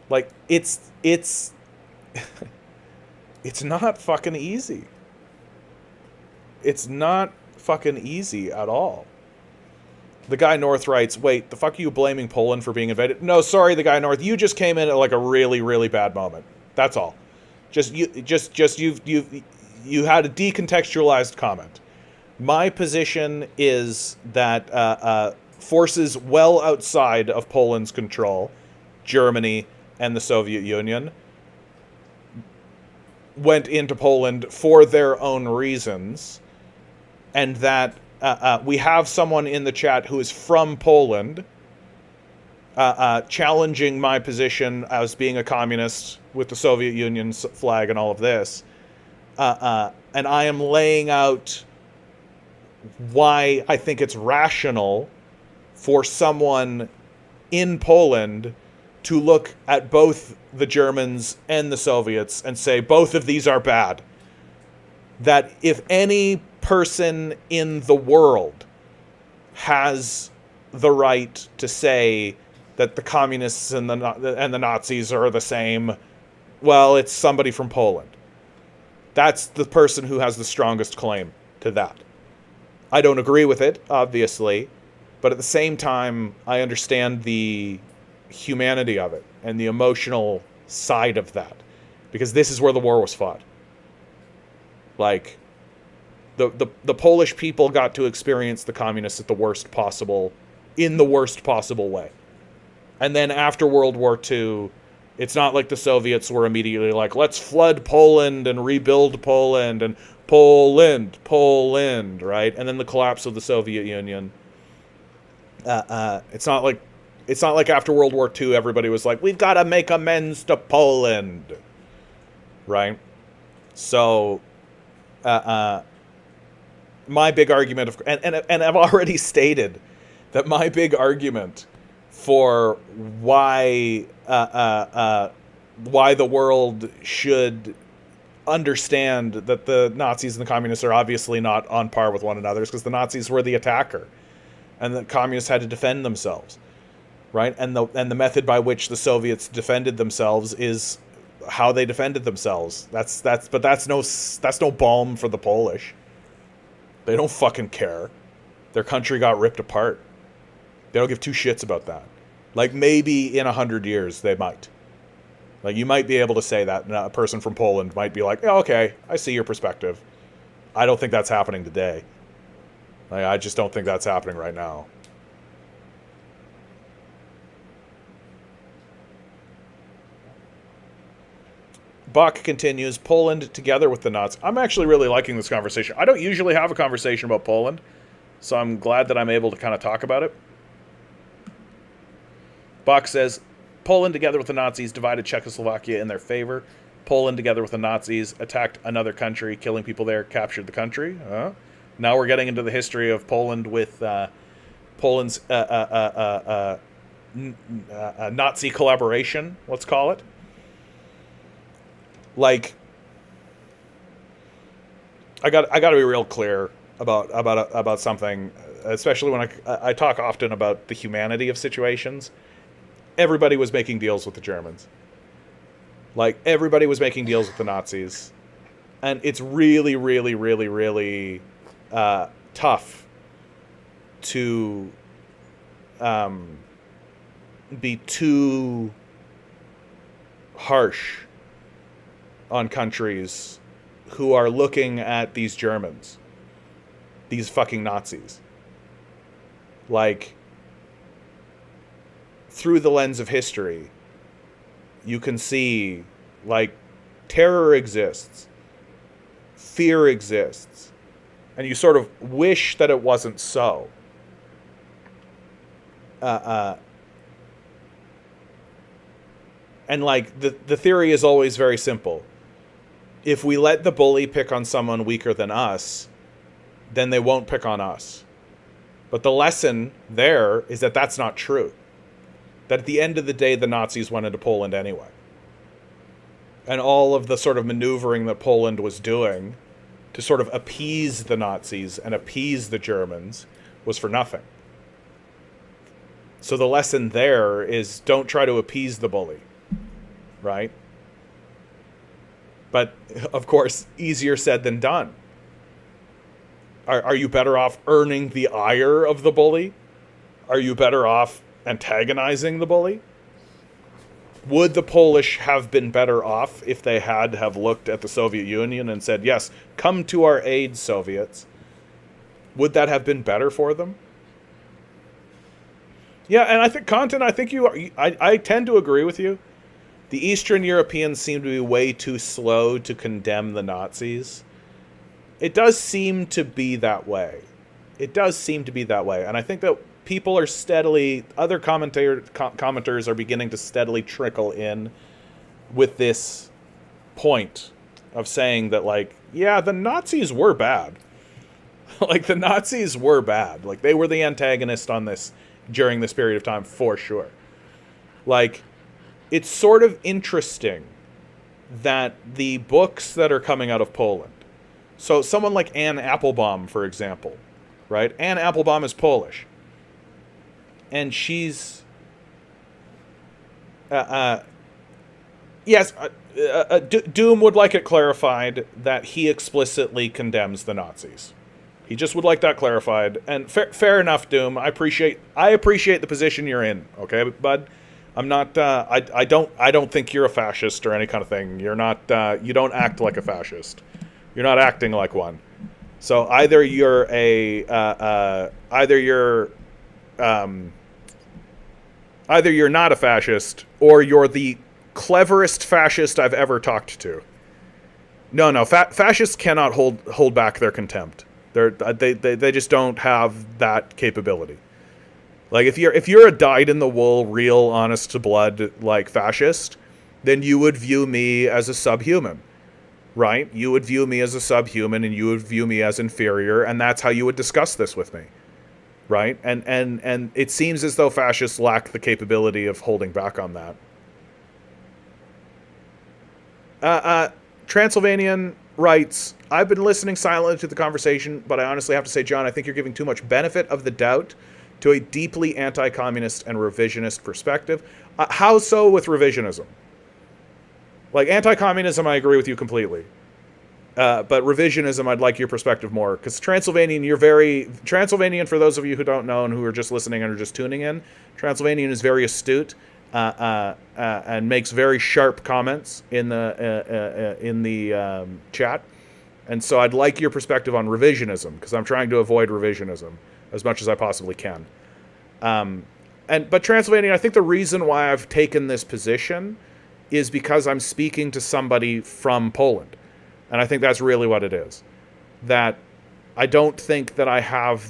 like, it's it's not fucking easy. It's not fucking easy at all. The guy North writes, wait, the fuck are you blaming Poland for being invaded? No, sorry, the guy North, you just came in at, like, a really, really bad moment. That's all. You had a decontextualized comment. My position is that forces well outside of Poland's control, Germany and the Soviet Union, went into Poland for their own reasons, and that we have someone in the chat who is from Poland challenging my position as being a communist with the Soviet Union's flag and all of this. And I am laying out why I think it's rational for someone in Poland to look at both the Germans and the Soviets and say both of these are bad. That if any person in the world has the right to say that the communists and the Nazis are the same, well, it's somebody from Poland. That's the person who has the strongest claim to that. I don't agree with it, obviously, but at the same time, I understand the humanity of it and the emotional side of that, because this is where the war was fought. Like, the Polish people got to experience the communists in the worst possible way. And then after World War II, it's not like the Soviets were immediately like, let's flood Poland and rebuild Poland and Poland, right? And then the collapse of the Soviet Union. It's not like after World War II, everybody was like, we've got to make amends to Poland, right? So, my big argument, and I've already stated that my big argument for why the world should understand that the Nazis and the communists are obviously not on par with one another is because the Nazis were the attacker, and the communists had to defend themselves, right? And the method by which the Soviets defended themselves is how they defended themselves. That's no balm for the Polish. They don't fucking care. Their country got ripped apart. They don't give two shits about that. Like, maybe in 100 years they might. Like, you might be able to say that, and a person from Poland might be like, oh, okay, I see your perspective. I don't think that's happening today. Like, I just don't think that's happening right now. Bach continues, Poland together with the Nazis. I'm actually really liking this conversation. I don't usually have a conversation about Poland, so I'm glad that I'm able to kind of talk about it. Bach says, Poland together with the Nazis divided Czechoslovakia in their favor. Poland together with the Nazis attacked another country, killing people there, captured the country. Now we're getting into the history of Poland with Poland's Nazi collaboration, let's call it. Like, I got to be real clear about something, especially when I talk often about the humanity of situations. Everybody was making deals with the Germans. Like, everybody was making deals with the Nazis. And it's really, really, really, really tough to be too harsh on countries who are looking at these Germans, these fucking Nazis, like, through the lens of history. You can see, like, terror exists, fear exists, and you sort of wish that it wasn't so. And, like, the theory is always very simple. If we let the bully pick on someone weaker than us, then they won't pick on us. But the lesson there is that that's not true. That at the end of the day, the Nazis went into Poland anyway. And all of the sort of maneuvering that Poland was doing to sort of appease the Nazis and appease the Germans was for nothing. So the lesson there is don't try to appease the bully, right? But, of course, easier said than done. Are you better off earning the ire of the bully? Are you better off antagonizing the bully? Would the Polish have been better off if they had have looked at the Soviet Union and said, yes, come to our aid, Soviets? Would that have been better for them? Yeah, and I think, Content, I think I tend to agree with you. The Eastern Europeans seem to be way too slow to condemn the Nazis. It does seem to be that way. And I think that people are other commenters are beginning to steadily trickle in with this point of saying that, like, yeah, the Nazis were bad. Like, the Nazis were bad. Like, they were the antagonist on this during this period of time, for sure. Like, it's sort of interesting that the books that are coming out of Poland, so someone like Anne Applebaum, for example, right? Anne Applebaum is Polish, and she's yes, Doom would like it clarified that he explicitly condemns the Nazis. He just would like that clarified, and fair enough, Doom. I appreciate the position you're in. Okay, bud. I'm not. I don't think you're a fascist or any kind of thing. You're not. You don't act like a fascist. You're not acting like one. So either you're either you're not a fascist, or you're the cleverest fascist I've ever talked to. No, fascists cannot hold back their contempt. They just don't have that capability. Like if you're a dyed-in-the-wool, real, honest-to-blood like fascist, then you would view me as a subhuman, right? You would view me as a subhuman, and you would view me as inferior, and that's how you would discuss this with me, right? And it seems as though fascists lack the capability of holding back on that. Transylvanian writes, I've been listening silently to the conversation, but I honestly have to say, John, I think you're giving too much benefit of the doubt to a deeply anti-communist and revisionist perspective. How so with revisionism? Like, anti-communism, I agree with you completely. But revisionism, I'd like your perspective more. Because Transylvanian, Transylvanian, for those of you who don't know and who are just listening and are just tuning in, Transylvanian is very astute and makes very sharp comments in the chat. And so I'd like your perspective on revisionism, because I'm trying to avoid revisionism as much as I possibly can. But Transylvania, I think the reason why I've taken this position is because I'm speaking to somebody from Poland. And I think that's really what it is. That I don't think that I have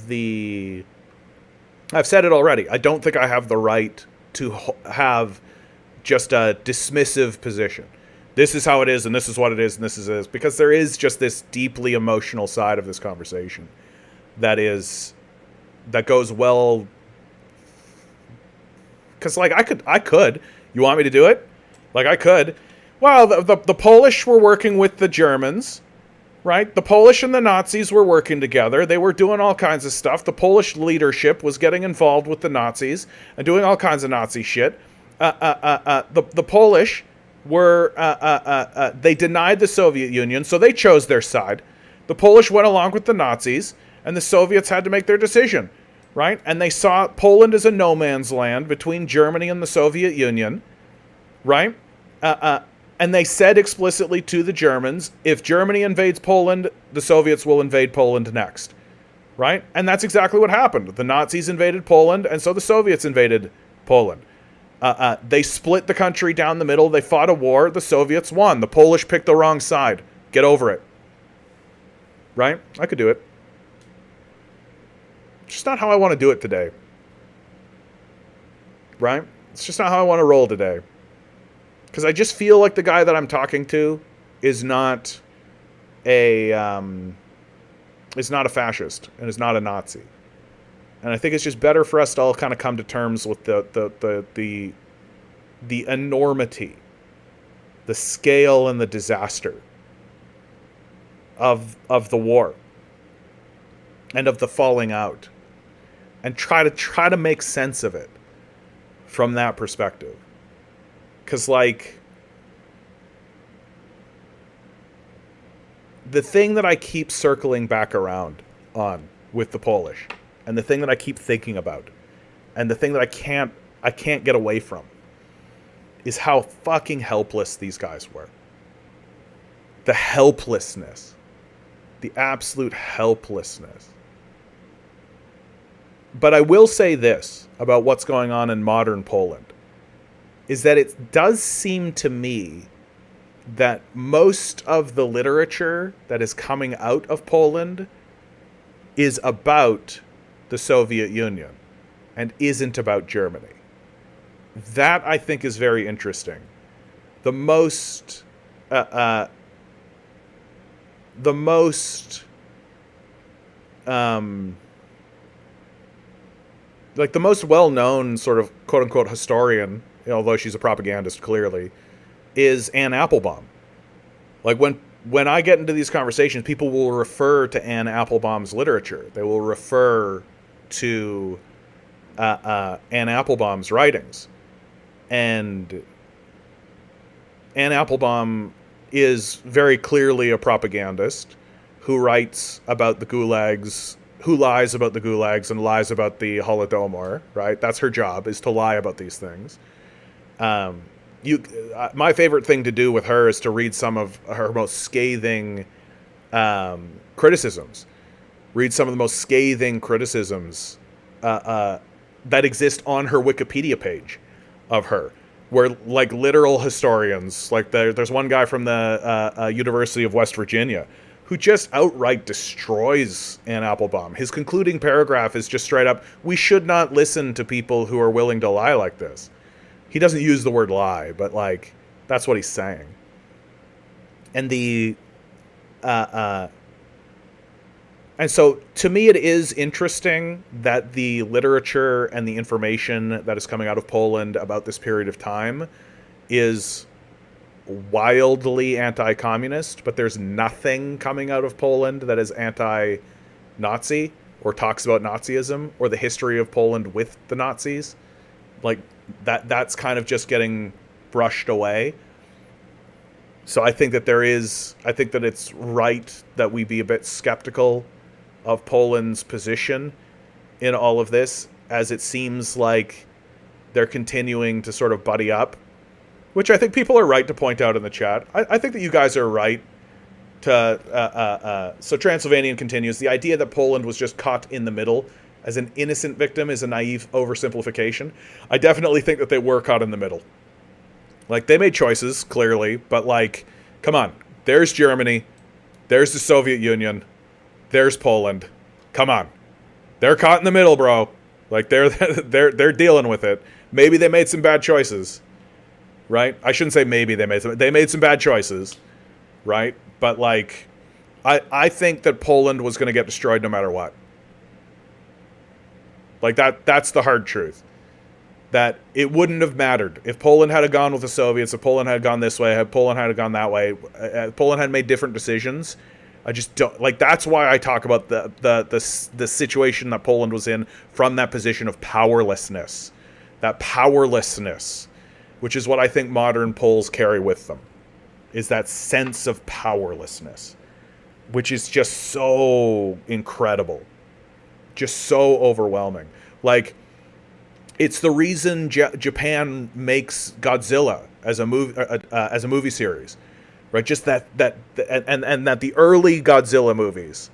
I've said it already, I don't think I have the right to have just a dismissive position. This is how it is, and this is what it is, and this is it. Because there is just this deeply emotional side of this conversation that goes well. Because, like, I could. You want me to do it? Like, I could. Well, the Polish were working with the Germans, right? The Polish and the Nazis were working together. They were doing all kinds of stuff. The Polish leadership was getting involved with the Nazis and doing all kinds of Nazi shit. The Polish were, they denied the Soviet Union, so they chose their side. The Polish went along with the Nazis, and the Soviets had to make their decision, right? And they saw Poland as a no man's land between Germany and the Soviet Union, right? And they said explicitly to the Germans, if Germany invades Poland, the Soviets will invade Poland next, right? And that's exactly what happened. The Nazis invaded Poland, and so the Soviets invaded Poland. They split the country down the middle. They fought a war. The Soviets won. The Polish picked the wrong side. Get over it. Right? I could do it. It's just not how I want to do it today. Right? It's just not how I want to roll today. Because I just feel like the guy that I'm talking to is not a fascist and is not a Nazi. And I think it's just better for us to all kind of come to terms with the enormity, the scale, and the disaster of the war and of the falling out, and try to make sense of it from that perspective. Because, like, the thing that I keep circling back around on with the Polish, and the thing that I keep thinking about, and the thing that I can't get away from, is how fucking helpless these guys were. The helplessness. The absolute helplessness. But I will say this about what's going on in modern Poland, is that it does seem to me that most of the literature that is coming out of Poland is about the Soviet Union and isn't about Germany. That, I think, is very interesting. The most well-known sort of quote-unquote historian although she's a propagandist clearly, is Anne Applebaum. Like when I get into these conversations, people will refer to Anne Applebaum's literature. They will refer to Anne Applebaum's writings. And Anne Applebaum is very clearly a propagandist who writes about the gulags, who lies about the gulags and lies about the Holodomor, right? That's her job, is to lie about these things. My favorite thing to do with her is to read some of her most scathing criticisms. Read some of the most scathing criticisms that exist on her Wikipedia page of her, where like literal historians, like there's one guy from the University of West Virginia who just outright destroys Anne Applebaum. His concluding paragraph is just straight up, we should not listen to people who are willing to lie like this. He doesn't use the word lie, but like that's what he's saying. And and so to me it is interesting that the literature and the information that is coming out of Poland about this period of time is wildly anti-communist, but there's nothing coming out of Poland that is anti-Nazi or talks about Nazism or the history of Poland with the Nazis. Like that's kind of just getting brushed away. So I think that it's right that we be a bit skeptical of Poland's position in all of this, as it seems like they're continuing to sort of buddy up, which I think people are right to point out in the chat. I think that you guys are right to... so Transylvanian continues, the idea that Poland was just caught in the middle as an innocent victim is a naive oversimplification. I definitely think that they were caught in the middle. Like, they made choices, clearly, but, like, come on. There's Germany. There's the Soviet Union. There's Poland. Come on. They're caught in the middle, bro. Like, they're dealing with it. Maybe they made some bad choices, right? I shouldn't say maybe they made some bad choices, right? But, like, I think that Poland was going to get destroyed no matter what. Like, that's the hard truth. That it wouldn't have mattered. If Poland had gone with the Soviets, if Poland had gone this way, if Poland had gone that way, Poland had made different decisions. I just don't... Like, that's why I talk about the situation that Poland was in from that position of powerlessness. That powerlessness, which is what I think modern Poles carry with them, is that sense of powerlessness, which is just so incredible. Just so overwhelming. Like, it's the reason Japan makes Godzilla as a movie series, right? Just that and that the early Godzilla movies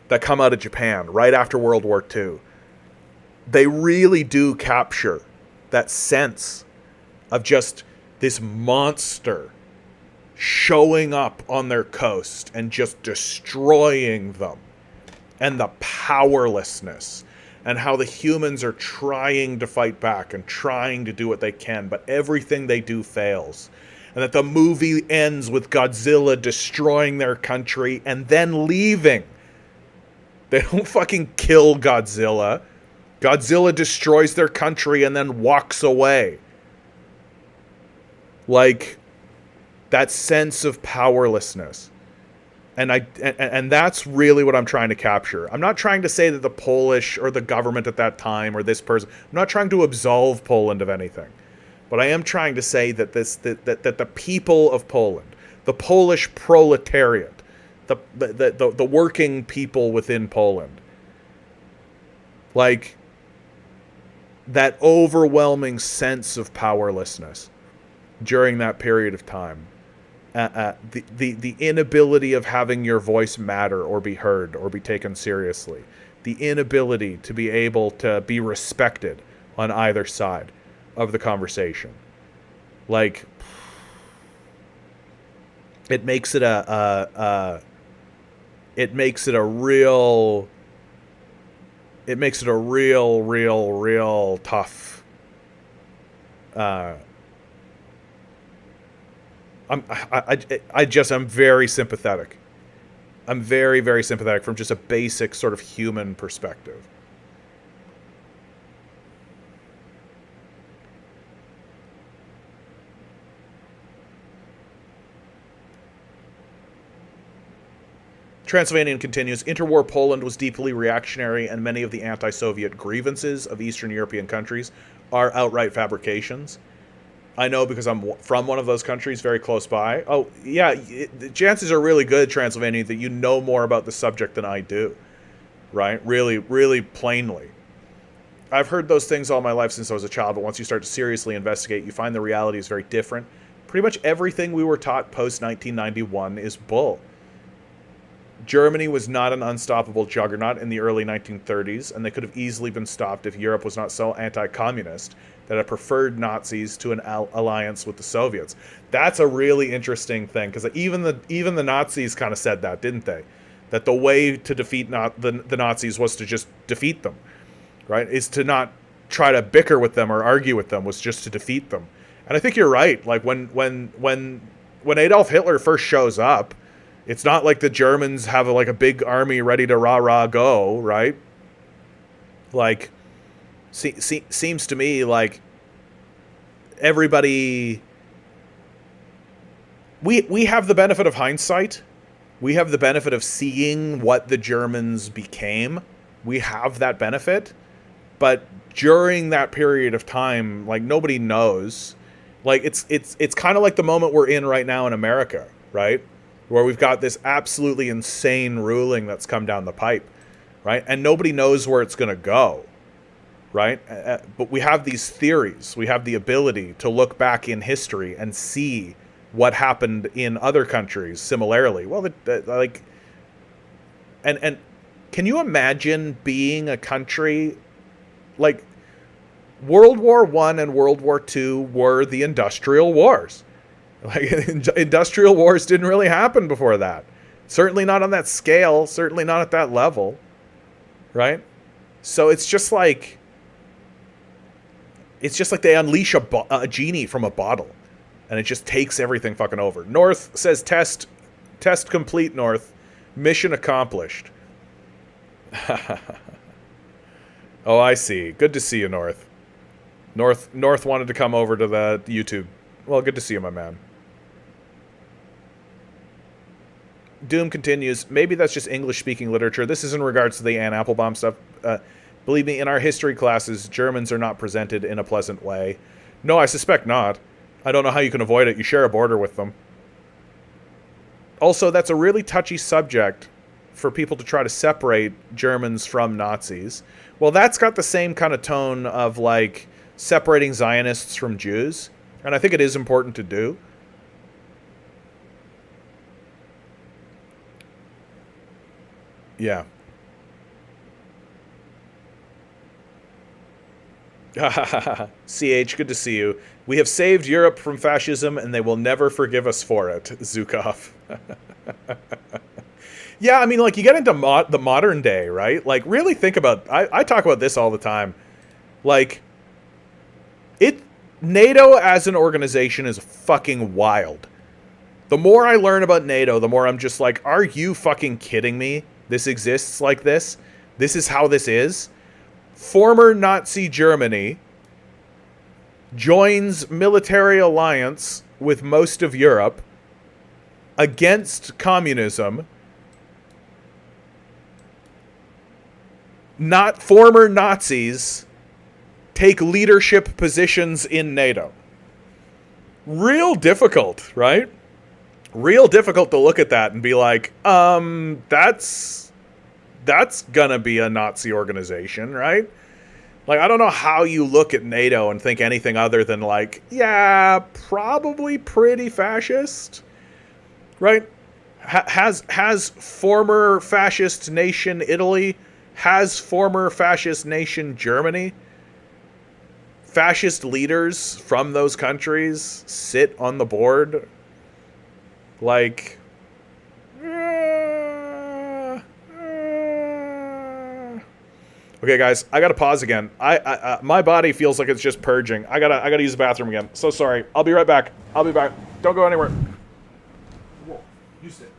that come out of Japan right after World War II, they really do capture that sense of just this monster showing up on their coast and just destroying them, and the powerlessness. And how the humans are trying to fight back and trying to do what they can, but everything they do fails. And that the movie ends with Godzilla destroying their country and then leaving. They don't fucking kill Godzilla. Godzilla destroys their country and then walks away. Like, that sense of powerlessness. And that's really what I'm trying to capture. I'm not trying to say that the Polish or the government at that time or this person... I'm not trying to absolve Poland of anything. But I am trying to say that that the people of Poland, the Polish proletariat, the working people within Poland, like, that overwhelming sense of powerlessness during that period of time. The inability of having your voice matter or be heard or be taken seriously. The inability to be able to be respected on either side of the conversation. Like, it makes it a real tough I'm very sympathetic. I'm very, very sympathetic from just a basic sort of human perspective. Transylvanian continues, interwar Poland was deeply reactionary, and many of the anti-Soviet grievances of Eastern European countries are outright fabrications. I know because I'm from one of those countries very close by. Oh, yeah, the chances are really good, Transylvania, that you know more about the subject than I do, right? Really, really plainly. I've heard those things all my life since I was a child, but once you start to seriously investigate, you find the reality is very different. Pretty much everything we were taught post-1991 is bull. Germany was not an unstoppable juggernaut in the early 1930s, and they could have easily been stopped if Europe was not so anti-communist that it preferred Nazis to an alliance with the Soviets. That's a really interesting thing, because even the Nazis kind of said that, didn't they? That the way to defeat the Nazis was to just defeat them, right? Is to not try to bicker with them or argue with them, was just to defeat them. And I think you're right. Like when Adolf Hitler first shows up, it's not like the Germans have a big army ready to rah-rah go, right? Like, seems to me like everybody... We have the benefit of hindsight. We have the benefit of seeing what the Germans became. We have that benefit. But during that period of time, like, nobody knows. Like, it's kind of like the moment we're in right now in America, right? Where we've got this absolutely insane ruling that's come down the pipe, right? And nobody knows where it's going to go, right? But we have these theories. We have the ability to look back in history and see what happened in other countries similarly. Well, and can you imagine being a country like World War I and World War II were the industrial wars? Like, industrial wars didn't really happen before that. Certainly not on that scale. Certainly not at that level. Right? So it's just like they unleash a genie from a bottle. And it just takes everything fucking over. North says test complete, North. Mission accomplished. Oh, I see. Good to see you, North. North wanted to come over to the YouTube. Well, good to see you, my man. Doom continues, maybe that's just English-speaking literature. This is in regards to the Anne Applebaum stuff. Believe me, in our history classes, Germans are not presented in a pleasant way. No, I suspect not. I don't know how you can avoid it. You share a border with them. Also, that's a really touchy subject for people to try to separate Germans from Nazis. Well, that's got the same kind of tone of, like, separating Zionists from Jews. And I think it is important to do. Yeah. CH, good to see you. We have saved Europe from fascism, and they will never forgive us for it, Zukov. Yeah, I mean, like, you get into the modern day, right? Like, really think about... I talk about this all the time. Like, NATO as an organization is fucking wild. The more I learn about NATO, the more I'm just like, are you fucking kidding me? This exists like this? This is how this is? Former Nazi Germany joins military alliance with most of Europe against communism. Not former Nazis take leadership positions in NATO. Real difficult, right? Real difficult to look at that and be like, that's gonna be a Nazi organization, right? Like, I don't know how you look at NATO and think anything other than, like, yeah, probably pretty fascist, right? Has former fascist nation Italy, has former fascist nation Germany, fascist leaders from those countries sit on the board? Like, okay, guys, I gotta pause again. My body feels like it's just purging. I gotta use the bathroom again. So sorry. I'll be right back. Don't go anywhere. Whoa, you sit.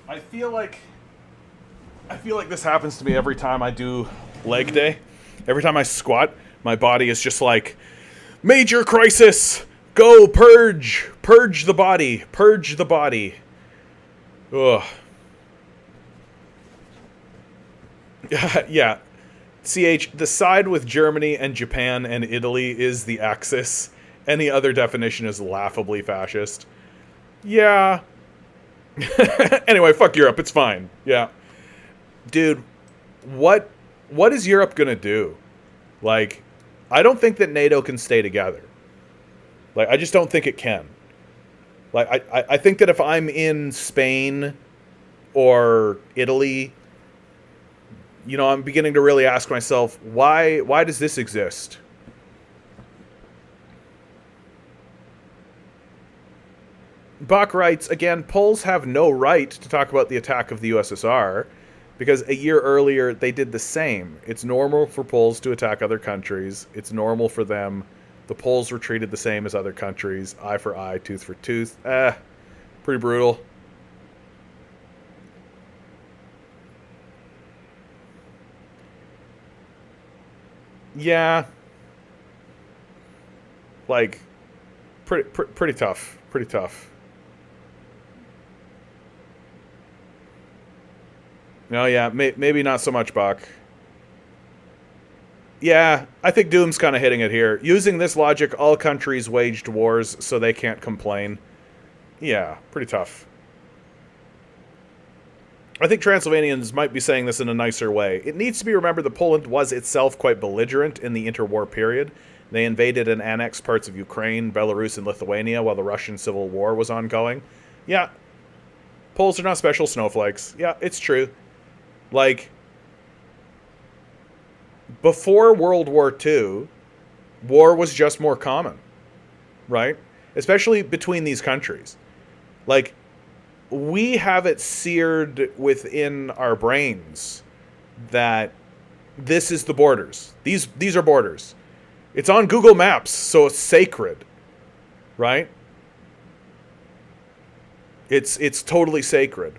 I feel like this happens to me every time I do leg day. Every time I squat, my body is just like, major crisis. Go purge the body, purge the body. Ugh. Yeah. The side with Germany and Japan and Italy is the Axis. Any other definition is laughably fascist. Yeah. Anyway, fuck Europe. It's fine. Yeah. Dude, what is Europe gonna do? Like, I don't think that NATO can stay together. Like, I just don't think it can. Like, I think that if I'm in Spain or Italy, you know, I'm beginning to really ask myself, why does this exist? Bach writes, again, Poles have no right to talk about the attack of the USSR because a year earlier they did the same. It's normal for Poles to attack other countries. It's normal for them. The Poles were treated the same as other countries. Eye for eye, tooth for tooth. Pretty brutal. Yeah. Like, pretty tough. Pretty tough. No, yeah, maybe not so much, Buck. Yeah, I think Doom's kind of hitting it here. Using this logic, all countries waged wars, so they can't complain. Yeah, pretty tough. I think Transylvanians might be saying this in a nicer way. It needs to be remembered that Poland was itself quite belligerent in the interwar period. They invaded and annexed parts of Ukraine, Belarus, and Lithuania while the Russian Civil War was ongoing. Yeah, Poles are not special snowflakes. Yeah, it's true. Like, before World War II, war was just more common, right? Especially between these countries. Like, we have it seared within our brains that this is the borders. These are borders. It's on Google Maps, so it's sacred, right? It's totally sacred.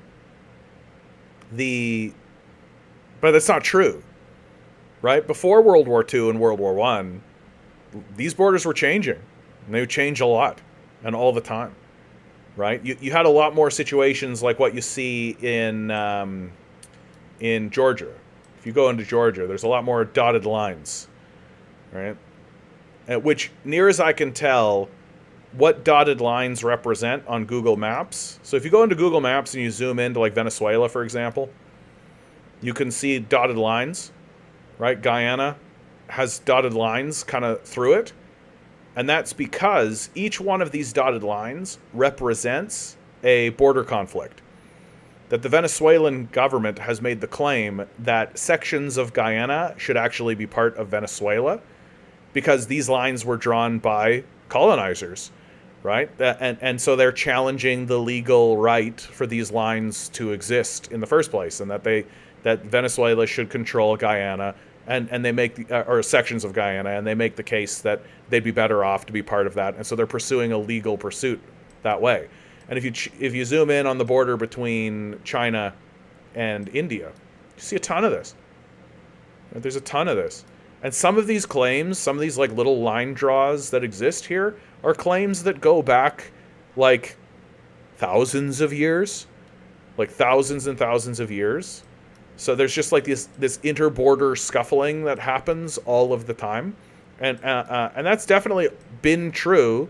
But that's not true, right? Before World War II and World War I, these borders were changing. And they would change a lot and all the time, right? You had a lot more situations like what you see in Georgia. If you go into Georgia, there's a lot more dotted lines, right? Which, near as I can tell, what dotted lines represent on Google Maps. So if you go into Google Maps and you zoom into like Venezuela, for example, you can see dotted lines, right? Guyana has dotted lines kind of through it. And that's because each one of these dotted lines represents a border conflict. That the Venezuelan government has made the claim that sections of Guyana should actually be part of Venezuela because these lines were drawn by colonizers, right? And so they're challenging the legal right for these lines to exist in the first place, and that Venezuela should control Guyana, and they make or sections of Guyana, and they make the case that they'd be better off to be part of that, and so they're pursuing a legal pursuit that way. And if you zoom in on the border between China and India, you see a ton of this. There's a ton of this. And some of these claims, some of these like little line draws that exist here, are claims that go back like thousands of years, like thousands and thousands of years. So there's just like this inter-border scuffling that happens all of the time, and that's definitely been true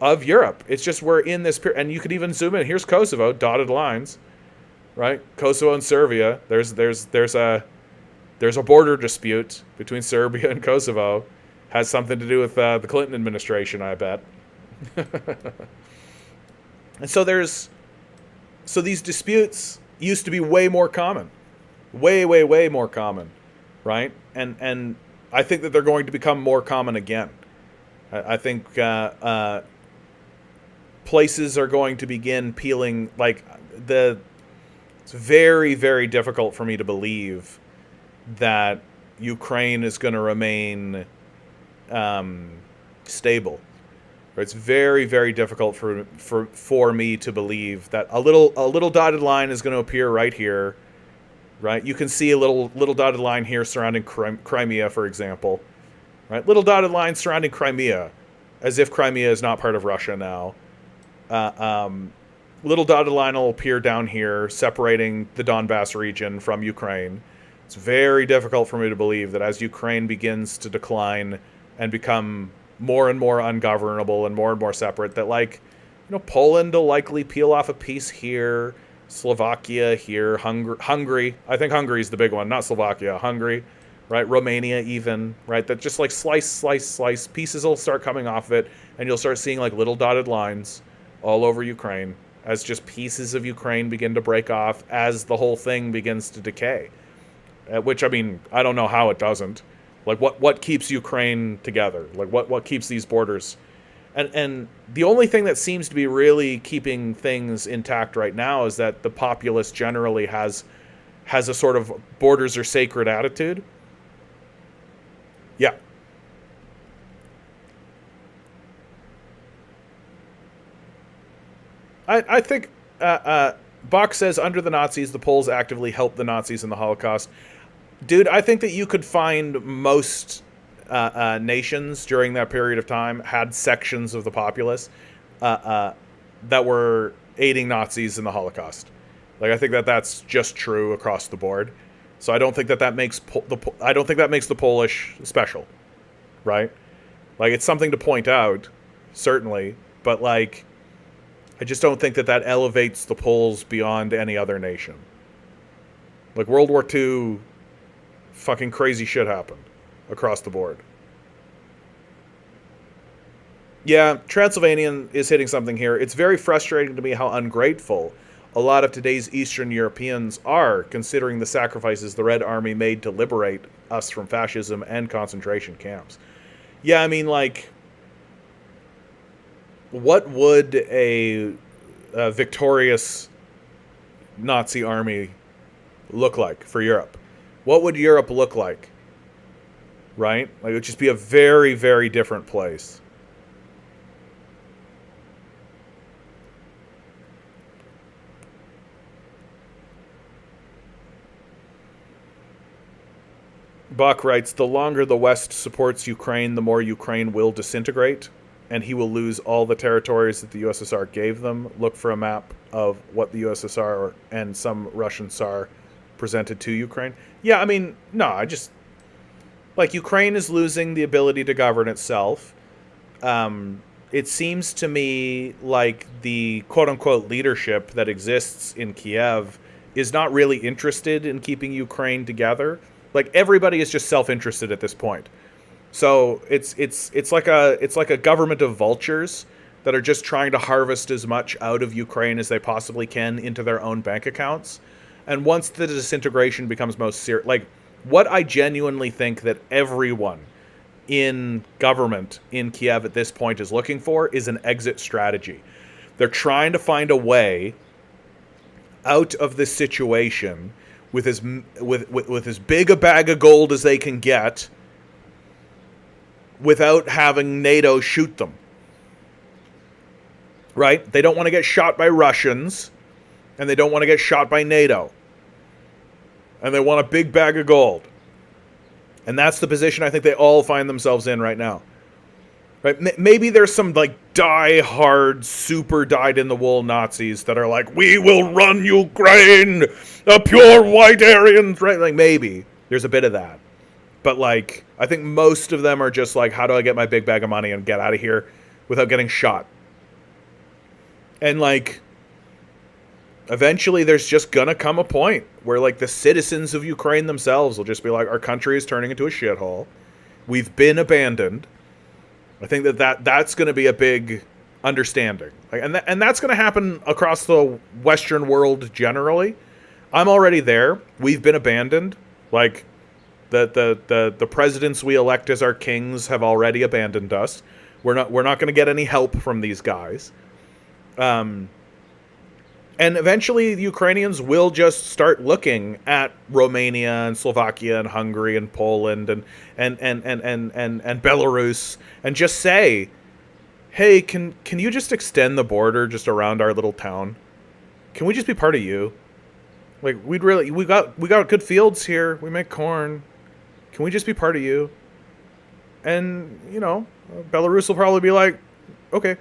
of Europe. It's just we're in this period, and you could even zoom in. Here's Kosovo, dotted lines, right? Kosovo and Serbia. There's a border dispute between Serbia and Kosovo. Has something to do with the Clinton administration, I bet. And so these disputes used to be way more common, way more common, right? And I think that they're going to become more common again. I think places are going to begin peeling. It's very, very difficult for me to believe that Ukraine is going to remain stable. It's very, very difficult for me to believe that a little dotted line is going to appear right here, right? You can see a little dotted line here surrounding Crimea, for example, right? Little dotted line surrounding Crimea, as if Crimea is not part of Russia now. Little dotted line will appear down here, separating the Donbass region from Ukraine. It's very difficult for me to believe that as Ukraine begins to decline and become more and more ungovernable and more separate, that, like, Poland will likely peel off a piece here, Slovakia here, Hungary. I think Hungary is the big one, not Slovakia. Hungary, right? Romania even, right? That just like slice. Pieces will start coming off of it, and you'll start seeing like little dotted lines all over Ukraine as just pieces of Ukraine begin to break off as the whole thing begins to decay. Which, I mean, I don't know how it doesn't. Like, what keeps Ukraine together? Like, what keeps these borders? And the only thing that seems to be really keeping things intact right now is that the populace generally has a sort of borders are sacred attitude. Yeah. I think Bach says, under the Nazis, the Poles actively helped the Nazis in the Holocaust. Dude, I think that you could find most nations during that period of time had sections of the populace that were aiding Nazis in the Holocaust. Like, I think that that's just true across the board. So I don't think that makes the Polish special, right? Like, it's something to point out, certainly, but like, I just don't think that elevates the Poles beyond any other nation. Like, World War II, fucking crazy shit happened across the board. Yeah, Transylvanian is hitting something here. It's very frustrating to me how ungrateful a lot of today's Eastern Europeans are, considering the sacrifices the Red Army made to liberate us from fascism and concentration camps. Yeah, I mean, like, what would a victorious Nazi army look like for Europe? What would Europe look like? Right? Like, it would just be a very, very different place. Bach writes, the longer the West supports Ukraine, the more Ukraine will disintegrate, and he will lose all the territories that the USSR gave them. Look for a map of what the USSR and some Russian Tsar presented to Ukraine. Yeah, I mean, no, I just... Like, Ukraine is losing the ability to govern itself. It seems to me like the quote-unquote leadership that exists in Kiev is not really interested in keeping Ukraine together. Like, everybody is just self-interested at this point. So it's like a government of vultures that are just trying to harvest as much out of Ukraine as they possibly can into their own bank accounts. And once the disintegration becomes most serious, like, what I genuinely think that everyone in government in Kiev at this point is looking for is an exit strategy. They're trying to find a way out of this situation with as big a bag of gold as they can get without having NATO shoot them. Right? They don't want to get shot by Russians, and they don't want to get shot by NATO. And they want a big bag of gold. And that's the position I think they all find themselves in right now. Right? Maybe there's some, like, die-hard, super dyed-in-the-wool Nazis that are like, we will run Ukraine, the pure white Aryans, right? Like, maybe there's a bit of that. But, like, I think most of them are just like, how do I get my big bag of money and get out of here without getting shot? And, like, eventually there's just gonna come a point where, like, the citizens of Ukraine themselves will just be like, our country is turning into a shithole. We've been abandoned. I think that's going to be a big understanding. Like, and that's going to happen across the Western world generally. I'm already there. We've been abandoned. Like, the presidents we elect as our kings have already abandoned us. We're not going to get any help from these guys. And eventually the Ukrainians will just start looking at Romania and Slovakia and Hungary and Poland and Belarus and just say, hey, can you just extend the border just around our little town? Can we just be part of you? Like, we got good fields here. We make corn. Can we just be part of you? And, Belarus will probably be like, okay.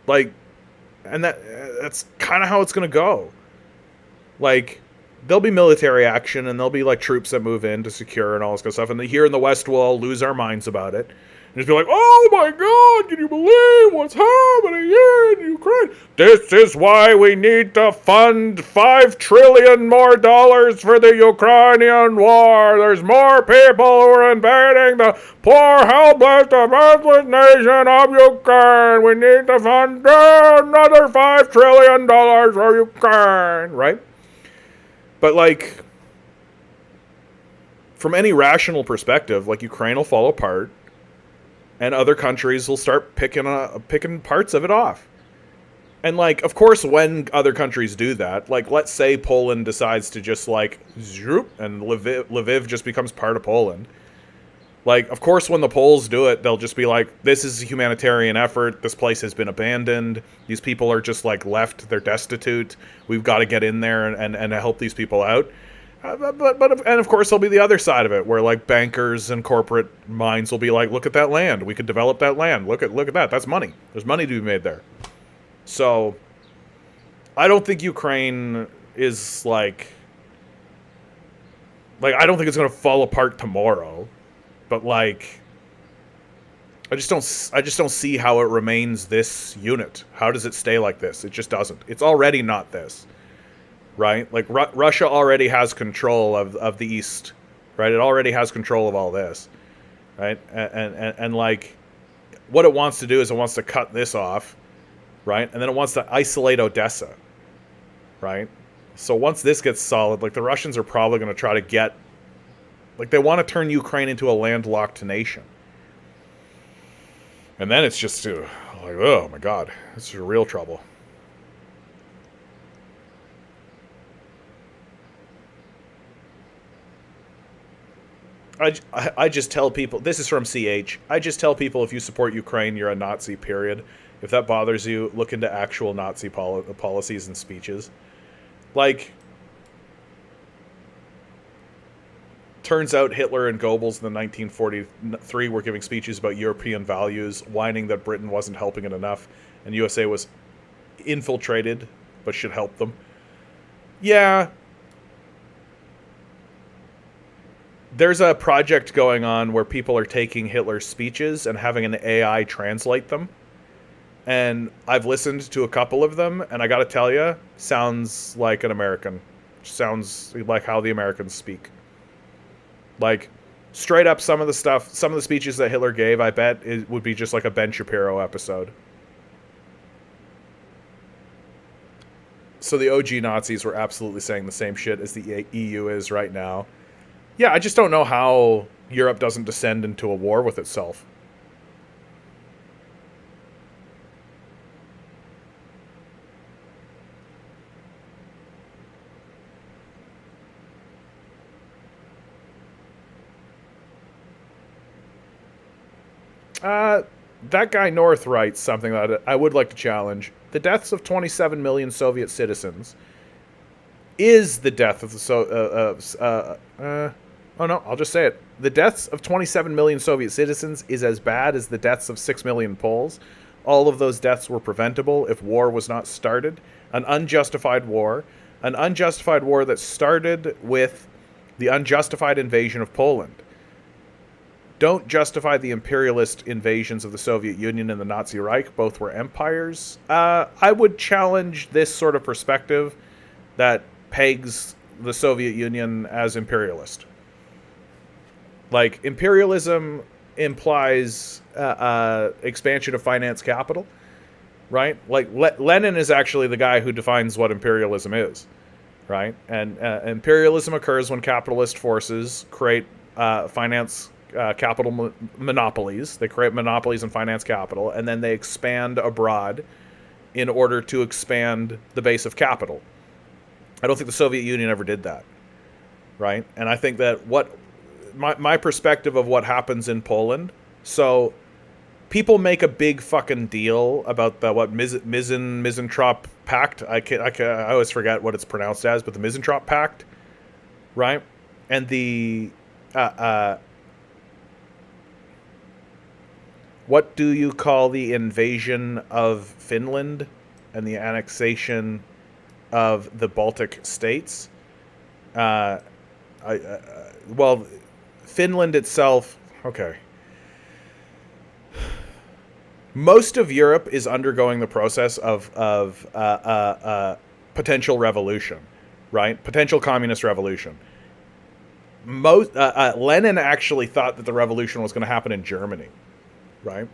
Like, and that's kind of how it's going to go. Like, there'll be military action and there'll be like troops that move in to secure and all this kind of stuff. And here in the West, we'll all lose our minds about it. And just be like, oh my God, can you believe what's happening here in Ukraine? This is why we need to fund $5 trillion more for the Ukrainian war. There's more people who are invading the poor, helpless, defenseless nation of Ukraine. We need to fund another $5 trillion for Ukraine, right? But, like, from any rational perspective, like, Ukraine will fall apart, and other countries will start picking parts of it off. And, like, of course, when other countries do that, like, let's say Poland decides to just, like, zoop, and Lviv just becomes part of Poland. Like, of course, when the Poles do it, they'll just be like, this is a humanitarian effort. This place has been abandoned. These people are just, like, left. They're destitute. We've got to get in there and help these people out. And of course, there'll be the other side of it, where, like, bankers and corporate minds will be like, look at that land. We could develop that land. Look at that. That's money. There's money to be made there. So, I don't think Ukraine is, like, I don't think it's going to fall apart tomorrow. But, like, I just don't see how it remains this unit. How does it stay like this? It just doesn't. It's already not this, right? Like, Russia already has control of the East, right? It already has control of all this, right? And like, what it wants to do is it wants to cut this off, right? And then it wants to isolate Odessa, right? So once this gets solid, like, the Russians are probably going to try to get, like, they want to turn Ukraine into a landlocked nation. And then it's just, like, oh my God, this is real trouble. I just tell people, this is from CH, I just tell people, if you support Ukraine, you're a Nazi, period. If that bothers you, look into actual Nazi policies and speeches. Like, turns out Hitler and Goebbels in the 1943 were giving speeches about European values, whining that Britain wasn't helping it enough, and USA was infiltrated, but should help them. Yeah. There's a project going on where people are taking Hitler's speeches and having an AI translate them. And I've listened to a couple of them, and I gotta tell you, sounds like an American. Sounds like how the Americans speak. Like, straight up, some of the speeches that Hitler gave, I bet it would be just like a Ben Shapiro episode. So the OG Nazis were absolutely saying the same shit as the EU is right now. Yeah, I just don't know how Europe doesn't descend into a war with itself. That guy North writes something that I would like to challenge. The deaths of 27 million Soviet citizens is the death of the oh no, I'll just say it. The deaths of 27 million Soviet citizens is as bad as the deaths of 6 million Poles. All of those deaths were preventable if war was not started. An unjustified war that started with the unjustified invasion of Poland. Don't justify the imperialist invasions of the Soviet Union and the Nazi Reich. Both were empires. I would challenge this sort of perspective that pegs the Soviet Union as imperialist. Like, imperialism implies expansion of finance capital, right? Like, Lenin is actually the guy who defines what imperialism is, right? And imperialism occurs when capitalist forces create finance capital monopolies. They create monopolies in finance capital, and then they expand abroad in order to expand the base of capital. I don't think the Soviet Union ever did that, right? And I think that what my perspective of what happens in Poland, so people make a big fucking deal about the Misanthrope Pact. I always forget what it's pronounced as, but the Misanthrope Pact, right? And the what do you call the invasion of Finland and the annexation of the Baltic states? Well, Finland itself. Okay. Most of Europe is undergoing the process of potential revolution, right? Potential communist revolution. Lenin actually thought that the revolution was going to happen in Germany, right?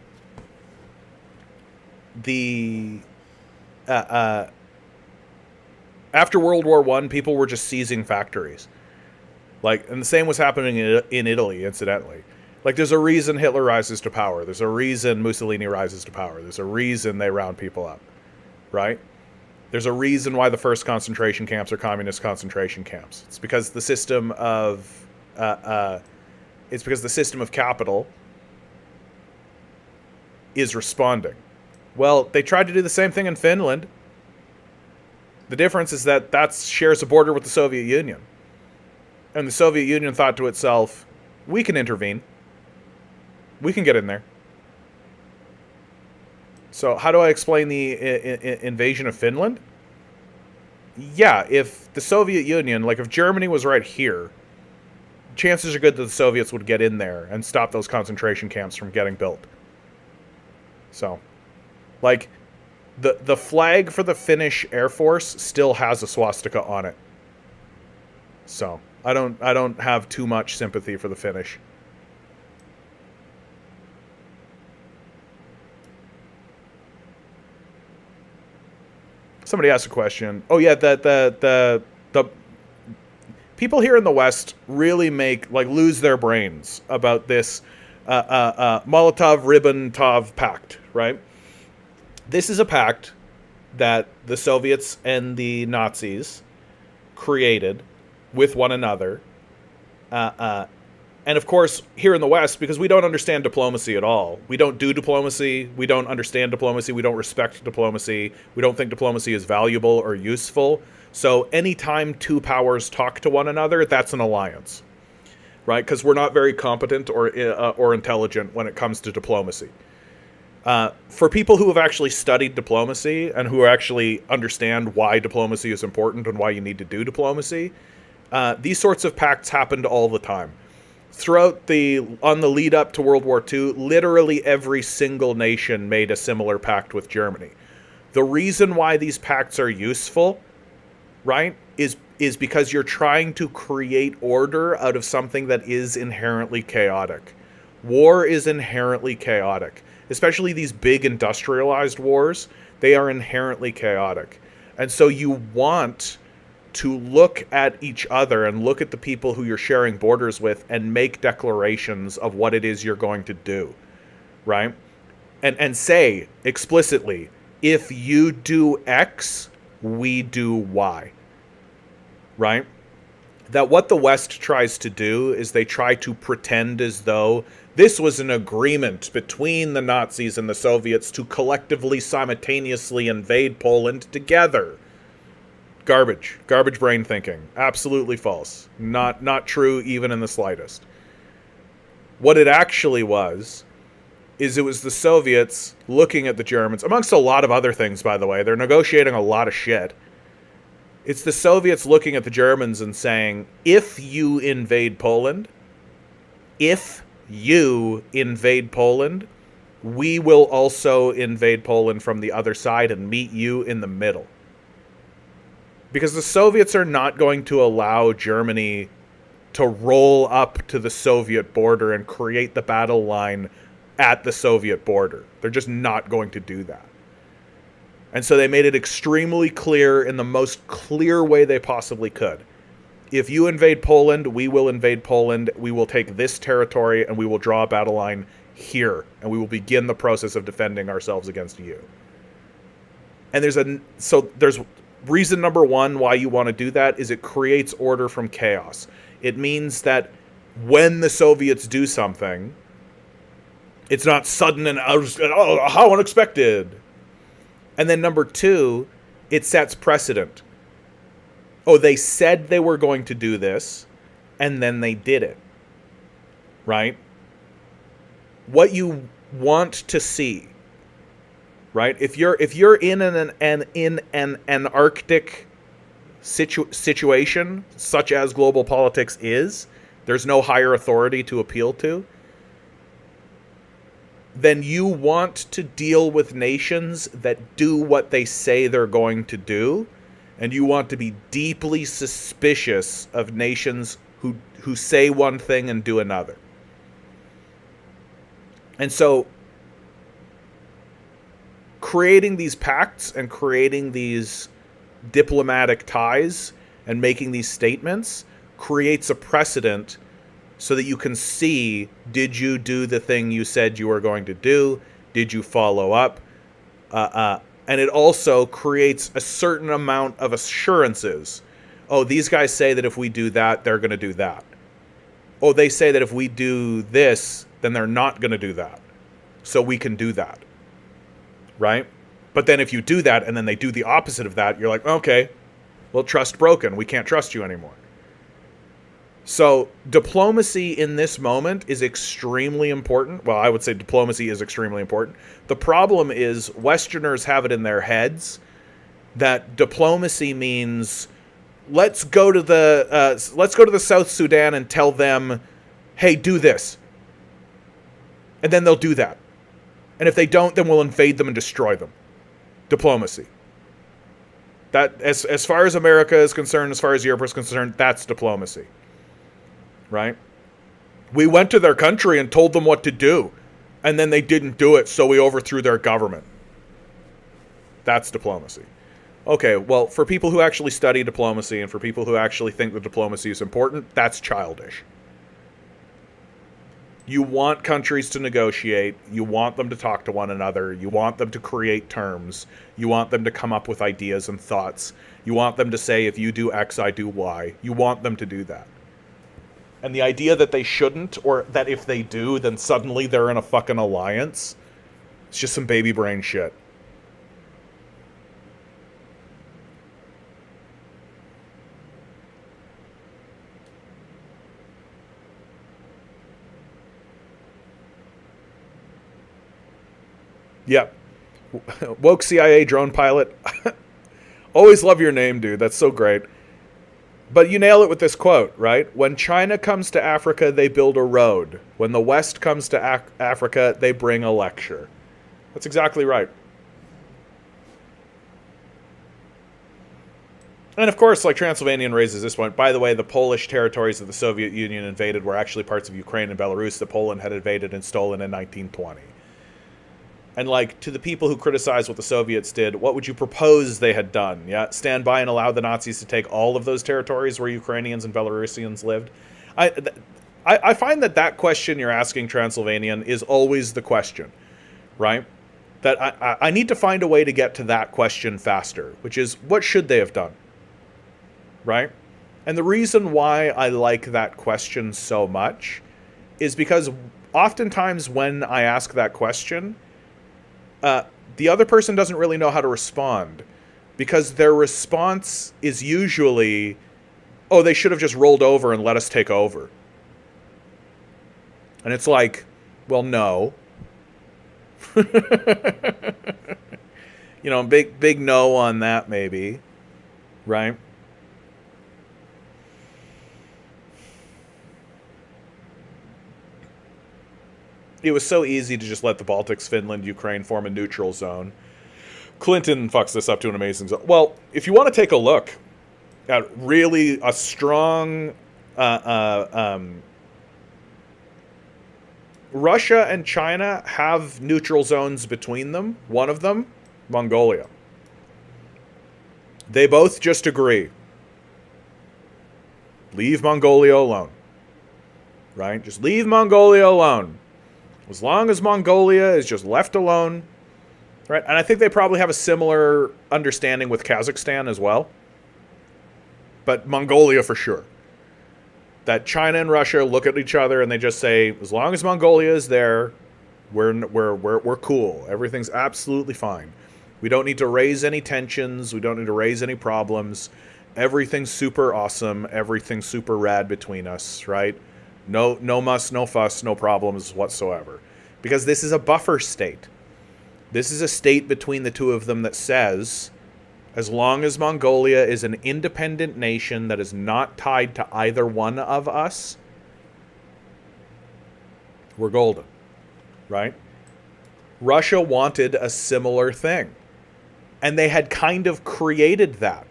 After World War I, people were just seizing factories, and the same was happening in Italy, incidentally. Like, there's a reason Hitler rises to power. There's a reason Mussolini rises to power. There's a reason they round people up, right? There's a reason why the first concentration camps are communist concentration camps. It's because the system of capital is responding. Well, they tried to do the same thing in Finland. The difference is that shares a border with the Soviet Union. And the Soviet Union thought to itself, we can intervene. We can get in there. So how do I explain the invasion of Finland? Yeah, if the Soviet Union, if Germany was right here, chances are good that the Soviets would get in there and stop those concentration camps from getting built. So, the flag for the Finnish Air Force still has a swastika on it. So, I don't have too much sympathy for the Finnish. Somebody asked a question. Oh yeah, the people here in the West really lose their brains about this Molotov-Ribbentrop Pact, right? This is a pact that the Soviets and the Nazis created with one another. And of course, here in the West, because we don't understand diplomacy at all. We don't do diplomacy. We don't understand diplomacy. We don't respect diplomacy. We don't think diplomacy is valuable or useful. So anytime two powers talk to one another, that's an alliance, right? Because we're not very competent or intelligent when it comes to diplomacy. For people who have actually studied diplomacy and who actually understand why diplomacy is important and why you need to do diplomacy, these sorts of pacts happened all the time. On the lead up to World War II, literally every single nation made a similar pact with Germany. The reason why these pacts are useful, right, is because you're trying to create order out of something that is inherently chaotic. War is inherently chaotic. Especially these big industrialized wars, they are inherently chaotic. And so you want to look at each other and look at the people who you're sharing borders with and make declarations of what it is you're going to do, right? And say explicitly, if you do X, we do Y, right? That what the West tries to do is they try to pretend as though this was an agreement between the Nazis and the Soviets to collectively, simultaneously invade Poland together. Garbage brain thinking. Absolutely false. Not true even in the slightest. What it actually was is it was the Soviets looking at the Germans, amongst a lot of other things, by the way. They're negotiating a lot of shit. It's the Soviets looking at the Germans and saying, if you invade Poland, we will also invade Poland from the other side and meet you in the middle. Because the Soviets are not going to allow Germany to roll up to the Soviet border and create the battle line at the Soviet border. They're just not going to do that. And so they made it extremely clear in the most clear way they possibly could. If you invade Poland, we will invade Poland. We will take this territory and we will draw a battle line here. And we will begin the process of defending ourselves against you. And there's reason number one why you want to do that is it creates order from chaos. It means that when the Soviets do something, It's not sudden and how unexpected. And then number two, it sets precedent. Oh, they said they were going to do this, and then they did it. Right? What you want to see, right? If you're in an Arctic situation, such as global politics is, there's no higher authority to appeal to, then you want to deal with nations that do what they say they're going to do, and you want to be deeply suspicious of nations who say one thing and do another. And so creating these pacts and creating these diplomatic ties and making these statements creates a precedent so that you can see, did you do the thing you said you were going to do? Did you follow up? And it also creates a certain amount of assurances. Oh, these guys say that if we do that, they're going to do that. Oh, they say that if we do this, then they're not going to do that. So we can do that. Right? But then if you do that and then they do the opposite of that, you're like, okay, well, trust broken. We can't trust you anymore. So diplomacy in this moment is extremely important. Well, I would say diplomacy is extremely important. The problem is Westerners have it in their heads that diplomacy means let's go to the South Sudan and tell them, hey, do this. And then they'll do that. And if they don't, then we'll invade them and destroy them. Diplomacy. That, as far as America is concerned, as far as Europe is concerned, that's diplomacy. Right? We went to their country and told them what to do, and then they didn't do it, so we overthrew their government. That's diplomacy. Okay, well, for people who actually study diplomacy and for people who actually think that diplomacy is important, that's childish. You want countries to negotiate. You want them to talk to one another. You want them to create terms. You want them to come up with ideas and thoughts. You want them to say, if you do X, I do Y. You want them to do that. And the idea that they shouldn't, or that if they do, then suddenly they're in a fucking alliance, it's just some baby brain shit. Yep. Woke CIA drone pilot. Always love your name, dude. That's so great. But you nail it with this quote, right? When China comes to Africa, they build a road. When the West comes to Africa, they bring a lecture. That's exactly right. And of course, like Transylvanian raises this point, by the way, the Polish territories that the Soviet Union invaded were actually parts of Ukraine and Belarus that Poland had invaded and stolen in 1920. And like, to the people who criticize what the Soviets did, what would you propose they had done? Yeah, stand by and allow the Nazis to take all of those territories where Ukrainians and Belarusians lived? I find that question you're asking, Transylvanian, is always the question, right? That I need to find a way to get to that question faster, which is, what should they have done? Right? And the reason why I like that question so much is because oftentimes when I ask that question, the other person doesn't really know how to respond, because their response is usually, oh, they should have just rolled over and let us take over. And it's like, well, no. Big no on that, maybe. Right? It was so easy to just let the Baltics, Finland, Ukraine form a neutral zone. Clinton fucks this up to an amazing zone. Well, if you want to take a look at really a strong Russia and China have neutral zones between them. One of them, Mongolia. They both just agree. Leave Mongolia alone. Right? Just leave Mongolia alone. As long as Mongolia is just left alone, right? And I think they probably have a similar understanding with Kazakhstan as well. But Mongolia for sure. That China and Russia look at each other and they just say, as long as Mongolia is there, We're cool. Everything's absolutely fine. We don't need to raise any tensions. We don't need to raise any problems. Everything's super awesome. Everything's super rad between us, right? No muss, no fuss, no problems whatsoever. Because this is a buffer state. This is a state between the two of them that says, as long as Mongolia is an independent nation that is not tied to either one of us, we're golden, right? Russia wanted a similar thing. And they had kind of created that,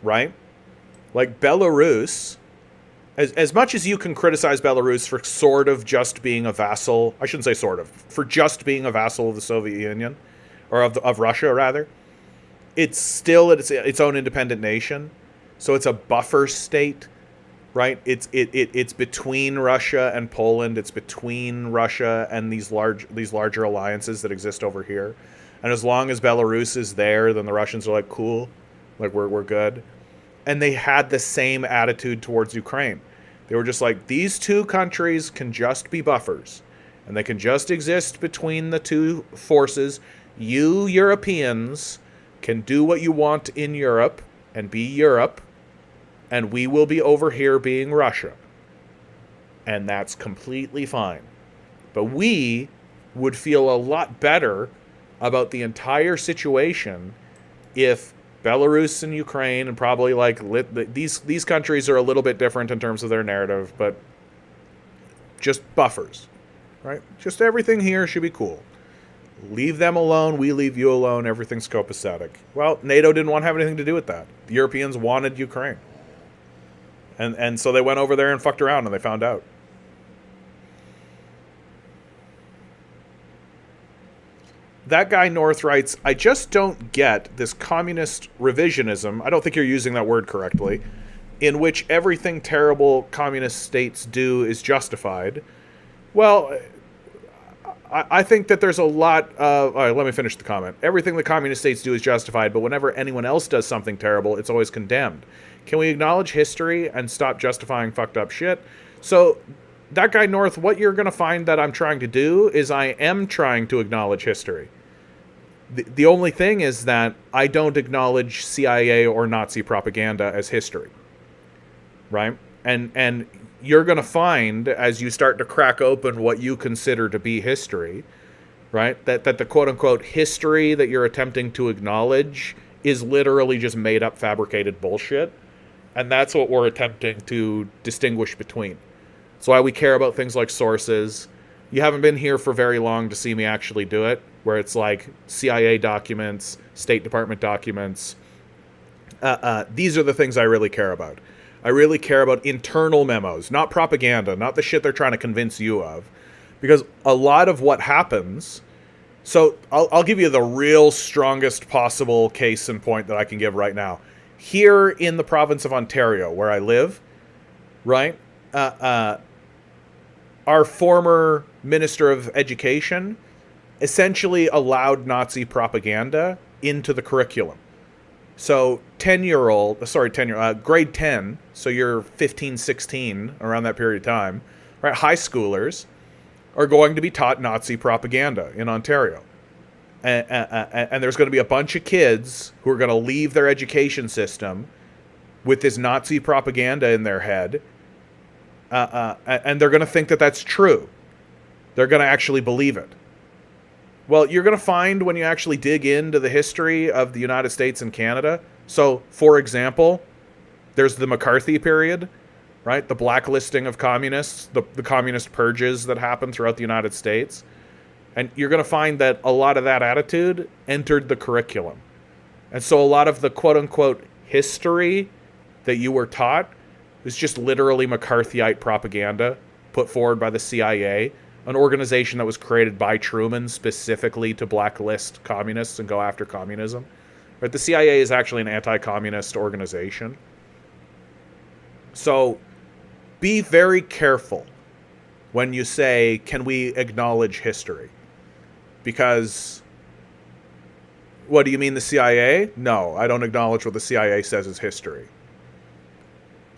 right? Like Belarus, as much as you can criticize Belarus for sort of just being a vassal, I shouldn't say sort of, for just being a vassal of the Soviet Union, or of Russia rather, it's still its own independent nation. So it's a buffer state, right? It's between Russia and Poland. It's between Russia and these larger alliances that exist over here. And as long as Belarus is there, then the Russians are like, cool, like we're good. And they had the same attitude towards Ukraine. They were just like, these two countries can just be buffers, and they can just exist between the two forces. You Europeans can do what you want in Europe and be Europe, and we will be over here being Russia. And that's completely fine. But we would feel a lot better about the entire situation if Belarus and Ukraine, and probably like these countries are a little bit different in terms of their narrative, but just buffers, right? Just everything here should be cool. Leave them alone, we leave you alone, everything's copacetic. Well, NATO didn't want to have anything to do with that. The Europeans wanted Ukraine. And so they went over there and fucked around, and they found out. That guy North writes, I just don't get this communist revisionism, I don't think you're using that word correctly, in which everything terrible communist states do is justified. Well, I think that there's a lot of... All right, let me finish the comment. Everything the communist states do is justified, but whenever anyone else does something terrible, it's always condemned. Can we acknowledge history and stop justifying fucked up shit? So, that guy North, what you're going to find that I'm trying to do is I am trying to acknowledge history. The only thing is that I don't acknowledge CIA or Nazi propaganda as history. Right? And you're going to find, as you start to crack open what you consider to be history, right, that the quote-unquote history that you're attempting to acknowledge is literally just made-up, fabricated bullshit. And that's what we're attempting to distinguish between. That's why we care about things like sources. You haven't been here for very long to see me actually do it, where it's like CIA documents, State Department documents. These are the things I really care about. I really care about internal memos, not propaganda, not the shit they're trying to convince you of. Because a lot of what happens... So I'll give you the real strongest possible case in point that I can give right now. Here in the province of Ontario, where I live, right, our former Minister of Education essentially allowed Nazi propaganda into the curriculum. So grade 10, so you're 15, 16, around that period of time, right, high schoolers are going to be taught Nazi propaganda in Ontario. And there's going to be a bunch of kids who are going to leave their education system with this Nazi propaganda in their head, and they're going to think that that's true. They're going to actually believe it. Well, you're going to find when you actually dig into the history of the United States and Canada. So, for example, there's the McCarthy period, right? The blacklisting of communists, the communist purges that happened throughout the United States. And you're going to find that a lot of that attitude entered the curriculum. And so a lot of the quote-unquote history that you were taught is just literally McCarthyite propaganda put forward by the CIA, an organization that was created by Truman specifically to blacklist communists and go after communism. Right? The CIA is actually an anti-communist organization. So be very careful when you say, can we acknowledge history? Because, what do you mean, the CIA? No, I don't acknowledge what the CIA says is history.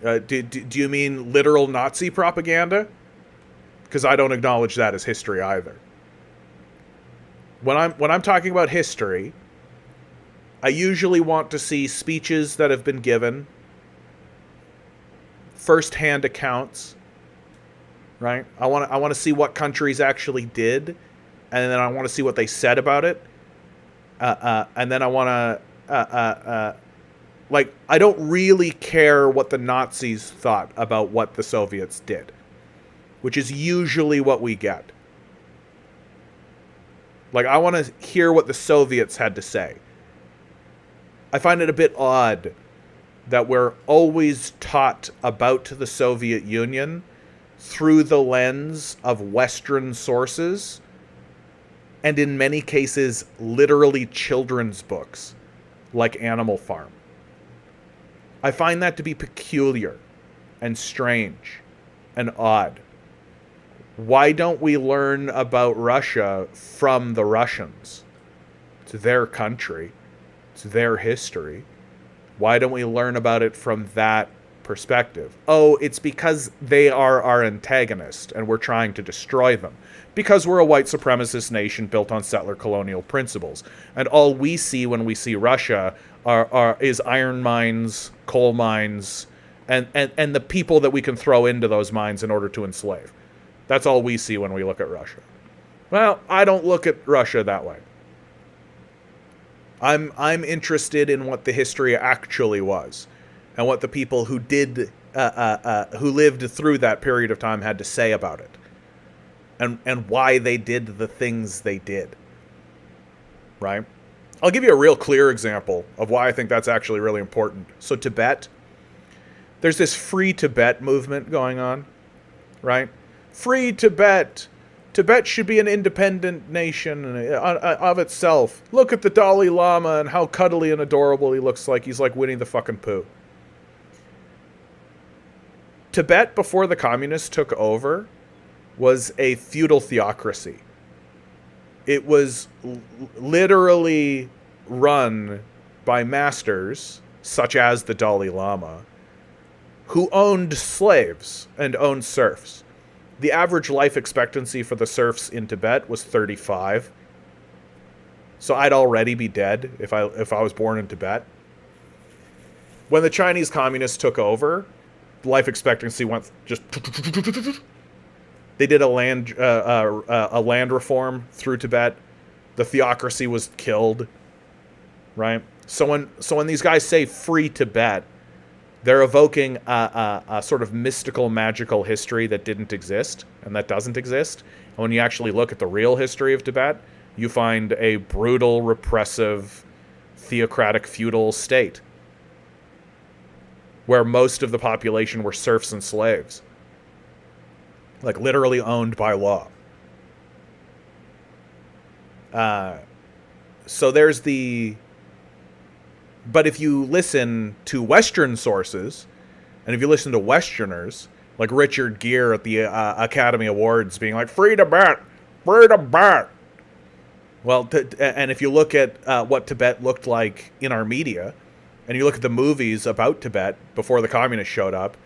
Do you mean literal Nazi propaganda? Because I don't acknowledge that as history either. When I'm talking about history, I usually want to see speeches that have been given, first-hand accounts, right? I want to see what countries actually did, and then I want to see what they said about it, and then I want to like, I don't really care what the Nazis thought about what the Soviets did, which is usually what we get. Like, I want to hear what the Soviets had to say. I find it a bit odd that we're always taught about the Soviet Union through the lens of Western sources, and in many cases, literally children's books, like Animal Farm. I find that to be peculiar and strange and odd. Why don't we learn about Russia from the Russians? It's their country. It's their history. Why don't we learn about it from that perspective? Oh, it's because they are our antagonist and we're trying to destroy them. Because we're a white supremacist nation built on settler colonial principles. And all we see when we see Russia is iron mines, coal mines, and the people that we can throw into those mines in order to enslave. That's all we see when we look at Russia. Well, I don't look at Russia that way. I'm interested in what the history actually was, and what the people who who lived through that period of time had to say about it, and why they did the things they did. Right? I'll give you a real clear example of why I think that's actually really important. So Tibet, there's this free Tibet movement going on, right? Free Tibet. Tibet should be an independent nation of itself. Look at the Dalai Lama and how cuddly and adorable he looks like. He's like Winnie the fucking Pooh. Tibet, before the communists took over, was a feudal theocracy. It was literally run by masters, such as the Dalai Lama, who owned slaves and owned serfs. The average life expectancy for the serfs in Tibet was 35. So I'd already be dead if I was born in Tibet. When the Chinese communists took over, life expectancy went just... They did a land reform through Tibet. The theocracy was killed, right? So when these guys say free Tibet, they're evoking a sort of mystical, magical history that didn't exist and that doesn't exist. And when you actually look at the real history of Tibet, you find a brutal, repressive, theocratic, feudal state where most of the population were serfs and slaves. Like, literally owned by law. So there's the... But if you listen to Western sources, and if you listen to Westerners, like Richard Gere at the Academy Awards being like, free Tibet, free Tibet. Well, and if you look at what Tibet looked like in our media, and you look at the movies about Tibet before the communists showed up,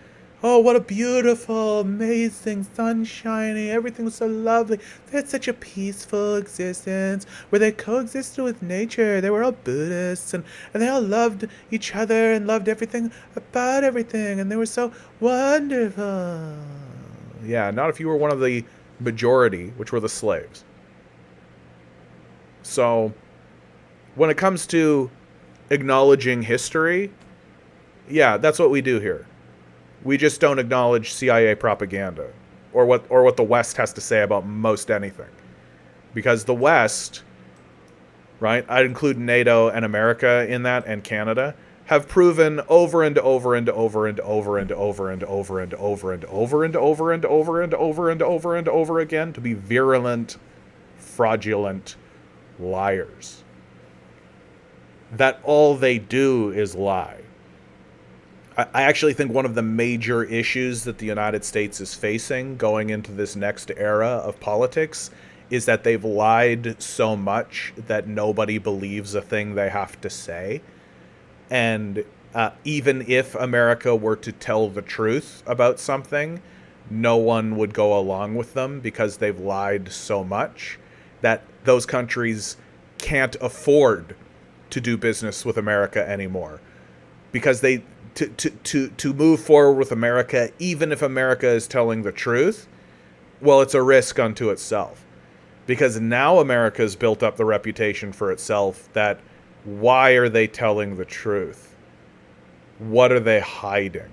oh, what a beautiful, amazing, sunshiny, everything was so lovely. They had such a peaceful existence where they coexisted with nature. They were all Buddhists, and they all loved each other and loved everything about everything, and they were so wonderful. Yeah, not if you were one of the majority, which were the slaves. So, when it comes to acknowledging history, yeah, that's what we do here. We just don't acknowledge CIA propaganda or what the West has to say about most anything. Because the West, right, I'd include NATO and America in that, and Canada, have proven over and over and over and over and over and over and over and over and over and over and over and over and over again to be virulent, fraudulent liars. That all they do is lie. I actually think one of the major issues that the United States is facing going into this next era of politics is that they've lied so much that nobody believes a thing they have to say. And even if America were to tell the truth about something, no one would go along with them because they've lied so much. that those countries can't afford to do business with America anymore, because they to move forward with America, even if America is telling the truth, well, it's a risk unto itself, because now America's built up the reputation for itself that why are they telling the truth? What are they hiding?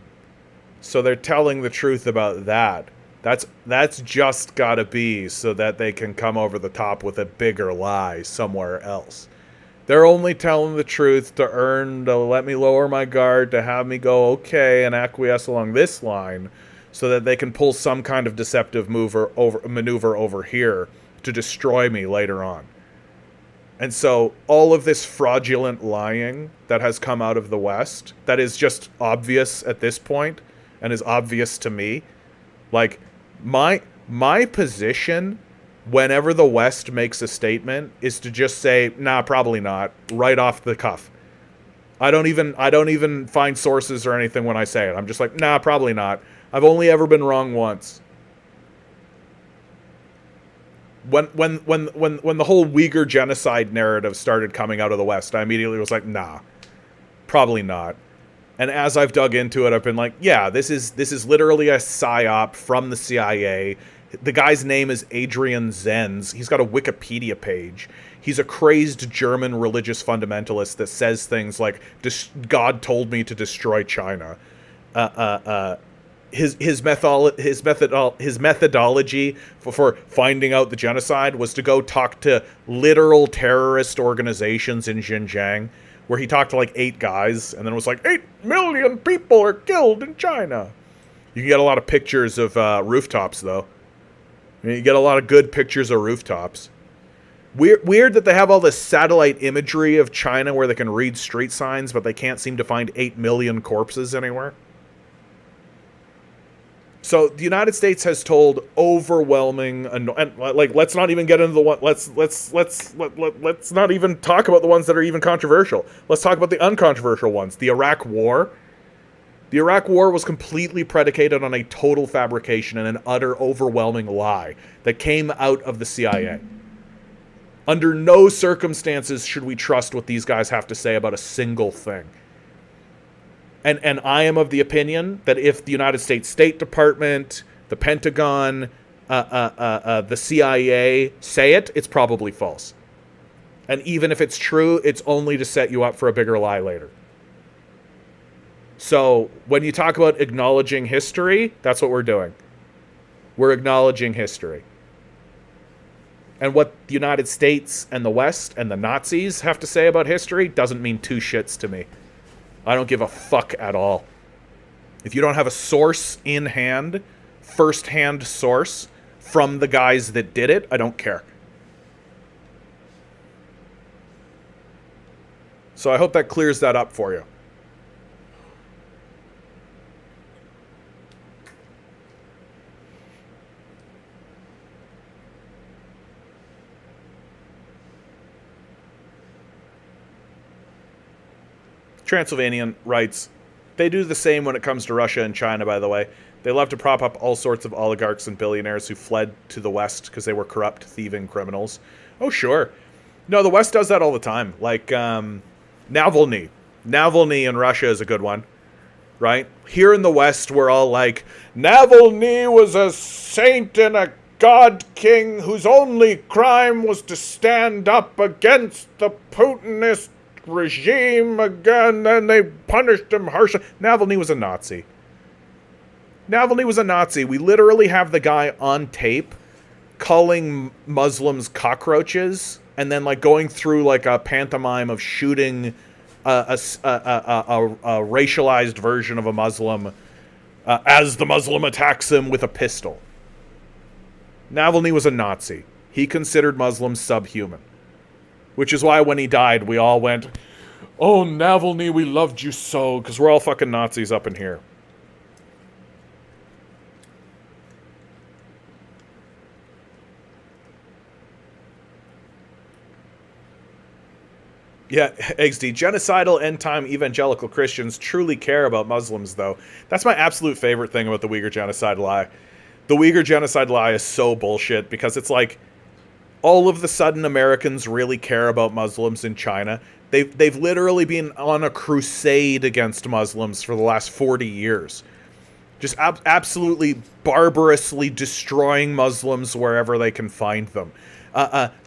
So they're telling the truth about that. That's just gotta be so that they can come over the top with a bigger lie somewhere else. They're only telling the truth to let me lower my guard, to have me go okay and acquiesce along this line, so that they can pull some kind of deceptive maneuver over here to destroy me later on. And so all of this fraudulent lying that has come out of the West, that is just obvious at this point, and is obvious to me, like my position whenever the West makes a statement is to just say, nah, probably not, right off the cuff. I don't even find sources or anything when I say it. I'm just like, nah, probably not. I've only ever been wrong once. When the whole Uyghur genocide narrative started coming out of the West, I immediately was like, nah, probably not. And as I've dug into it, I've been like, yeah, this is literally a psyop from the CIA. The guy's name is Adrian Zenz. He's got a Wikipedia page. He's a crazed German religious fundamentalist that says things like, God told me to destroy China. His methodology for finding out the genocide was to go talk to literal terrorist organizations in Xinjiang, where he talked to like 8 guys, and then it was like, 8 million people are killed in China. You can get a lot of pictures of rooftops, though. You get a lot of good pictures of rooftops. Weird that they have all this satellite imagery of China where they can read street signs, but they can't seem to find 8 million corpses anywhere. So the United States has told overwhelming, and like, let's not even get into the one. Let's not even talk about the ones that are even controversial. Let's talk about the uncontroversial ones. The Iraq War. The Iraq War was completely predicated on a total fabrication and an utter overwhelming lie that came out of the CIA. Under no circumstances should we trust what these guys have to say about a single thing. And I am of the opinion that if the United States State Department, the Pentagon, the CIA say it, it's probably false. And even if it's true, it's only to set you up for a bigger lie later. So when you talk about acknowledging history, that's what we're doing. We're acknowledging history. And what the United States and the West and the Nazis have to say about history doesn't mean 2 shits to me. I don't give a fuck at all. If you don't have a source in hand, first-hand source from the guys that did it, I don't care. So I hope that clears that up for you. Transylvanian writes, they do the same when it comes to Russia and China, by the way. They love to prop up all sorts of oligarchs and billionaires who fled to the West because they were corrupt, thieving criminals. Oh, sure. No, the West does that all the time. Like, Navalny. Navalny in Russia is a good one, right? Here in the West, we're all like, Navalny was a saint and a god king whose only crime was to stand up against the Putinist regime again, and they punished him harshly. Navalny was a Nazi. Navalny was a Nazi. We literally have the guy on tape calling Muslims cockroaches, and then like going through like a pantomime of shooting a racialized version of a Muslim as the Muslim attacks him with a pistol. Navalny was a Nazi. He considered Muslims subhuman. Which is why when he died, we all went, oh, Navalny, we loved you so, because we're all fucking Nazis up in here. Yeah, XD. Genocidal end-time evangelical Christians truly care about Muslims, though. That's my absolute favorite thing about the Uyghur genocide lie. The Uyghur genocide lie is so bullshit, because it's like, all of the sudden Americans really care about Muslims in China. They've literally been on a crusade against Muslims for the last 40 years. Just absolutely barbarously destroying Muslims wherever they can find them.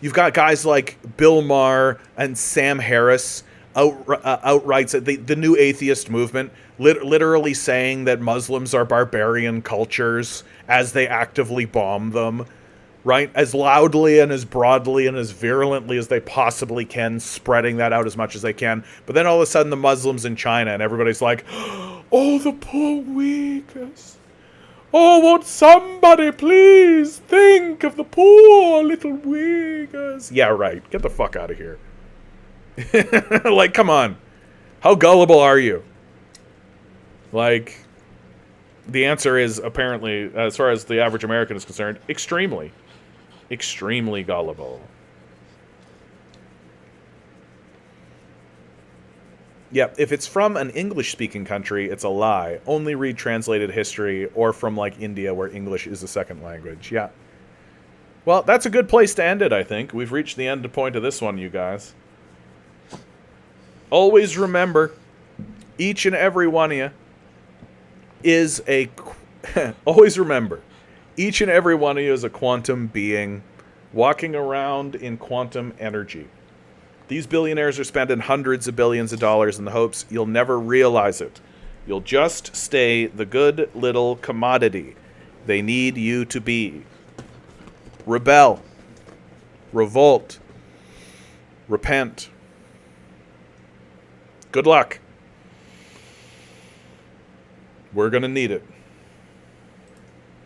You've got guys like Bill Maher and Sam Harris outright, the new atheist movement, literally saying that Muslims are barbarian cultures as they actively bomb them, right? As loudly and as broadly and as virulently as they possibly can, spreading that out as much as they can. But then all of a sudden the Muslims in China, and everybody's like, oh, the poor Uyghurs. Oh, won't somebody please think of the poor little Uyghurs? Yeah, right. Get the fuck out of here. Like, come on. How gullible are you? Like, the answer is apparently, as far as the average American is concerned, extremely gullible. Yep, if it's from an English-speaking country, it's a lie. Only read translated history, or from, like, India, where English is a second language. Yeah. Well, that's a good place to end it, I think. We've reached the end point of this one, you guys. Always remember, each and every one of you is a... always remember, each and every one of you is a quantum being walking around in quantum energy. These billionaires are spending hundreds of billions of dollars in the hopes you'll never realize it. You'll just stay the good little commodity they need you to be. Rebel. Revolt. Repent. Good luck. We're going to need it.